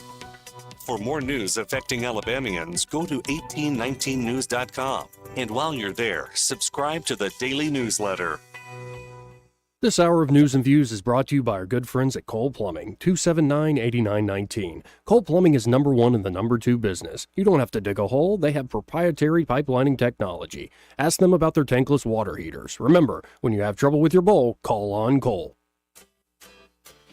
For more news affecting Alabamians, go to 1819news.com. And while you're there, subscribe to the daily newsletter. This hour of News and Views is brought to you by our good friends at Cole Plumbing, 279-8919. Cole Plumbing is number one in the number two business. You don't have to dig a hole. They have proprietary pipelining technology. Ask them about their tankless water heaters. Remember, when you have trouble with your bowl, call on Cole.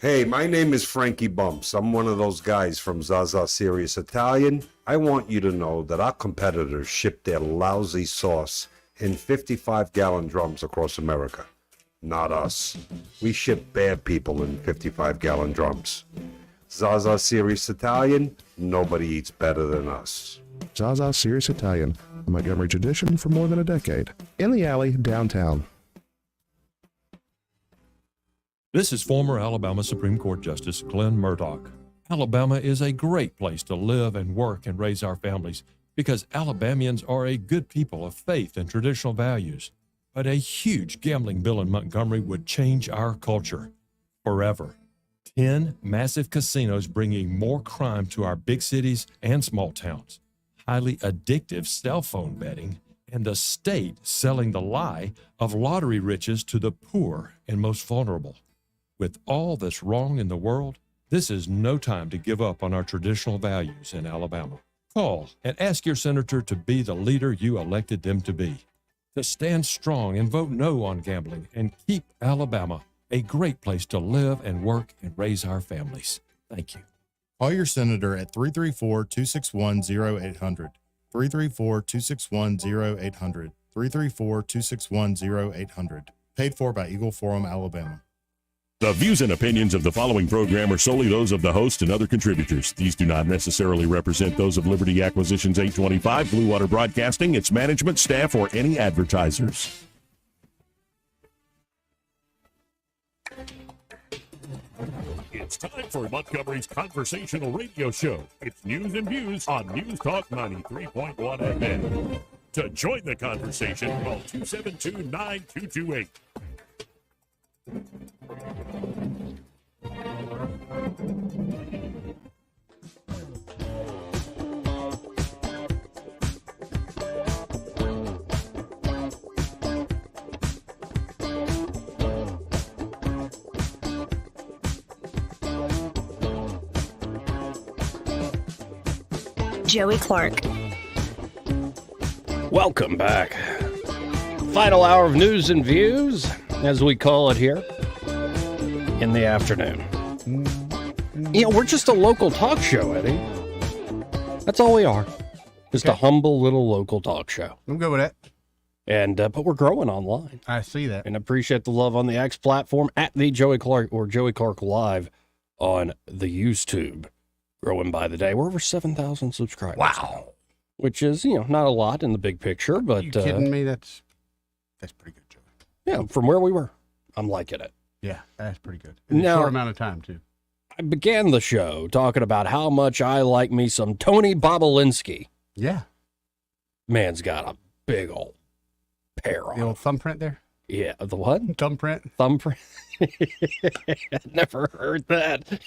Hey, my name is Frankie Bumps. I'm one of those guys from Zaza Serious Italian. I want you to know that our competitors ship their lousy sauce in 55-gallon drums across America. Not us. We ship bad people in 55-gallon drums. Zaza Serious Italian, nobody eats better than us. Zaza Serious Italian, a Montgomery tradition for more than a decade. In the alley, downtown. This is former Alabama Supreme Court Justice Glenn Murdoch. Alabama is a great place to live and work and raise our families because Alabamians are a good people of faith and traditional values. But a huge gambling bill in Montgomery would change our culture forever. 10 massive casinos bringing more crime to our big cities and small towns, highly addictive cell phone betting, and the state selling the lie of lottery riches to the poor and most vulnerable. With all that's wrong in the world, this is no time to give up on our traditional values in Alabama. Call and ask your senator to be the leader you elected them to be. To stand strong and vote no on gambling and keep Alabama a great place to live and work and raise our families. Thank you. Call your senator at 334-261-0800. 334-261-0800. 334-261-0800. Paid for by Eagle Forum, Alabama. The views and opinions of the following program are solely those of the host and other contributors. These do not necessarily represent those of Liberty Acquisitions 825, Blue Water Broadcasting, its management, staff, or any advertisers. It's time for Montgomery's conversational radio show. It's news and views on News Talk 93.1 FM. To join the conversation, call 272-9228. Joey Clark. Welcome back. Final hour of news and views, as we call it here, in the afternoon. You know, we're just a local talk show, Eddie. That's all we are. Just a humble little local talk show. I'm good with that. And but we're growing online. I see that. And appreciate the love on the X platform at the Joey Clark or Joey Clark Live on the YouTube. Growing by the day. We're over 7,000 subscribers. Wow. Which is, you know, not a lot in the big picture, but... You kidding me? That's pretty good, Joey. Yeah, from where we were. I'm liking it. Yeah, that's pretty good. In a short amount of time, too. I began the show talking about how much I like me some Tony Bobulinski. Yeah. Man's got a big old pair on. The old thumbprint there? Yeah, the what? Thumbprint. Thumbprint. Never heard that.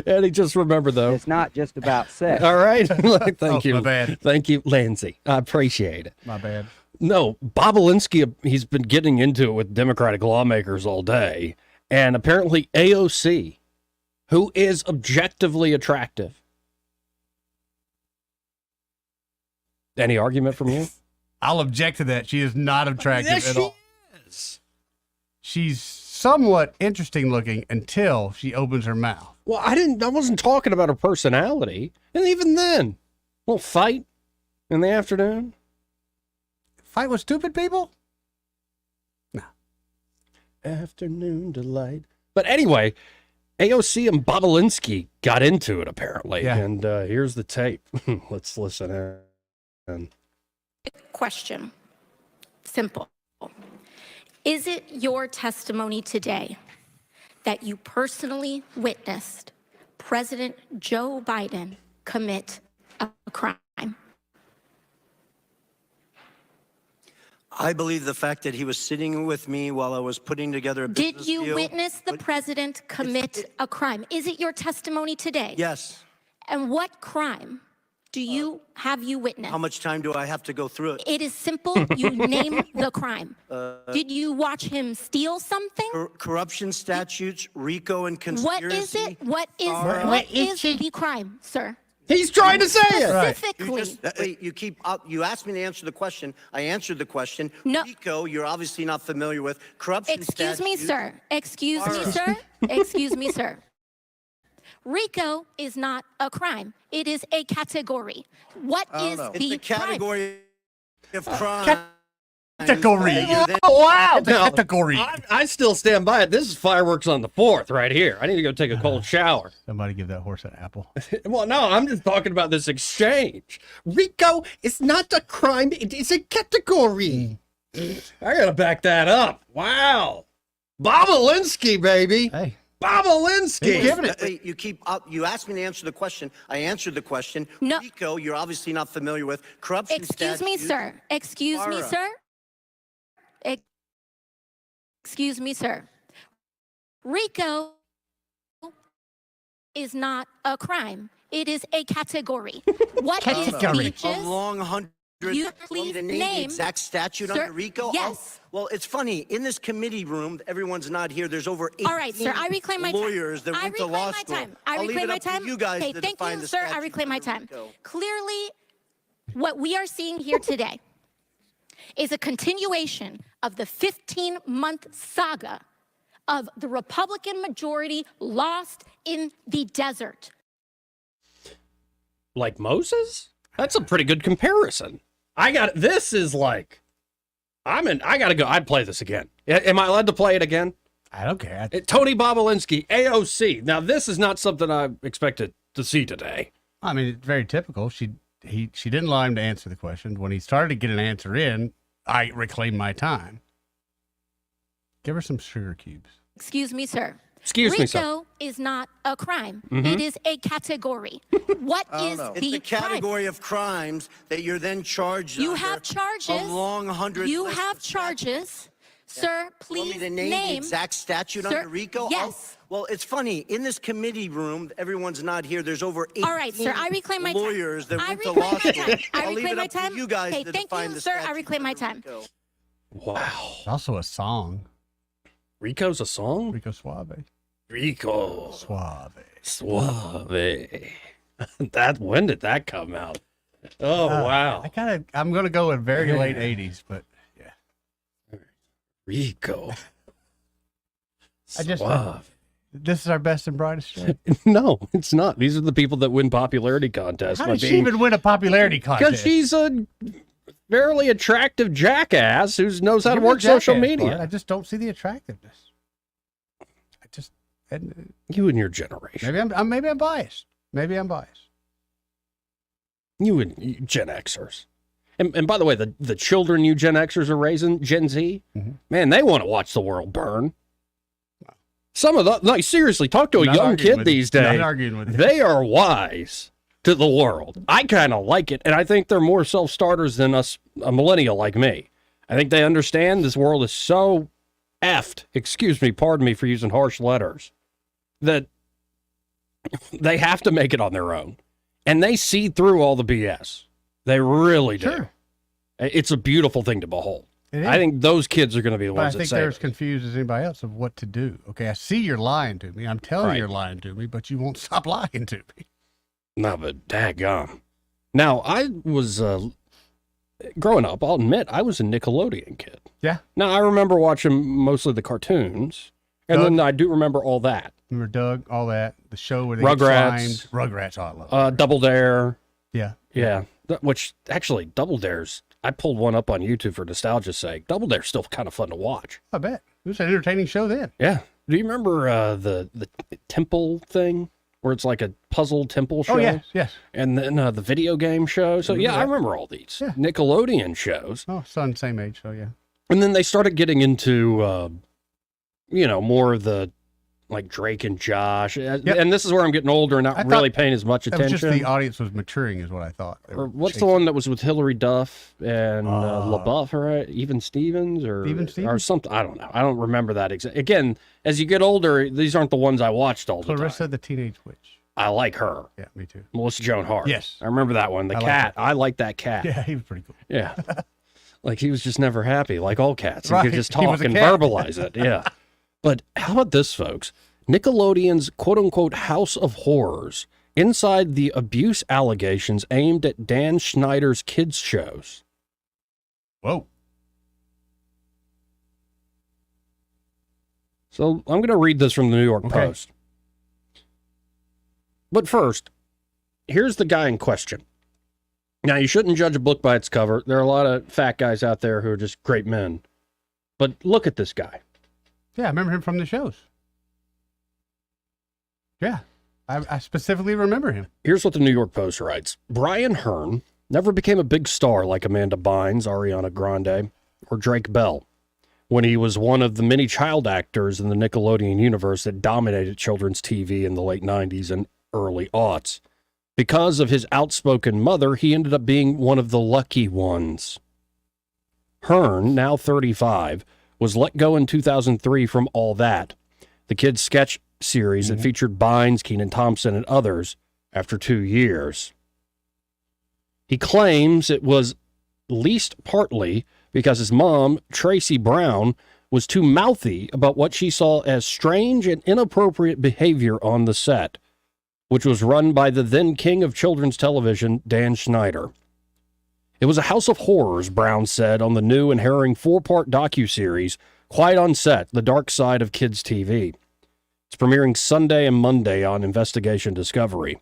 And he just remembered, though. It's not just about sex. All right. Thank you. My bad. Thank you, Lindsay. I appreciate it. My bad. No, Bobulinski, he's been getting into it with Democratic lawmakers all day. And apparently AOC, who is objectively attractive. Any argument from you? I'll object to that. She is not attractive Yes, at she all. is. She's somewhat interesting looking until she opens her mouth. Well, I wasn't talking about her personality. And even then, a little fight in the afternoon. Fight with stupid people? No. Afternoon delight. But anyway, AOC and Bobulinski got into it apparently. Yeah. And here's the tape. Let's listen in. Question. Simple. Is it your testimony today that you personally witnessed President Joe Biden commit a crime? I believe the fact that he was sitting with me while I was putting together a business Did you deal- witness the president commit a crime? Is it your testimony today? Yes. And what crime have you witnessed? How much time do I have to go through it? It is simple. You name the crime. Did you watch him steal something? Corruption statutes, RICO, and What conspiracy. is it? What is the crime, sir? He's trying to say it. Specifically. You asked me to answer the question. I answered the question. No. RICO, you're obviously not familiar with. Corruption Excuse me, statutes- sir. Excuse me, sir. Excuse me, sir. RICO is not a crime. It is a category. What is It's the a category of crime. Category. Oh, wow. It's a category. I still stand by it. This is fireworks on the 4th right here. I need to go take a cold shower. Somebody give that horse an apple. Well, no, I'm just talking about this exchange. RICO is not a crime. It is a category. I got to back that up. Wow. Bobulinski, baby. Hey. Bobulinski. You asked me to answer the question. I answered the question. No. RICO, you're obviously not familiar with. Corruption Excuse me, statutes- sir. Excuse me, Mara. sir. Excuse me, sir. RICO is not a crime. It is a category. What is speeches? A long 100. You please to name the exact statute Sir, under RICO? yes. Oh, well, it's funny. In this committee room, everyone's not here. There's over 18 All right, sir. I reclaim my time. lawyers that I went to reclaim law my school. time. I I'll leave reclaim it my up to time. you guys Okay, to thank define you, the sir. I statute reclaim my under time. RICO. Clearly, what we are seeing here today is a continuation of the 15-month saga of the Republican majority lost in the desert. Like Moses? That's a pretty good comparison. This is like I got to go. I'd play this again. Am I allowed to play it again? I don't care. Tony Bobulinski, AOC. Now, this is not something I expected to see today. I mean, it's very typical. She didn't allow him to answer the question. When he started to get an answer in, I reclaimed my time. Give her some sugar cubes. Excuse me, sir. Excuse me, sir. RICO is not a crime. Mm-hmm. It is a category. What is the It's a category of crimes that you're then charged You under have charges. A long 100. You have charges. Sir, please Want me to name the exact statute Sir, under RICO? yes. Well, it's funny. In this committee room, everyone's not here. There's over 18 All right, sir, I reclaim my time. lawyers that I went to reclaim law my school. time. I I'll leave reclaim it my up to time. you guys Okay, to thank define you, the sir. I statute reclaim my under time. RICO. Wow. It's also a song. Rico's a song? Rico Suave. Rico. Suave. Suave. When did that come out? Oh, wow. I'm going to go with very late 80s, but yeah. Rico. Suave. This is our best and brightest show. No, it's not. These are the people that win popularity contests. How did she even win a popularity contest? Because she's a fairly attractive jackass who knows how to work social media. Part. I just don't see the attractiveness. You and your generation. Maybe I'm biased. You and you Gen Xers. And by the way, the children you Gen Xers are raising, Gen Z, man, they want to watch the world burn. Some of the, like, seriously, talk to a young kid these days. Not arguing with you. They are wise to the world. I kind of like it, and I think they're more self-starters than us, a millennial like me. I think they understand this world is so effed, pardon me for using harsh letters, that they have to make it on their own. And they see through all the BS. They really do. Sure. It's a beautiful thing to behold. It is. I think those kids are going to be the But I ones that think say they're as it. confused as anybody else of what to do. Okay, I see you're lying to me. I'm telling you you're lying to me, but you won't stop lying to me. No, but daggone. Now, I was, growing up, I'll admit, I was a Nickelodeon kid. Yeah. Now, I remember watching mostly the cartoons, and then I do remember all that. Remember Doug, all that, the show where they Rugrats. Rugrats, oh, I love it. Double Dare. Yeah. Yeah. Which, actually, Double Dare's, I pulled one up on YouTube for nostalgia's sake. Double Dare's still kind of fun to watch. I bet. It was an entertaining show then. Yeah. Do you remember the temple thing? Where it's like a puzzle temple show? Oh, yes. And then the video game show. So, yeah, I remember all these. Yeah. Nickelodeon shows. Oh, son, same age, so yeah. And then they started getting into, more of the, like, Drake and Josh. And this is where I'm getting older and not really paying as much attention. It was just the audience was maturing is what I thought. Or what's the one that was with Hillary Duff and LaBeouf, right? Even Stevens? Or something. I don't know. I don't remember that. Again, as you get older, these aren't the ones I watched all the time. Clarissa the Teenage Witch. I like her. Yeah, me too. Melissa Joan Hart. Yes. I remember that one. The cat. I like that cat. Yeah, he was pretty cool. Yeah. Like, he was just never happy, like all cats. Right. He could just He was talk a and cat. verbalize it. Yeah. But how about this, folks? Nickelodeon's quote-unquote House of Horrors, inside the abuse allegations aimed at Dan Schneider's kids' shows. Whoa. So I'm going to read this from the New York Post. But first, here's the guy in question. Now, you shouldn't judge a book by its cover. There are a lot of fat guys out there who are just great men. But look at this guy. Yeah, I remember him from the shows. Yeah, I specifically remember him. Here's what the New York Post writes. Brian Hearn never became a big star like Amanda Bynes, Ariana Grande, or Drake Bell when he was one of the many child actors in the Nickelodeon universe that dominated children's TV in the late 90s and early aughts. Because of his outspoken mother, he ended up being one of the lucky ones. Hearn, now 35, was let go in 2003 from All That, the kids' sketch series that featured Bynes, Kenan Thompson, and others after 2 years. He claims it was least partly because his mom, Tracy Brown, was too mouthy about what she saw as strange and inappropriate behavior on the set, which was run by the then king of children's television, Dan Schneider. It was a house of horrors, Brown said on the new and harrowing 4-part docuseries, Quiet on Set, The Dark Side of Kids TV. It's premiering Sunday and Monday on Investigation Discovery.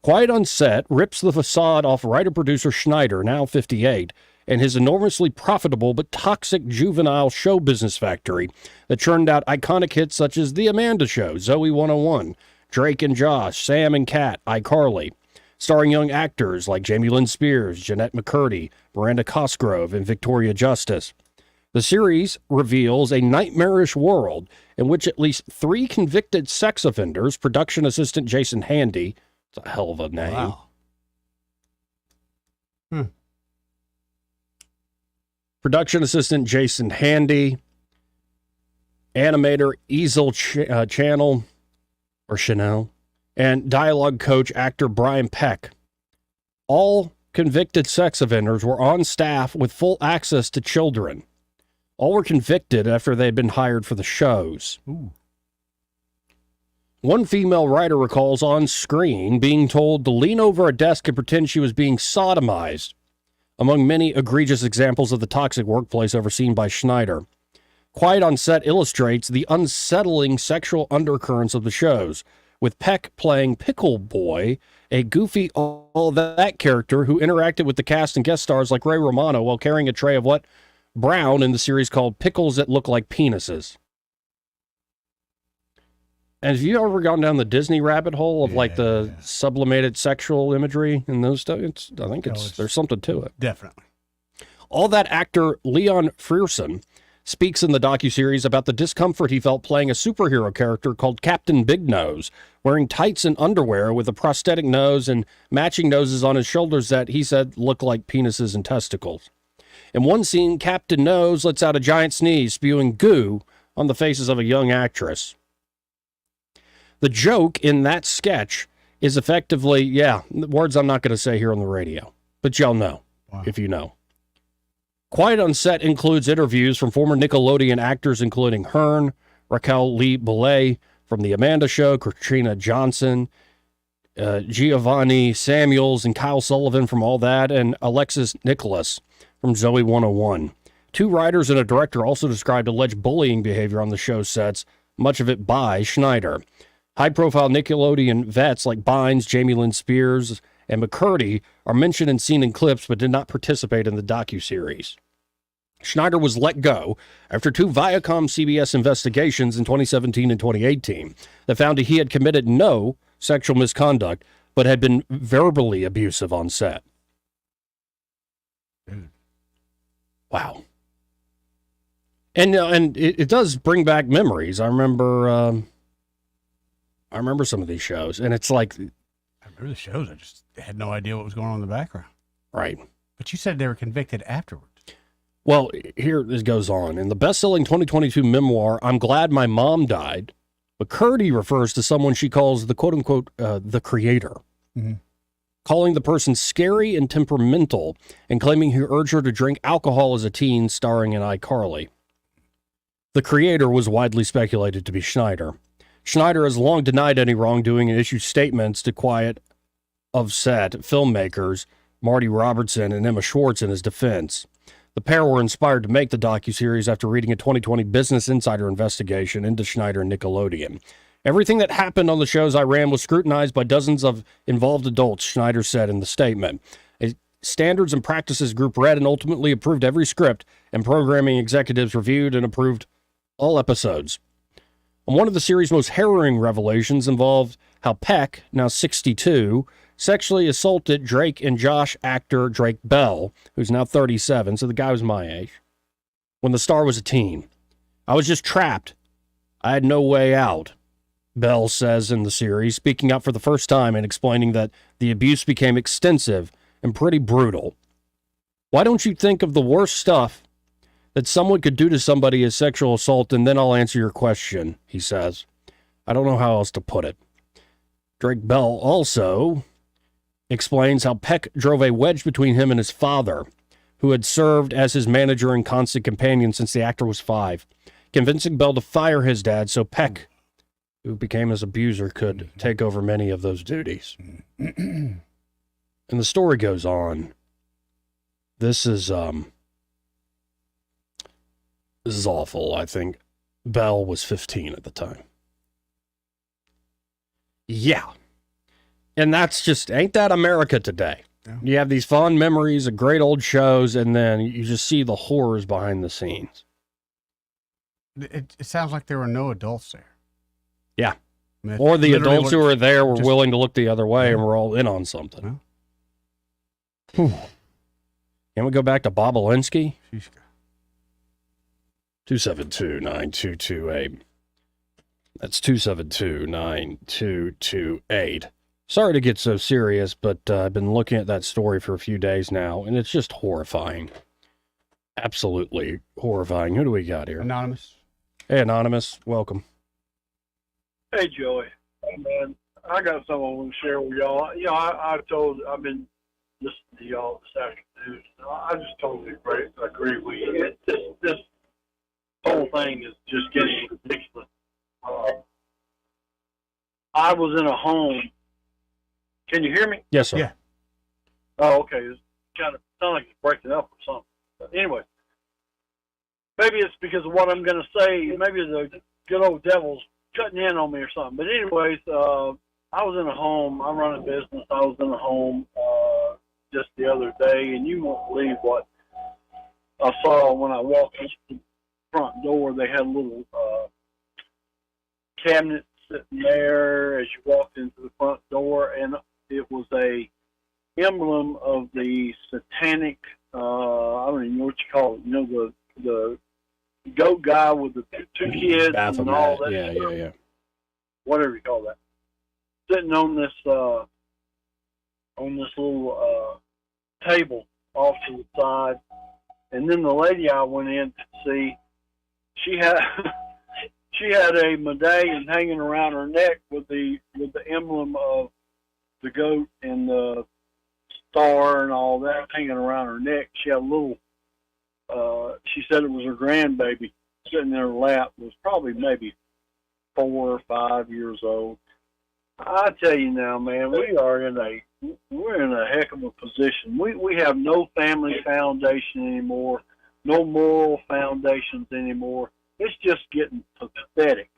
Quiet on Set rips the facade off writer-producer Schneider, now 58, and his enormously profitable but toxic juvenile show business factory that churned out iconic hits such as The Amanda Show, Zoe 101, Drake and Josh, Sam and Cat, iCarly, starring young actors like Jamie Lynn Spears, Jeanette McCurdy, Miranda Cosgrove, and Victoria Justice. The series reveals a nightmarish world in which at least 3 convicted sex offenders, production assistant Jason Handy, it's a hell of a name, Wow. production assistant Jason Handy, animator Easel Channel, or Chanel, and dialogue coach actor Brian Peck. All convicted sex offenders were on staff with full access to children. All were convicted after they had been hired for the shows. Ooh. One female writer recalls on screen being told to lean over a desk and pretend she was being sodomized, among many egregious examples of the toxic workplace overseen by Schneider. Quiet on Set illustrates the unsettling sexual undercurrents of the shows, with Peck playing Pickle Boy, a goofy all-that character who interacted with the cast and guest stars like Ray Romano while carrying a tray of what Brown in the series called Pickles That Look Like Penises. And have you ever gone down the Disney rabbit hole of like the sublimated sexual imagery and those stuff? I think there's something to it. Definitely. All that actor Leon Frierson speaks in the docuseries about the discomfort he felt playing a superhero character called Captain Big Nose, wearing tights and underwear with a prosthetic nose and matching noses on his shoulders that he said look like penises and testicles. In one scene, Captain Nose lets out a giant sneeze, spewing goo on the faces of a young actress. The joke in that sketch is effectively, words I'm not going to say here on the radio, but y'all know, if you know. Quiet on Set includes interviews from former Nickelodeon actors including Hearn, Raquel Lee Boulay from The Amanda Show, Katrina Johnson, Giovanni Samuels, and Kyle Sullivan from All That, and Alexis Nicholas from Zoe 101. 2 writers and a director also described alleged bullying behavior on the show sets, much of it by Schneider. High-profile Nickelodeon vets like Bynes, Jamie Lynn Spears, and McCurdy are mentioned and seen in clips but did not participate in the docuseries. Schneider was let go after 2 Viacom-CBS investigations in 2017 and 2018 that found he had committed no sexual misconduct but had been verbally abusive on set. Wow. And it does bring back memories. I remember some of these shows, and it's like... I remember the shows. I just had no idea what was going on in the background. Right. But you said they were convicted afterwards. Well, here this goes on. In the best-selling 2022 memoir, I'm Glad My Mom Died, McCurdy refers to someone she calls the quote-unquote the creator, calling the person scary and temperamental and claiming he urged her to drink alcohol as a teen, starring in iCarly. The creator was widely speculated to be Schneider. Schneider has long denied any wrongdoing and issued statements to Quiet of Set filmmakers Marty Robertson and Emma Schwartz in his defense. The pair were inspired to make the docuseries after reading a 2020 Business Insider investigation into Schneider and Nickelodeon. Everything that happened on the shows I ran was scrutinized by dozens of involved adults, Schneider said in the statement. A standards and practices group read and ultimately approved every script, and programming executives reviewed and approved all episodes. And one of the series' most harrowing revelations involved how Peck, now 62, sexually assaulted Drake and Josh actor Drake Bell, who's now 37, so the guy was my age, when the star was a teen. I was just trapped. I had no way out, Bell says in the series, speaking out for the first time and explaining that the abuse became extensive and pretty brutal. Why don't you think of the worst stuff that someone could do to somebody as sexual assault, and then I'll answer your question, he says. I don't know how else to put it. Drake Bell also explains how Peck drove a wedge between him and his father, who had served as his manager and constant companion since the actor was 5, convincing Bell to fire his dad so Peck, who became his abuser, could take over many of those duties. And the story goes on. This is awful. I think Bell was 15 at the time. Yeah. And that's just, ain't that America today? You have these fond memories of great old shows, and then you just see the horrors behind the scenes. It sounds like there were no adults there. Yeah. I mean, Or the literally adults who were there were just- willing to look the other way and were all in on something. Whew. Can we go back to Bobulinski? 272-9228. That's 272-9228. Sorry to get so serious, but I've been looking at that story for a few days now, and it's just horrifying. Absolutely horrifying. Who do we got here? Anonymous. Hey, Anonymous. Welcome. Hey, Joey. Hey, man, I got something I want to share with y'all. You know, I've been listening to y'all this afternoon. I just totally agree with you. This whole thing is just getting ridiculous. I was in a home. Can you hear me? Yes, sir. Yeah. Oh, okay. It's kind of sound like it's breaking up or something. But anyway, maybe it's because of what I'm going to say. Maybe the good old devil's cutting in on me or something. But anyways, I was in a home. I run a business. I was in a home just the other day, and you won't believe what I saw when I walked into the front door. They had a little cabinet sitting there as you walked into the front door, and it was a emblem of the satanic, I don't even know what you call it, you know, the goat guy with the two kids and all that. Yeah. Whatever you call that. Sitting on this little table off to the side. And then the lady I went in to see, she had a medallion hanging around her neck with the emblem of the goat and the star and all that hanging around her neck. She had a little, she said it was her grandbaby sitting in her lap. It was probably maybe 4 or 5 years old. I tell you now, man, we're in a heck of a position. We have no family foundation anymore, no moral foundations anymore. It's just getting pathetic.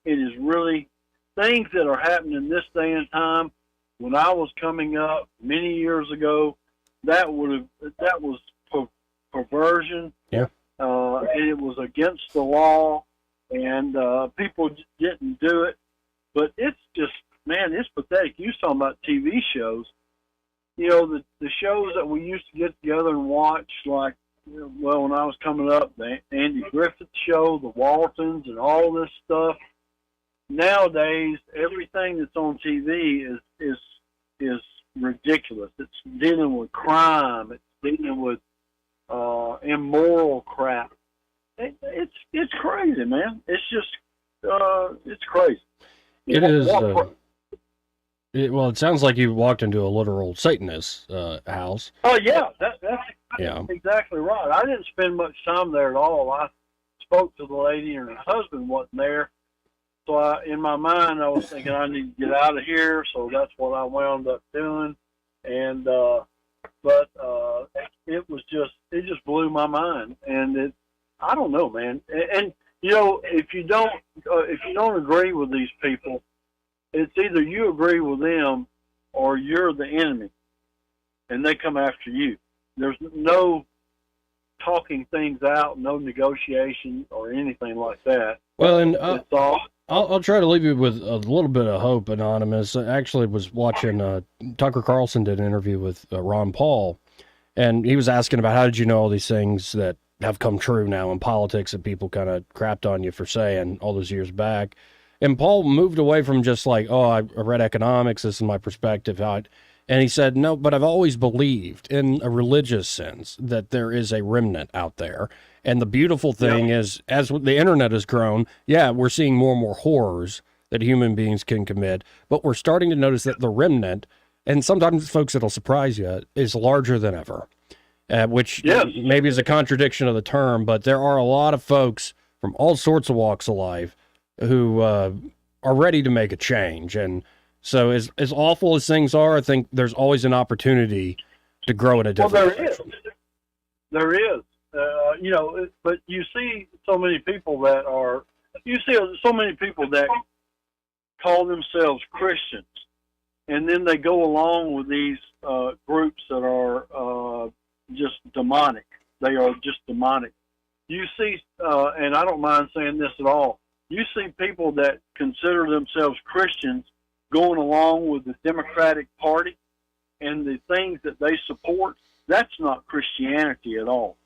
It is really things that are happening this day and time. When I was coming up many years ago, that was perversion. Yeah. And it was against the law, and people didn't do it. But it's just, man, it's pathetic. You was talking about TV shows. You know, the shows that we used to get together and watch, like, well, when I was coming up, the Andy Griffith Show, the Waltons, and all this stuff. Nowadays, everything that's on TV is ridiculous. It's dealing with crime. It's dealing with immoral crap. It's crazy, man. It's just it's crazy. It is. Well, it sounds like you walked into a literal Satanist house. Oh yeah, that's Yeah. exactly right. I didn't spend much time there at all. I spoke to the lady, and her husband wasn't there. So in my mind, I was thinking I need to get out of here. So that's what I wound up doing. And but it just blew my mind. And I don't know, man. And you know, if you don't agree with these people, it's either you agree with them or you're the enemy, and they come after you. There's no talking things out, no negotiation or anything like that. Well, and it's all. I'll try to leave you with a little bit of hope, Anonymous. I actually was watching Tucker Carlson did an interview with Ron Paul, and he was asking about how did you know all these things that have come true now in politics that people kind of crapped on you for saying all those years back. And Paul moved away from just like, oh, I read economics, this is my perspective. And he said, no, but I've always believed in a religious sense that there is a remnant out there. And the beautiful thing is, as the internet has grown, yeah, we're seeing more and more horrors that human beings can commit, but we're starting to notice that the remnant, and sometimes, folks, it'll surprise you, is larger than ever, which maybe is a contradiction of the term, but there are a lot of folks from all sorts of walks of life who are ready to make a change. And so as awful as things are, I think there's always an opportunity to grow in a different direction. There is. You know, but you see so many people that call themselves Christians, and then they go along with these groups that are just demonic. They are just demonic. You see, and I don't mind saying this at all, you see people that consider themselves Christians going along with the Democratic Party and the things that they support. That's not Christianity at all.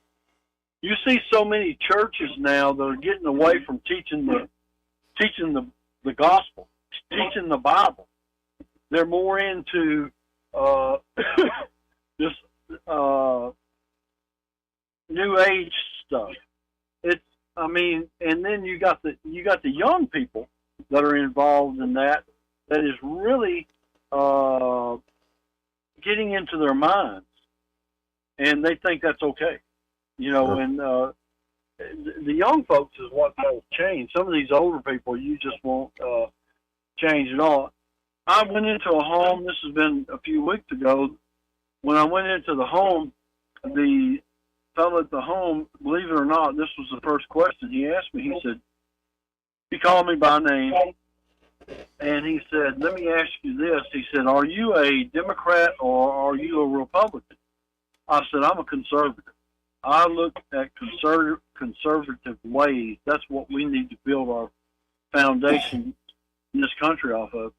You see so many churches now that are getting away from teaching the gospel, teaching the Bible. They're more into this New Age stuff. And then you got the young people that are involved in that is really getting into their minds, and they think that's okay, And the young folks is what will change. Some of these older people, you just won't change at all. I went into a home. This has been a few weeks ago. When I went into the home, the fellow at the home, believe it or not, this was the first question he asked me. He called me by name, and he said, "Let me ask you this." He said, "Are you a Democrat or are you a Republican?" I said, "I'm a conservative. I look at conservative ways. That's what we need to build our foundation in this country off of."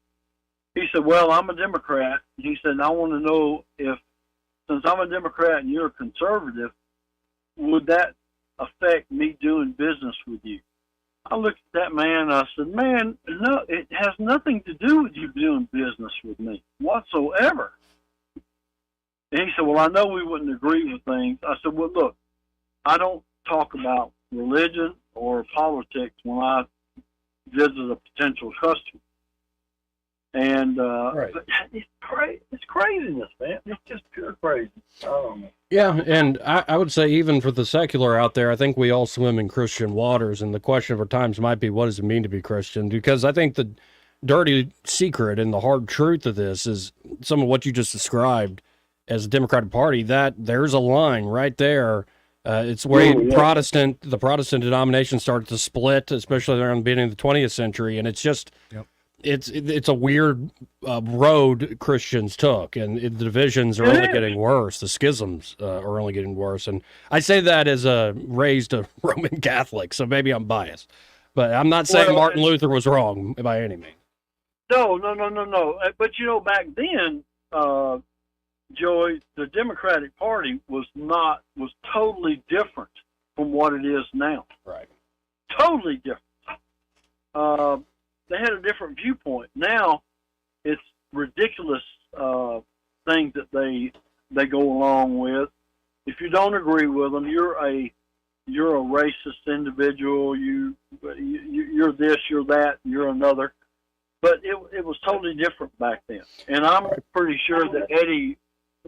He said, "Well, I'm a Democrat." He said, "I want to know if, since I'm a Democrat and you're a conservative, would that affect me doing business with you?" I looked at that man and I said, "Man, no, it has nothing to do with you doing business with me whatsoever." And he said, "Well, I know we wouldn't agree with things." I said, "Well, look, I don't talk about religion or politics when I visit a potential customer." And Right. But it's craziness, man. It's just pure crazy. I don't know. Yeah, and I would say even for the secular out there, I think we all swim in Christian waters, and the question of times might be, what does it mean to be Christian? Because I think the dirty secret and the hard truth of this is some of what you just described as the Democratic Party, that there's a line right there. It's where the Protestant denomination started to split, especially around the beginning of the 20th century, and it's just... Yep. It's a weird road Christians took, and the divisions are only getting worse. The schisms are only getting worse, and I say that as a raised a Roman Catholic, so maybe I'm biased, but I'm not saying Martin Luther was wrong by any means. No. But back then, Joey, the Democratic Party was totally different from what it is now. Right. Totally different. They had a different viewpoint. Now, it's ridiculous things that they go along with. If you don't agree with them, you're a racist individual. You're this, you're that, you're another. But it was totally different back then, and I'm pretty sure that Eddie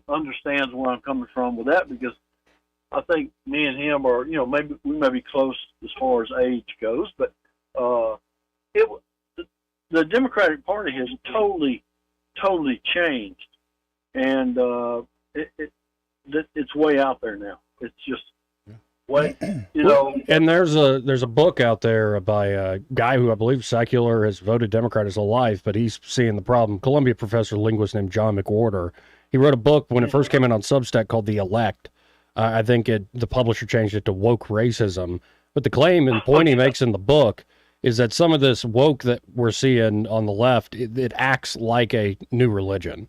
understands where I'm coming from with that, because I think me and him are, maybe we may be close as far as age goes, but the Democratic Party has totally changed, and it's way out there now. It's just way, And there's a book out there by a guy who I believe secular, has voted Democrat his whole life, but he's seeing the problem. Columbia professor linguist named John McWhorter. He wrote a book when it first came in on Substack called The Elect. I think the publisher changed it to Woke Racism, but the claim and point he makes in the book is that some of this woke that we're seeing on the left, it acts like a new religion.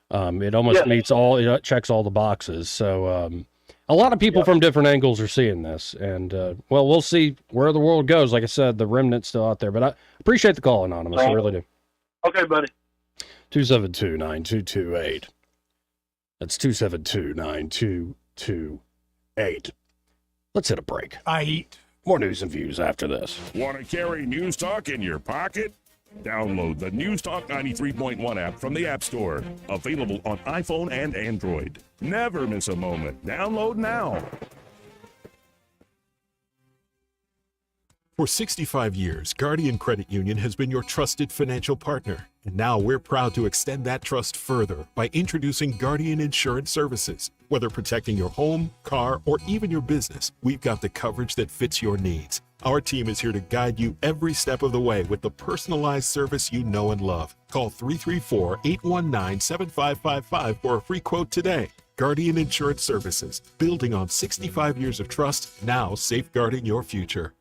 It almost it checks all the boxes. So a lot of people from different angles are seeing this. And, we'll see where the world goes. Like I said, the remnant's still out there. But I appreciate the call, Anonymous. I really do. Okay, buddy. 272-9228. That's 272-9228. Let's hit a break. More news and views after this. Want to carry News Talk in your pocket? Download the News Talk 93.1 app from the App Store. Available on iPhone and Android. Never miss a moment. Download now. For 65 years, Guardian Credit Union has been your trusted financial partner. And now we're proud to extend that trust further by introducing Guardian Insurance Services. Whether protecting your home, car, or even your business, we've got the coverage that fits your needs. Our team is here to guide you every step of the way with the personalized service you know and love. Call 334-819-7555 for a free quote today. Guardian Insurance Services, building on 65 years of trust, now safeguarding your future.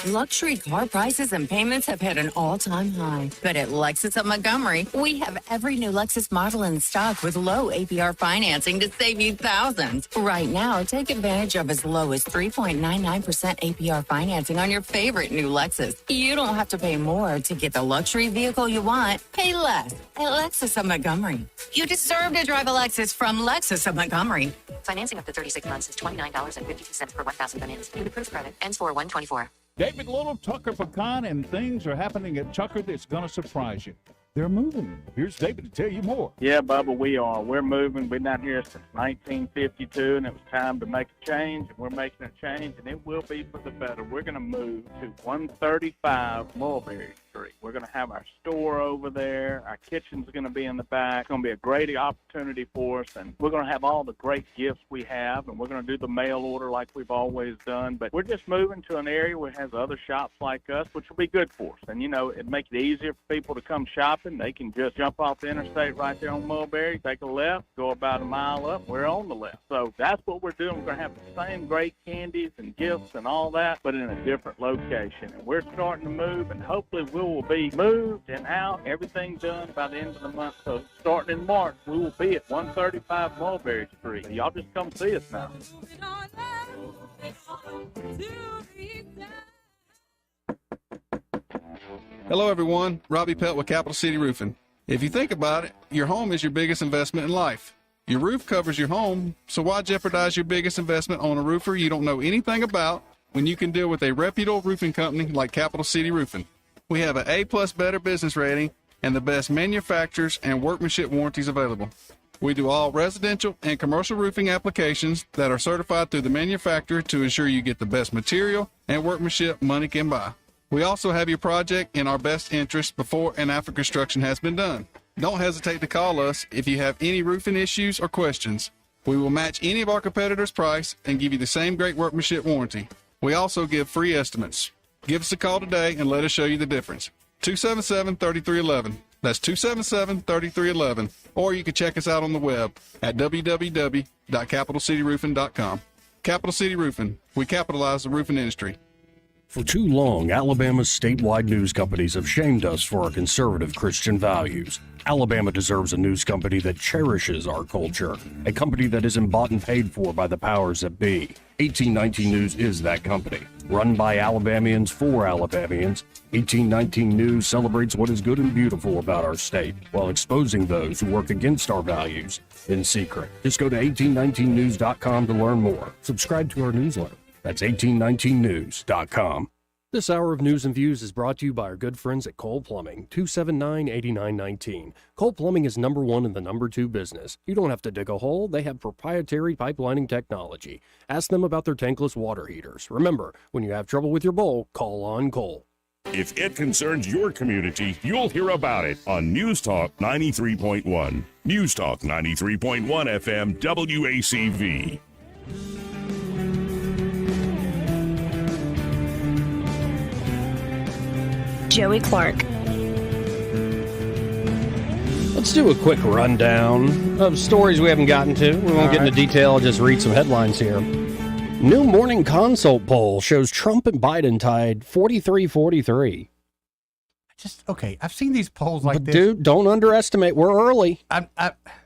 Luxury car prices and payments have hit an all-time high. But at Lexus of Montgomery, we have every new Lexus model in stock with low APR financing to save you thousands. Right now, take advantage of as low as 3.99% APR financing on your favorite new Lexus. You don't have to pay more to get the luxury vehicle you want. Pay less at Lexus of Montgomery. You deserve to drive a Lexus from Lexus of Montgomery. Financing up to 36 months is $29.52 per 1,000 financed. New approved credit ends 4/1/24. David Little, Tucker Pecan, and things are happening at Tucker that's going to surprise you. They're moving. Here's David to tell you more. Yeah, Bubba, we are. We're moving. Been down here since 1952, and it was time to make a change, and we're making a change, and it will be for the better. We're going to move to 135 Mulberry Street. We're going to have our store over there. Our kitchen's going to be in the back. It's going to be a great opportunity for us, and we're going to have all the great gifts we have, and we're going to do the mail order like we've always done. But we're just moving to an area where it has other shops like us, which will be good for us. And, you know, it makes it easier for people to come shopping. They can just jump off the interstate right there on Mulberry, take a left, go about a mile up. We're on the left. So that's what we're doing. We're going to have the same great candies and gifts and all that, but in a different location. And we're starting to move, and hopefully we will be moved and out, everything done by the end of the month. So starting in March, we will be at 135 Mulberry Street. Y'all just come see us now. Hello, everyone. Robbie Pelt with Capital City Roofing. If you think about it, your home is your biggest investment in life. Your roof covers your home, so why jeopardize your biggest investment on a roofer you don't know anything about when you can deal with a reputable roofing company like Capital City Roofing? We have an A+ Better business rating and the best manufacturers and workmanship warranties available. We do all residential and commercial roofing applications that are certified through the manufacturer to ensure you get the best material and workmanship money can buy. We also have your project in our best interest before and after construction has been done. Don't hesitate to call us if you have any roofing issues or questions. We will match any of our competitors' price and give you the same great workmanship warranty. We also give free estimates. Give us a call today and let us show you the difference. 277-3311. That's 277-3311. Or you can check us out on the web at www.capitalcityroofing.com. Capital City Roofing. We capitalize the roofing industry. For too long, Alabama's statewide news companies have shamed us for our conservative Christian values. Alabama deserves a news company that cherishes our culture, a company that isn't bought and paid for by the powers that be. 1819 News is that company. Run by Alabamians for Alabamians, 1819 News celebrates what is good and beautiful about our state, while exposing those who work against our values in secret. Just go to 1819news.com to learn more. Subscribe to our newsletter. That's 1819news.com. This hour of News and Views is brought to you by our good friends at Cole Plumbing, 279-8919. Cole Plumbing is number one in the number two business. You don't have to dig a hole. They have proprietary pipelining technology. Ask them about their tankless water heaters. Remember, when you have trouble with your bowl, call on Cole. If it concerns your community, you'll hear about it on News Talk 93.1. News Talk 93.1 FM WACV. Joey Clark. Let's do a quick rundown of stories we haven't gotten to. We won't get into detail, I'll just read some headlines here. New Morning Consult poll shows Trump and Biden tied 43-43. Okay, I've seen these polls like this. Dude, don't underestimate. We're early. And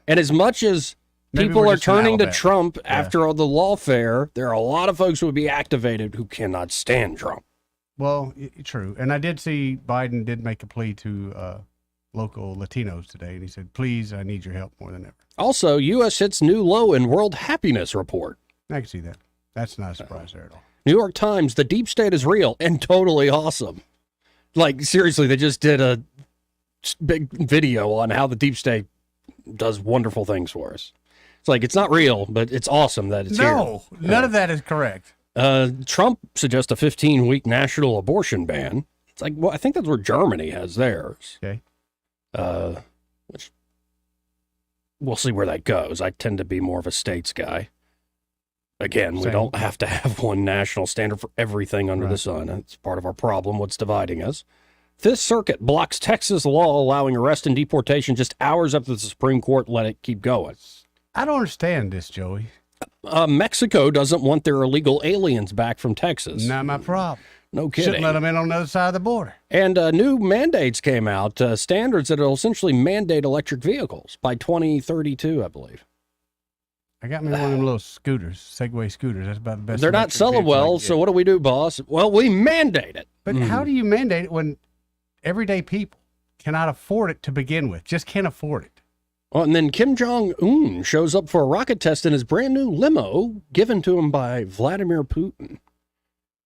as much as people are turning to Trump after the lawfare, there are a lot of folks who would be activated who cannot stand Trump. Well, true. And I did see Biden did make a plea to local Latinos today, and he said, please, I need your help more than ever. Also, U.S. hits new low in World Happiness Report. I can see that. That's not a surprise there at all. New York Times, the deep state is real and totally awesome. Like, seriously, they just did a big video on how the deep state does wonderful things for us. It's like, it's not real, but it's awesome that it's here. No, none of that is correct. Trump suggests a 15-week national abortion ban. It's like, well, I think that's where Germany has theirs. Okay. Which we'll see where that goes. I tend to be more of a states guy. Again, we Same. don't have to have one national standard for everything under the sun. It's part of our problem, what's dividing us. Fifth Circuit blocks Texas law allowing arrest and deportation just hours after the Supreme Court let it keep going. I don't understand this, Joey. Mexico doesn't want their illegal aliens back from Texas. Not my problem. No kidding. Shouldn't let them in on the other side of the border. And new mandates came out, standards that will essentially mandate electric vehicles by 2032, I believe. I got me one of them little scooters, Segway scooters. That's about the best. They're not electric selling vehicle I well, can so get. what do we do, boss? Well, we mandate it. But how do you mandate it when everyday people cannot afford it to begin with? Just can't afford it. Well, and then Kim Jong-un shows up for a rocket test in his brand new limo given to him by Vladimir Putin.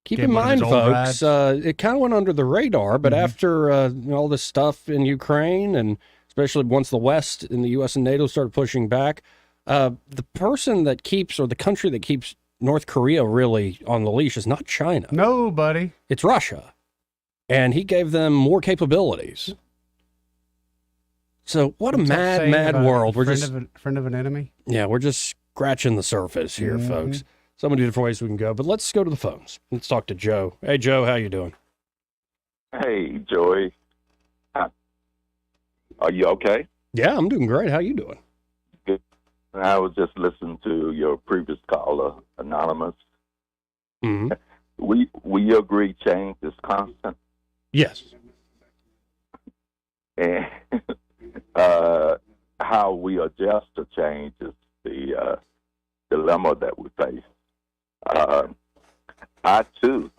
Keep Gave in him one of mind, his old folks, rides. it kind of went under the radar, but after all this stuff in Ukraine, and especially once the West in the U.S. and NATO started pushing back, the person that keeps, or the country that keeps North Korea really on the leash is not China. No, buddy. It's Russia. And he gave them more capabilities. So what a What's that mad, saying mad about world. We're friend of an enemy. yeah, we're just scratching the surface here, folks. So many different ways we can go, but let's go to the phones. Let's talk to Joe. Hey, Joe, how you doing? Hey, Joey. Are you okay? Yeah, I'm doing great. How you doing? Good. I was just listening to your previous caller, Anonymous. Mm-hmm. We agree change is constant. Yes. And how we adjust to change is the dilemma that we face. I, too,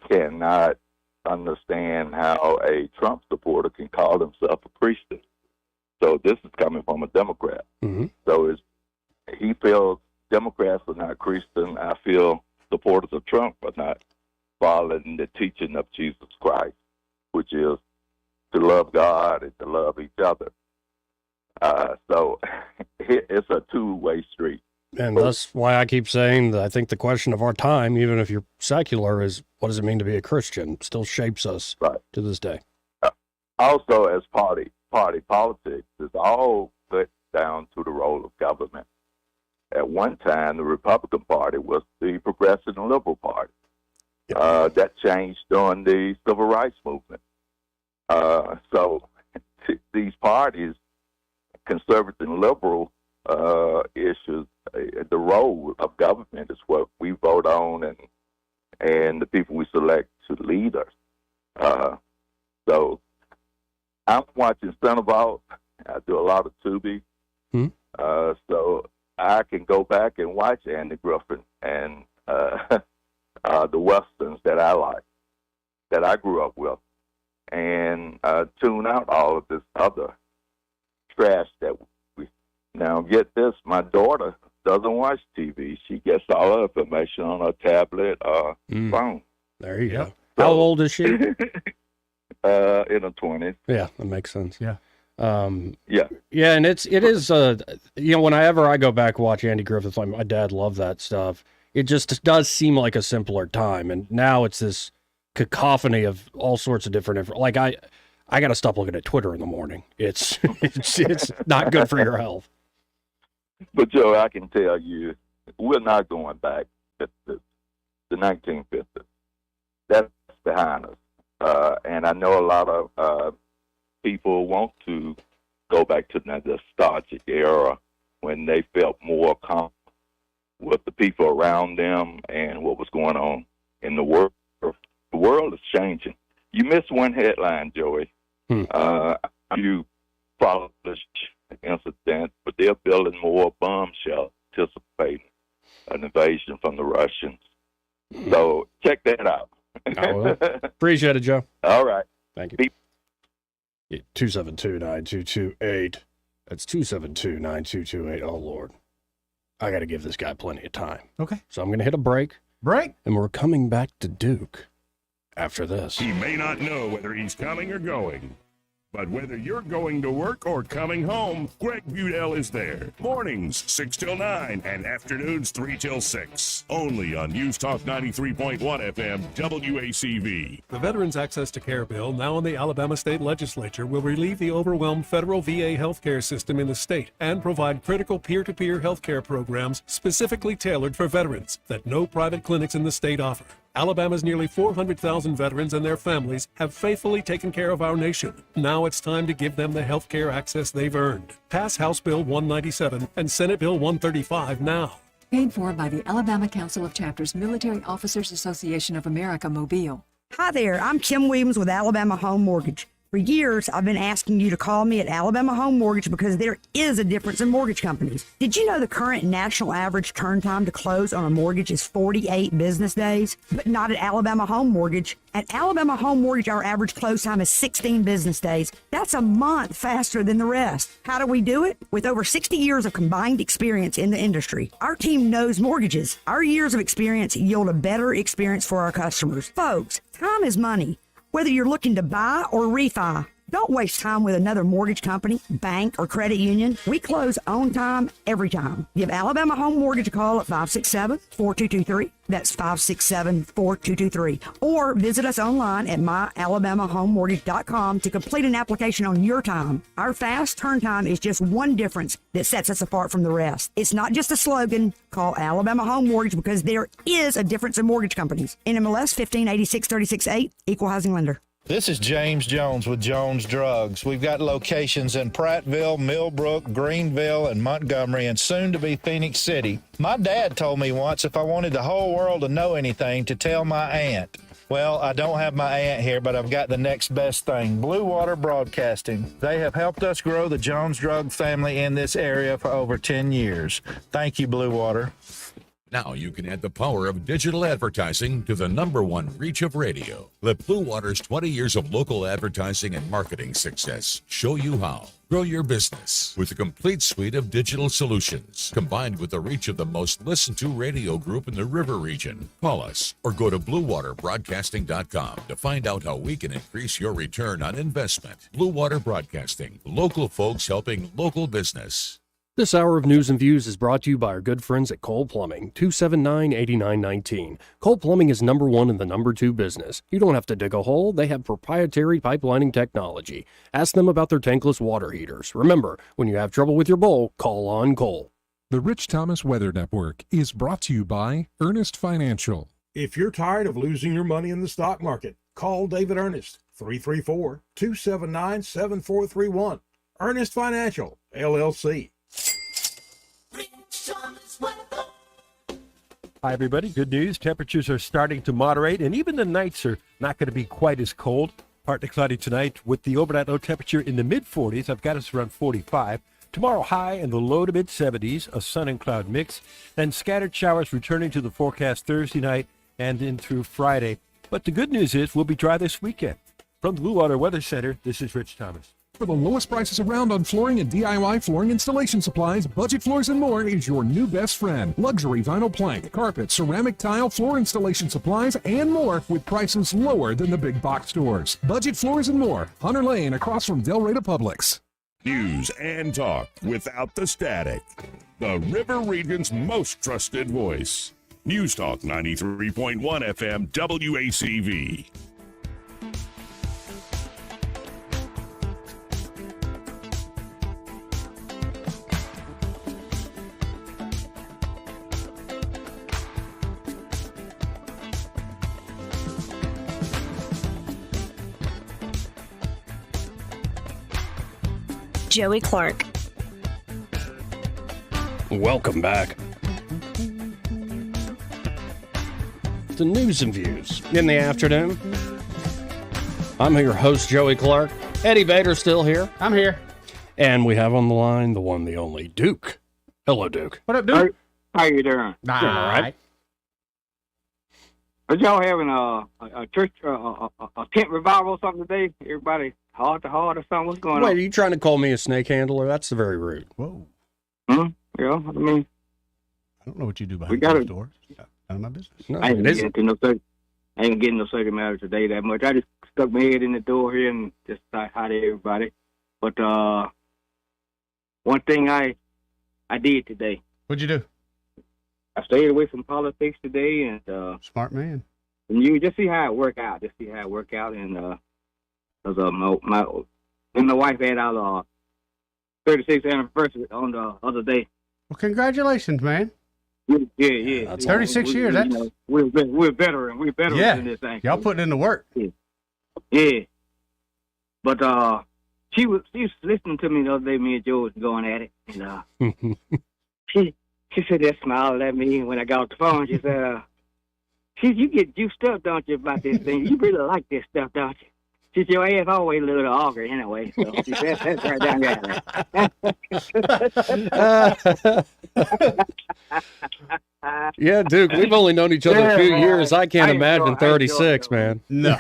cannot understand how a Trump supporter can call himself a Christian. So this is coming from a Democrat. Mm-hmm. So he feels Democrats are not Christian. I feel supporters of Trump are not following the teaching of Jesus Christ, which is to love God and to love each other. So it's a two-way street. And that's why I keep saying that I think the question of our time, even if you're secular, is what does it mean to be a Christian? It still shapes us to this day. Also, as party politics is all put down to the role of government. At one time, the Republican Party was the Progressive and Liberal Party. That changed during the Civil Rights Movement. So these parties, conservative and liberal issues, the role of government is what we vote on, and the people we select to lead us. So I'm watching Centervault. I do a lot of Tubi. So I can go back and watch Andy Griffin and the Westerns that I like, that I grew up with, and tune out all of this other trash that we now get this. My daughter doesn't watch TV. She gets all her information on her tablet or phone. There you go. How old is she? In her 20s. Yeah, that makes sense. Yeah. Yeah, and it is whenever I go back and watch Andy Griffith, like my dad loved that stuff. It just does seem like a simpler time, and now it's this cacophony of all sorts of different like I got to stop looking at Twitter in the morning. It's not good for your health. But Joe, I can tell you, we're not going back to the 1950s. That's behind us, and I know a lot of people want to go back to that nostalgic era when they felt more comfortable with the people around them and what was going on in the world. The world is changing. You missed one headline, Joey. You follow this incident, but they're building more bomb shells, anticipating an invasion from the Russians. So check that out. I will. Appreciate it, Joe. All right. Thank you. 272-9228. That's 272-9228. Oh, Lord. I got to give this guy plenty of time. Okay. So I'm going to hit a break. Break. And we're coming back to Duke after this. He may not know whether he's coming or going, But whether you're going to work or coming home, Greg Budell is there. Mornings 6 till 9 and afternoons 3 till 6. Only on News Talk 93.1 FM WACV. The Veterans Access to Care bill, now in the Alabama State Legislature, will relieve the overwhelmed federal VA healthcare system in the state and provide critical peer-to-peer healthcare programs specifically tailored for veterans that no private clinics in the state offer. Alabama's nearly 400,000 veterans and their families have faithfully taken care of our nation. Now it's time to give them the health care access they've earned. Pass House Bill 197 and Senate Bill 135 now. Paid for by the Alabama Council of Chapters Military Officers Association of America, Mobile. Hi there, I'm Kim Williams with Alabama Home Mortgage. For years, I've been asking you to call me at Alabama Home Mortgage because there is a difference in mortgage companies. Did you know the current national average turn time to close on a mortgage is 48 business days? But not at Alabama Home Mortgage. At Alabama Home Mortgage, our average close time is 16 business days. That's a month faster than the rest. How do we do it? With over 60 years of combined experience in the industry. Our team knows mortgages. Our years of experience yield a better experience for our customers. Folks, time is money. Whether you're looking to buy or refi, don't waste time with another mortgage company, bank, or credit union. We close on time every time. Give Alabama Home Mortgage a call at 567-4223. That's 567-4223. Or visit us online at myalabamahomemortgage.com to complete an application on your time. Our fast turn time is just one difference that sets us apart from the rest. It's not just a slogan. Call Alabama Home Mortgage because there is a difference in mortgage companies. NMLS 1586-36-8, Equal Housing Lender. This is James Jones with Jones Drugs. We've got locations in Prattville, Millbrook, Greenville, and Montgomery, and soon to be Phoenix City. My dad told me once if I wanted the whole world to know anything, to tell my aunt. Well, I don't have my aunt here, but I've got the next best thing, Blue Water Broadcasting. They have helped us grow the Jones Drug family in this area for over 10 years. Thank you, Blue Water. Now you can add the power of digital advertising to the #1 reach of radio. Let Blue Water's 20 years of local advertising and marketing success show you how. Grow your business with a complete suite of digital solutions, combined with the reach of the most listened to radio group in the River region. Call us or go to BlueWaterBroadcasting.com to find out how we can increase your return on investment. Blue Water Broadcasting, local folks helping local business. This hour of News and Views is brought to you by our good friends at Cole Plumbing, 279-8919. Cole Plumbing is #1 in the #2 business. You don't have to dig a hole. They have proprietary pipelining technology. Ask them about their tankless water heaters. Remember, when you have trouble with your bowl, call on Cole. The Rich Thomas Weather Network is brought to you by Earnest Financial. If you're tired of losing your money in the stock market, call David Earnest, 334-279-7431. Earnest Financial, LLC. Hi, everybody. Good news. Temperatures are starting to moderate, and even the nights are not going to be quite as cold. Partly cloudy tonight with the overnight low temperature in the mid-40s. I've got us around 45. Tomorrow, high in the low to mid-70s, a sun and cloud mix, and scattered showers returning to the forecast Thursday night and in through Friday. But the good news is we'll be dry this weekend. From the Blue Water Weather Center, this is Rich Thomas. For the lowest prices around on flooring and DIY flooring installation supplies, Budget Floors and More is your new best friend. Luxury vinyl plank, carpet, ceramic tile, floor installation supplies, and more with prices lower than the big box stores. Budget Floors and More, Hunter Lane across from Del Rey Publix. News and talk without the static. The River Region's most trusted voice. News Talk 93.1 FM WACV. Joey Clark. Welcome back to News and Views in the afternoon. I'm your host, Joey Clark. Eddie Bader's still here. I'm here. And we have on the line the one, the only Duke. Hello, Duke. What up, Duke? How you doing? Doing all right. Are y'all having a church, a tent revival or something today? Everybody heart to heart or something? What's going on? Wait, are you trying to call me a snake handler? That's very rude. Whoa. Yeah, I mean, I don't know what you do behind closed doors. None of my business. No, I it ain't isn't. getting no I ain't getting no subject matter today that much. I just stuck my head in the door here and just said hi to everybody. But one thing I did today. What'd you do? I stayed away from politics today, and smart man. And you just see how it work out. And because my wife had our 36th anniversary on the other day. Well, congratulations, man. Yeah. That's 36 years. You know, we're veterans. We're veterans in this thing. Y'all putting in the work. Yeah. But she was listening to me the other day. Me and Joe was going at it, and she said that, smiled at me when I got off the phone. She said, you get juiced up, don't you, about this thing? You really like this stuff, don't you? She said, your ass always a little auger anyway. So she said, that's right down there. Yeah, Duke, we've only known each other a few years. I can't imagine 36, man. No.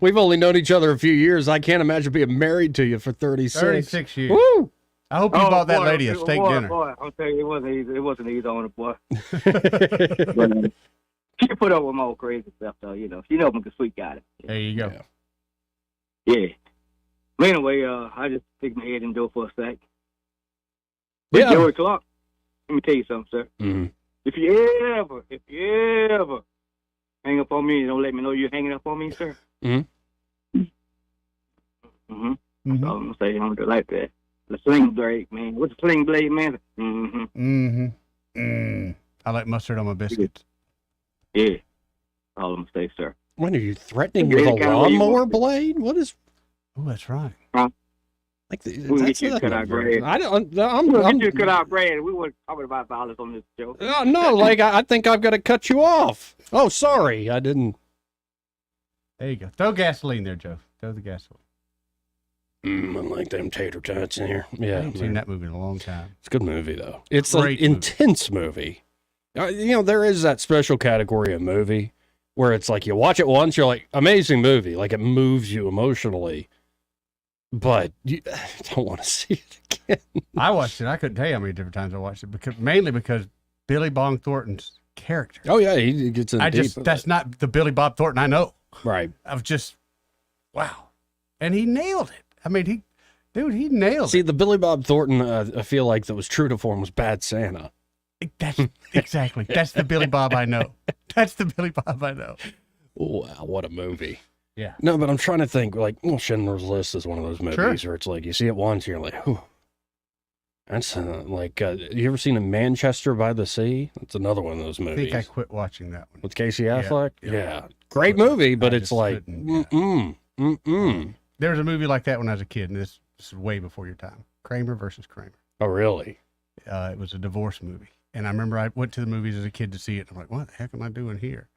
We've only known each other a few years. I can't imagine being married to you for 36. 36 years. Woo! I hope you bought that lady a steak dinner. Boy, I'll tell you, it wasn't easy on it, boy. But, she put up with my old crazy stuff, though. You know, she knows I'm a sweet guy. There you go. Yeah. But anyway, I just stick my head in the door for a sec. Yeah. Joey Clark, let me tell you something, sir. Mm-hmm. If you ever hang up on me, don't let me know you're hanging up on me, sir. Mm-hmm. Mm-hmm. That's all I'm going to say. I'm going to do like that. The sling blade, man. What's the sling blade, man? Mm-hmm. Mm-hmm. Mm. I like mustard on my biscuits. Yeah. All I'm going to say, sir. When are you threatening with a lawnmower blade? What is... Oh, that's right. Huh? Like we'll get you to cut out bread. I'm get you to cut out bread. We weren't talking about violence on this show. No, like, I think I've got to cut you off. Oh, sorry. I didn't... There you go. Throw gasoline there, Joe. Throw the gasoline. I like them tater tots in here. Yeah, I haven't seen that movie in a long time. It's a good movie, though. It's an intense movie. You know, there is that special category of movie where it's like you watch it once, you're like, amazing movie. Like, it moves you emotionally. But you don't want to see it again. I watched it. I couldn't tell you how many different times I watched it, mainly because Billy Bob Thornton's character. Oh, yeah, he gets in deep. That's not the Billy Bob Thornton I know. Right. I was just, wow. And he nailed it. I mean, he nailed it. See, the Billy Bob Thornton, I feel like that was true to form was Bad Santa. That's exactly. That's the Billy Bob I know. That's the Billy Bob I know. Wow, what a movie. Yeah. No, but I'm trying to think, like, Schindler's List is one of those movies where it's like, you see it once, you're like, whew. That's like, you ever seen A Manchester by the Sea? That's another one of those movies. I think I quit watching that one. With Casey Affleck? Yeah. Great movie, but it's like, There was a movie like that when I was a kid, and this is way before your time. Kramer versus Kramer. Oh, really? It was a divorce movie. And I remember I went to the movies as a kid to see it. I'm like, what the heck am I doing here?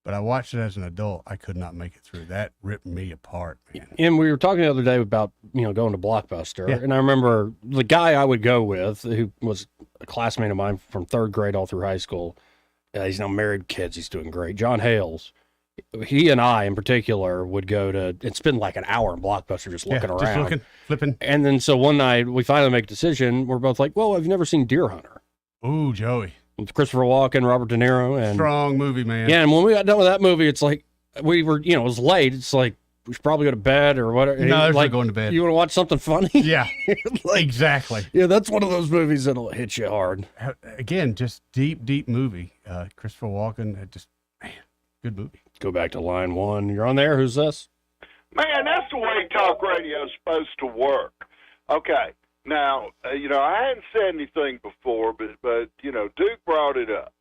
But I watched it as an adult. I could not make it through. That ripped me apart, man. And we were talking the other day about, going to Blockbuster. Yeah. And I remember the guy I would go with, who was a classmate of mine from third grade all through high school. He's now married, kids. He's doing great. John Hales. He and I, in particular, would go to and spend like an hour in Blockbuster just looking around. Just looking, flipping. And then so one night, we finally make a decision. We're both like, well, have you never seen Deer Hunter? Ooh, Joey. With Christopher Walken, Robert De Niro. And strong movie, man. Yeah, and when we got done with that movie, it's like, we were, it was late. It's like, we should probably go to bed or whatever. No, like, going to bed. You want to watch something funny? Yeah, like, exactly. Yeah, that's one of those movies that'll hit you hard. Again, just deep movie. Christopher Walken, man, good movie. Go back to line one. You're on there. Who's this? Man, that's the way talk radio is supposed to work. Okay. Now, I hadn't said anything before, but Duke brought it up.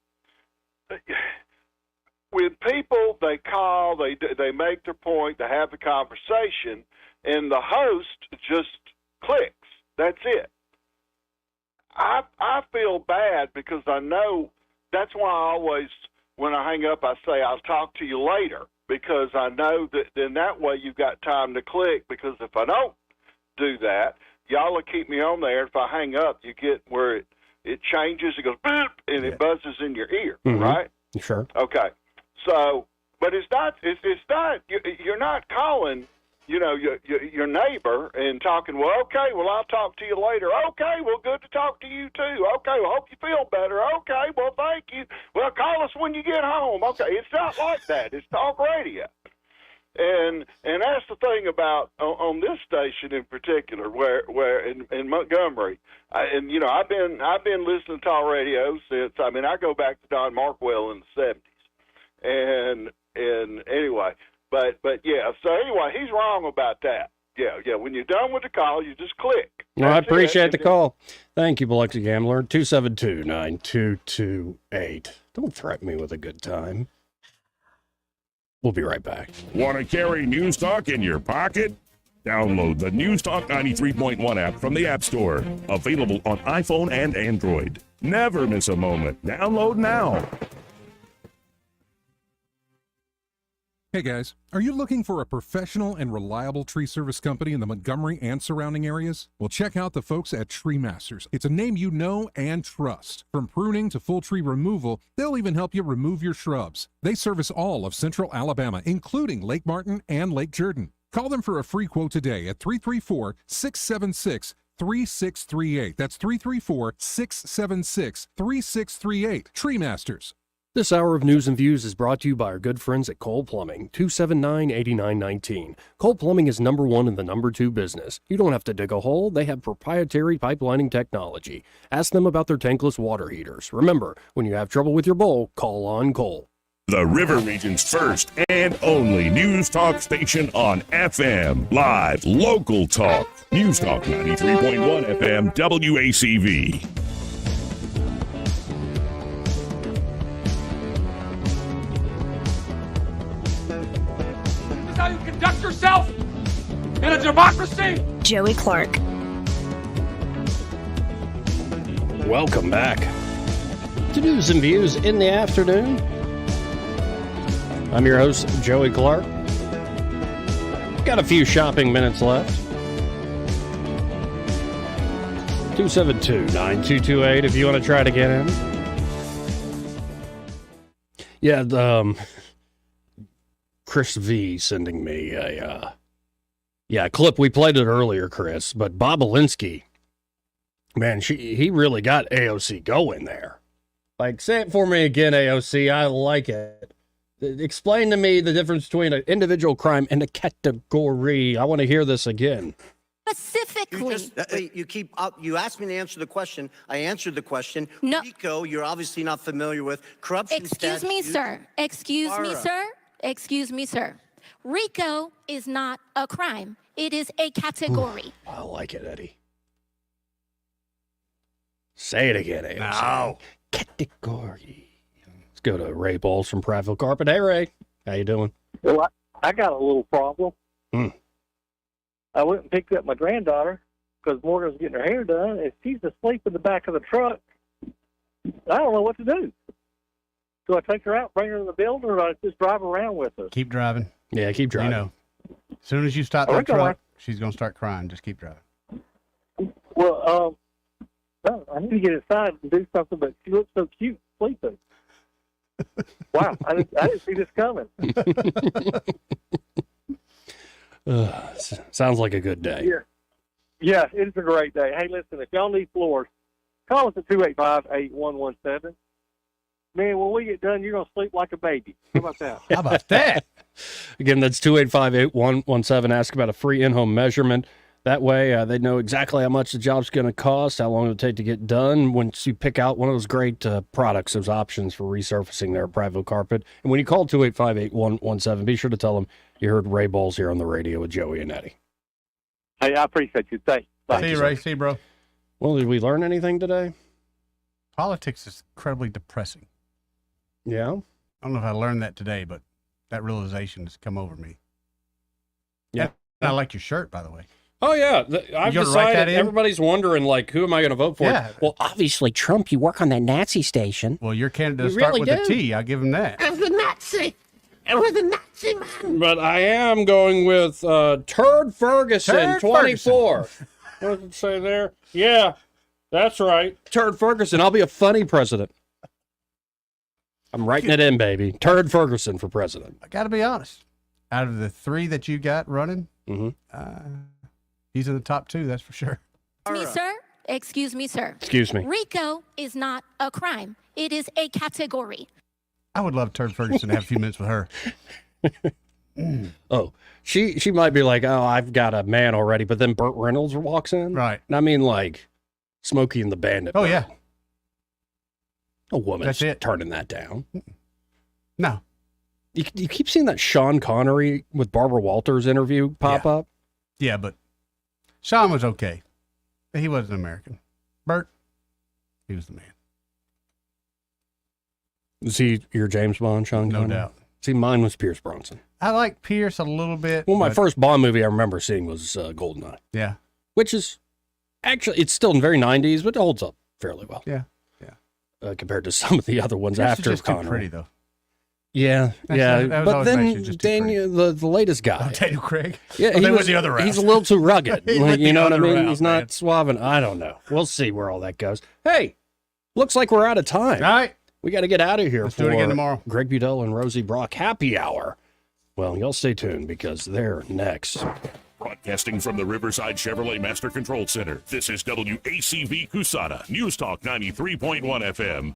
With people, they call, they make their point, they have the conversation, and the host just clicks. That's it. I feel bad because I know that's why I always, when I hang up, I say, I'll talk to you later, because I know that then that way you've got time to click, because if I don't do that, y'all will keep me on there. If I hang up, you get where it changes, it goes boop, and it buzzes in your ear, right? Sure. Okay. So, but it's not, you're not calling your neighbor and talking, well, okay, well, I'll talk to you later. Okay, well, good to talk to you too. Okay, well, hope you feel better. Okay, well, thank you. Well, call us when you get home. Okay, it's not like that. It's talk radio. And that's the thing about on this station in particular, where in Montgomery, I've been listening to talk radio since I go back to Don Markwell in the 70s, and anyway, but yeah. So anyway, he's wrong about that. Yeah. When you're done with the call, you just click. Well, I appreciate the call. Thank you, Biloxi Gambler. 272-9228. Don't threaten me with a good time. We'll be right back. Want to carry News Talk in your pocket? Download the News Talk 93.1 app from the App Store. Available on iPhone and Android. Never miss a moment. Download now. Hey guys, are you looking for a professional and reliable tree service company in the Montgomery and surrounding areas? Well, check out the folks at Tree Masters. It's a name you know and trust. From pruning to full tree removal, they'll even help you remove your shrubs. They service all of Central Alabama, including Lake Martin and Lake Jordan. Call them for a free quote today at 334-676-3638. That's 334-676-3638. Tree Masters. This hour of News and Views is brought to you by our good friends at Cole Plumbing, 279-8919. Cole Plumbing is number one in the number two business. You don't have to dig a hole. They have proprietary pipelining technology. Ask them about their tankless water heaters. Remember, when you have trouble with your bowl, call on Cole. The River Region's first and only News Talk station on FM. Live, local talk. News Talk 93.1 FM, WACV. How you conduct yourself in a democracy? Joey Clark. Welcome back to News and Views in the afternoon. I'm your host, Joey Clark. Got a few shopping minutes left. 272-9228 if you want to try to get in. Yeah, Chris V sending me a clip. We played it earlier, Chris, but Bobulinski, man, he really got AOC going there. Like, say it for me again, AOC. I like it. Explain to me the difference between an individual crime and a category. I want to hear this again. Specifically. You asked me to answer the question. I answered the question. No. RICO, you're obviously not familiar with. Corruption Excuse me, sir. Excuse me, sir. RICO is not a crime. It is a category. I like it, Eddie. Say it again, AOC. No. Category. Let's go to Ray Bowles from Prattville Carpet. Hey, Ray. How you doing? Well, I got a little problem. I went and picked up my granddaughter because Morgan's getting her hair done, and she's asleep in the back of the truck. I don't know what to do. Do I take her out, bring her to the building, or do I just drive around with her? Keep driving. Yeah, keep driving. You know, as soon as you stop that truck, she's going to start crying. Just keep driving. Well, I need to get inside and do something, but she looks so cute sleeping. Wow, I didn't see this coming. Sounds like a good day. Yeah, it's a great day. Hey, listen, if y'all need floors, call us at 285-8117. Man, when we get done, you're going to sleep like a baby. How about that? How about that? Again, that's 285-8117. Ask about a free in-home measurement. That way, they know exactly how much the job's going to cost, how long it'll take to get done. Once you pick out one of those great products, those options for resurfacing their Prattville Carpet. And when you call 285-8117, be sure to tell them you heard Ray Bowles here on the radio with Joey and Eddie. Hey, I appreciate you. Thanks. See you, Ray. See you, bro. Well, did we learn anything today? Politics is incredibly depressing. Yeah? I don't know if I learned that today, but that realization has come over me. Yeah. And I like your shirt, by the way. Oh, yeah. I've decided everybody's wondering, like, who am I going to vote for? Yeah. Well, obviously, Trump, you work on that Nazi station. Well, your candidate start with a T. I'll give him that. I'm the Nazi. We're the Nazi man. But I am going with Turd Ferguson, 24. What does it say there? Yeah, that's right. Turd Ferguson. I'll be a funny president. I'm writing it in, baby. Turd Ferguson for president. I got to be honest. Out of the three that you got running, He's in the top 2, that's for sure. Me, sir? Excuse me, sir. Excuse me. RICO is not a crime. It is a category. I would love Turd Ferguson to have a few minutes with her. Oh, she might be like, oh, I've got a man already, but then Burt Reynolds walks in. Right. And I mean, like, Smokey and the Bandit. Oh, yeah. A woman's That's it. turning that down. No. You keep seeing that Sean Connery with Barbara Walters interview pop up. Yeah, but Sean was okay. He wasn't American. Bert, he was the man. Is he your James Bond, Sean Connery? No doubt. See, mine was Pierce Brosnan. I like Pierce a little bit. Well, my first Bond movie I remember seeing was GoldenEye. Yeah. Which is actually, it's still in very 90s, but it holds up fairly well. Yeah. Compared to some of the other ones Pierce after is just Connery. too pretty, though. Yeah, That was but always then actually just too Daniel, the latest guy, Daniel Craig. yeah, He went the other route. He's a little too rugged. He Like, went you the know what I other mean? route, He's not man. suave. And I don't know. We'll see where all that goes. Hey, looks like we're out of time. All right. We got to get out of here. Let's do it again tomorrow. Greg Budell and Rosie Brock happy hour. Well, y'all stay tuned because they're next. Broadcasting from the Riverside Chevrolet Master Control Center, this is WACV Cusana, News Talk 93.1 FM.